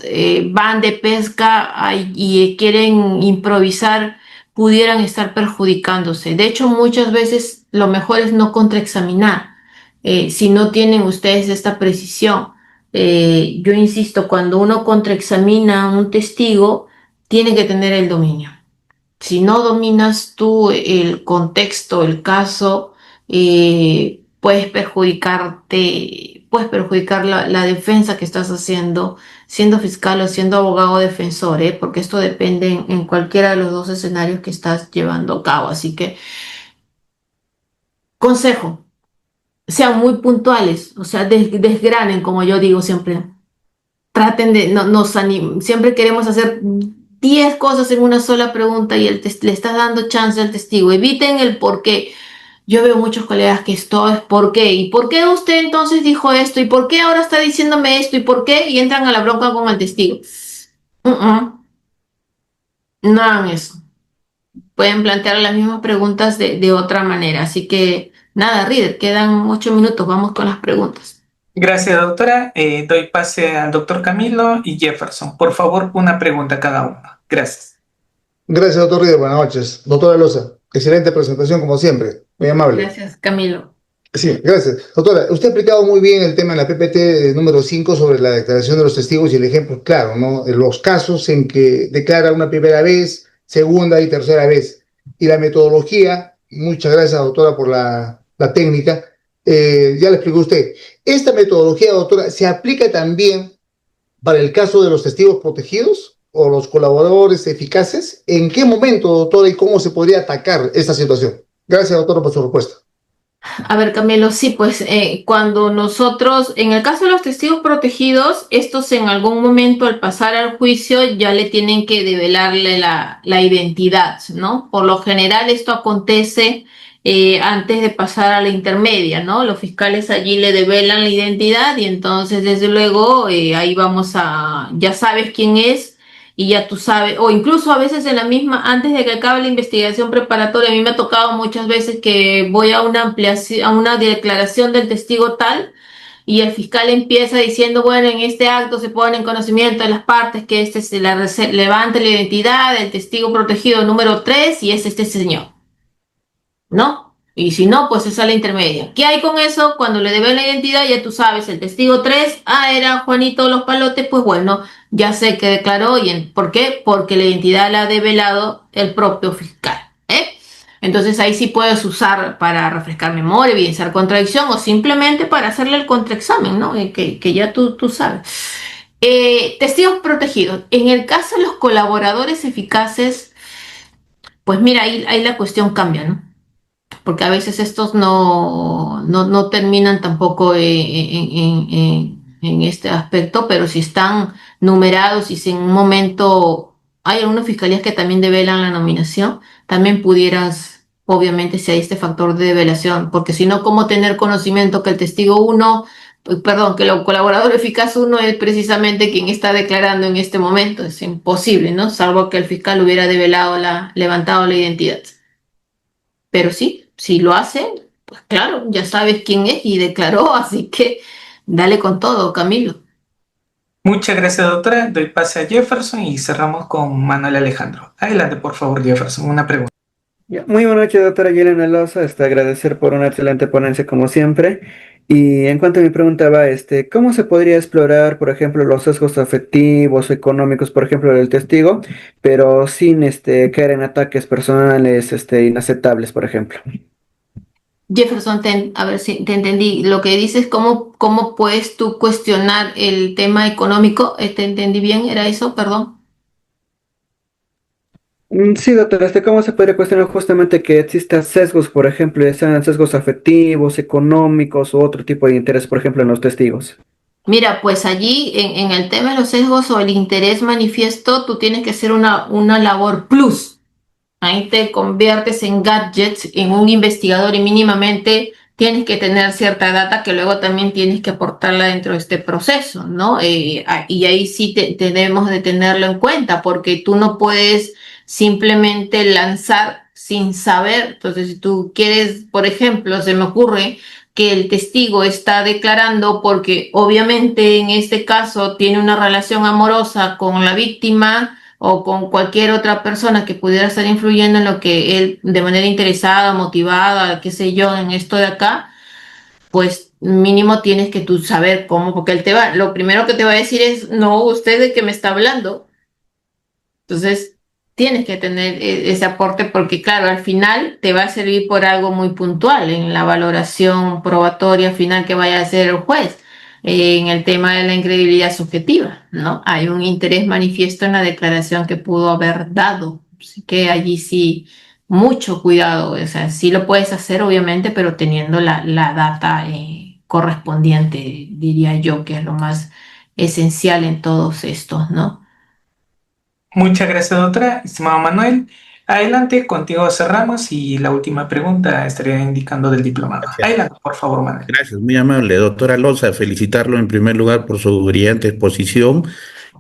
van de pesca y quieren improvisar, pudieran estar perjudicándose. De hecho, muchas veces lo mejor es no contraexaminar si no tienen ustedes esta precisión. Yo insisto, cuando uno contraexamina a un testigo, tiene que tener el dominio. Si no dominas tú el contexto, el caso, puedes perjudicar la defensa que estás haciendo, siendo fiscal o siendo abogado defensor, porque esto depende en cualquiera de los dos escenarios que estás llevando a cabo. Así que, consejo, sean muy puntuales, o sea, desgranen, como yo digo siempre. Traten de, no, siempre queremos hacer 10 cosas en una sola pregunta y le estás dando chance al testigo. Eviten el por qué. Yo veo muchos colegas que esto es por qué. ¿Y por qué usted entonces dijo esto? ¿Y por qué ahora está diciéndome esto? ¿Y por qué? Y entran a la bronca con el testigo. No hagan eso. Pueden plantear las mismas preguntas de otra manera. Así que nada, Reader, quedan 8 minutos. Vamos con las preguntas. Gracias, doctora. Doy pase al doctor Camilo y Jefferson. Por favor, una pregunta cada uno. Gracias. Gracias, doctor Ríos. Buenas noches. Doctora Loza, excelente presentación como siempre. Muy amable. Gracias, Camilo. Sí, gracias. Doctora, usted ha explicado muy bien el tema en la PPT número 5 sobre la declaración de los testigos y el ejemplo claro, ¿no? Los casos en que declara una primera vez, segunda y tercera vez. Y la metodología, muchas gracias, doctora, por la técnica. Ya le explicó usted. Esta metodología, doctora, ¿se aplica también para el caso de los testigos protegidos o los colaboradores eficaces? ¿En qué momento, doctora, y cómo se podría atacar esta situación? Gracias, doctora, por su respuesta. A ver, Camilo, sí, pues cuando nosotros, en el caso de los testigos protegidos, estos en algún momento al pasar al juicio ya le tienen que develarle la identidad, ¿no? Por lo general esto acontece antes de pasar a la intermedia, ¿no? Los fiscales allí le develan la identidad y entonces desde luego ahí ya sabes quién es y ya tú sabes, o incluso a veces en la misma, antes de que acabe la investigación preparatoria, a mí me ha tocado muchas veces que voy a una ampliación, a una declaración del testigo tal, y el fiscal empieza diciendo, bueno, en este acto se pone en conocimiento de las partes que levante la identidad del testigo protegido número 3 y es este señor, ¿no? Y si no, pues esa es la intermedia. ¿Qué hay con eso? Cuando le debe la identidad, ya tú sabes, el testigo 3 era Juanito Los Palotes, pues bueno, ya sé que declaró. ¿Por qué? Porque la identidad la ha develado el propio fiscal, ¿eh? Entonces ahí sí puedes usar para refrescar memoria, evidenciar contradicción o simplemente para hacerle el contraexamen, ¿no? Que ya tú sabes. Testigos protegidos. En el caso de los colaboradores eficaces, pues mira, ahí la cuestión cambia, ¿no? Porque a veces estos no terminan tampoco en este aspecto, pero si están numerados y si en un momento hay algunas fiscalías que también develan la nominación, también pudieras obviamente si hay este factor de develación, porque si no, ¿cómo tener conocimiento que el testigo uno, perdón, que el colaborador eficaz uno es precisamente quien está declarando en este momento? Es imposible, ¿no? Salvo que el fiscal hubiera levantado la identidad. Pero sí, si lo hace, pues claro, ya sabes quién es y declaró, así que dale con todo, Camilo. Muchas gracias, doctora. Doy pase a Jefferson y cerramos con Manuel Alejandro. Adelante, por favor, Jefferson, una pregunta. Ya, muy buenas noches, doctora Yelena Loza. Agradecer por una excelente ponencia como siempre. Y en cuanto a mi pregunta va, ¿cómo se podría explorar, por ejemplo, los sesgos afectivos o económicos, por ejemplo, del testigo, pero sin caer en ataques personales, inaceptables, por ejemplo? Jefferson, a ver si te entendí. Lo que dices, ¿cómo puedes tú cuestionar el tema económico? ¿Te entendí bien? ¿Era eso? Perdón. Sí, doctora, ¿cómo se podría cuestionar justamente que existan sesgos, por ejemplo, ya sean sesgos afectivos, económicos u otro tipo de interés, por ejemplo, en los testigos? Mira, pues allí en el tema de los sesgos o el interés manifiesto, tú tienes que hacer una labor plus. Ahí te conviertes en gadgets, en un investigador y mínimamente tienes que tener cierta data que luego también tienes que aportarla dentro de este proceso, ¿no? Y ahí sí tenemos de tenerlo en cuenta porque tú no puedes simplemente lanzar sin saber. Entonces, si tú quieres, por ejemplo, se me ocurre que el testigo está declarando porque obviamente en este caso tiene una relación amorosa con la víctima o con cualquier otra persona que pudiera estar influyendo en lo que él de manera interesada, motivada, qué sé yo, en esto de acá, pues mínimo tienes que tú saber cómo, porque lo primero que te va a decir es, no, usted de qué me está hablando. Entonces, tienes que tener ese aporte porque, claro, al final te va a servir por algo muy puntual en la valoración probatoria final que vaya a hacer el juez, en el tema de la incredibilidad subjetiva, ¿no? Hay un interés manifiesto en la declaración que pudo haber dado. Así que allí sí, mucho cuidado. O sea, sí lo puedes hacer, obviamente, pero teniendo la data correspondiente, diría yo, que es lo más esencial en todos estos, ¿no? Muchas gracias, doctora. Estimado Manuel, adelante, contigo cerramos y la última pregunta estaría indicando del diplomado. Gracias. Adelante, por favor, Manuel. Gracias, muy amable, doctora Loza. Felicitarlo en primer lugar por su brillante exposición.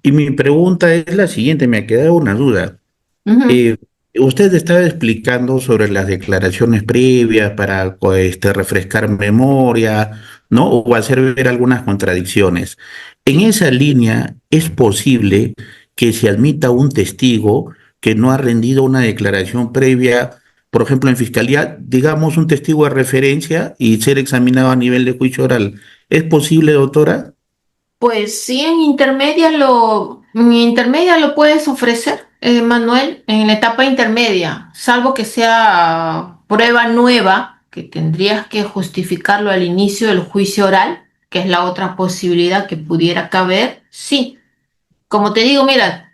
Y mi pregunta es la siguiente, me ha quedado una duda. Ujú. Eh, Usted estaba explicando sobre las declaraciones previas para refrescar memoria, ¿no? O hacer ver algunas contradicciones. En esa línea, ¿es posible que se admita un testigo que no ha rendido una declaración previa, por ejemplo, en fiscalía, digamos un testigo de referencia y ser examinado a nivel de juicio oral? ¿Es posible, doctora? Pues sí, en intermedia lo puedes ofrecer, Manuel, en la etapa intermedia, salvo que sea prueba nueva, que tendrías que justificarlo al inicio del juicio oral, que es la otra posibilidad que pudiera caber. Sí, como te digo, mira,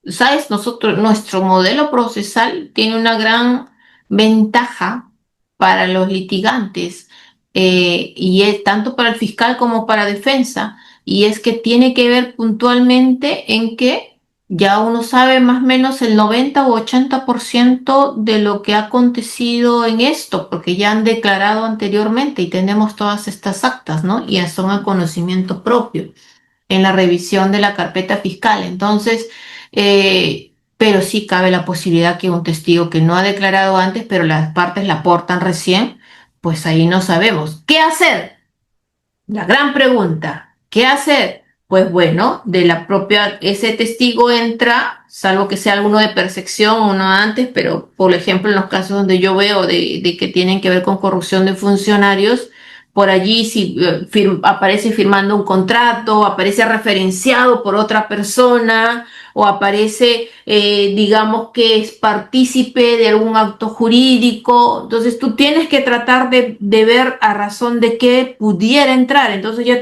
sabes, nuestro modelo procesal tiene una gran ventaja para los litigantes, y es tanto para el fiscal como para defensa, y es que tiene que ver puntualmente en que ya uno sabe más o menos el 90 o 80% de lo que ha acontecido en esto, porque ya han declarado anteriormente y tenemos todas estas actas, ¿no? Y son a conocimiento propio en la revisión de la carpeta fiscal. Entonces, pero sí cabe la posibilidad que un testigo que no ha declarado antes, pero las partes la aportan recién, pues ahí no sabemos. ¿Qué hacer? La gran pregunta. ¿Qué hacer? Pues bueno, ese testigo entra, salvo que sea alguno de percepción, uno antes, pero por ejemplo en los casos donde yo veo de que tienen que ver con corrupción de funcionarios, por allí si aparece firmando un contrato, aparece referenciado por otra persona o aparece, digamos que es partícipe de algún acto jurídico. Entonces tú tienes que tratar de ver a razón de qué pudiera entrar. Entonces ya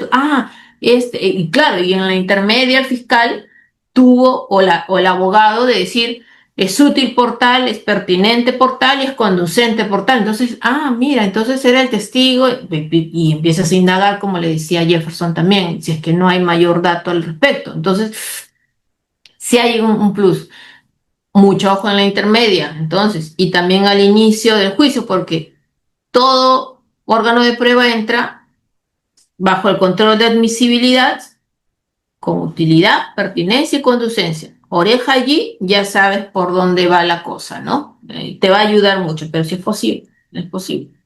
y claro, y en la intermedia el fiscal tuvo, o el abogado de decir, es útil por tal, es pertinente por tal y es conducente por tal. Entonces, mira, entonces era el testigo y empiezas a indagar, como le decía Jefferson también, si es que no hay mayor dato al respecto. Entonces, sí hay un plus. mucho ojo en la intermedia, entonces, y también al inicio del juicio, porque todo órgano de prueba entra bajo el control de admisibilidad con utilidad, pertinencia y conducencia. Oreja allí, ya sabes por dónde va la cosa, ¿no? Te va a ayudar mucho, pero si es posible, es posible.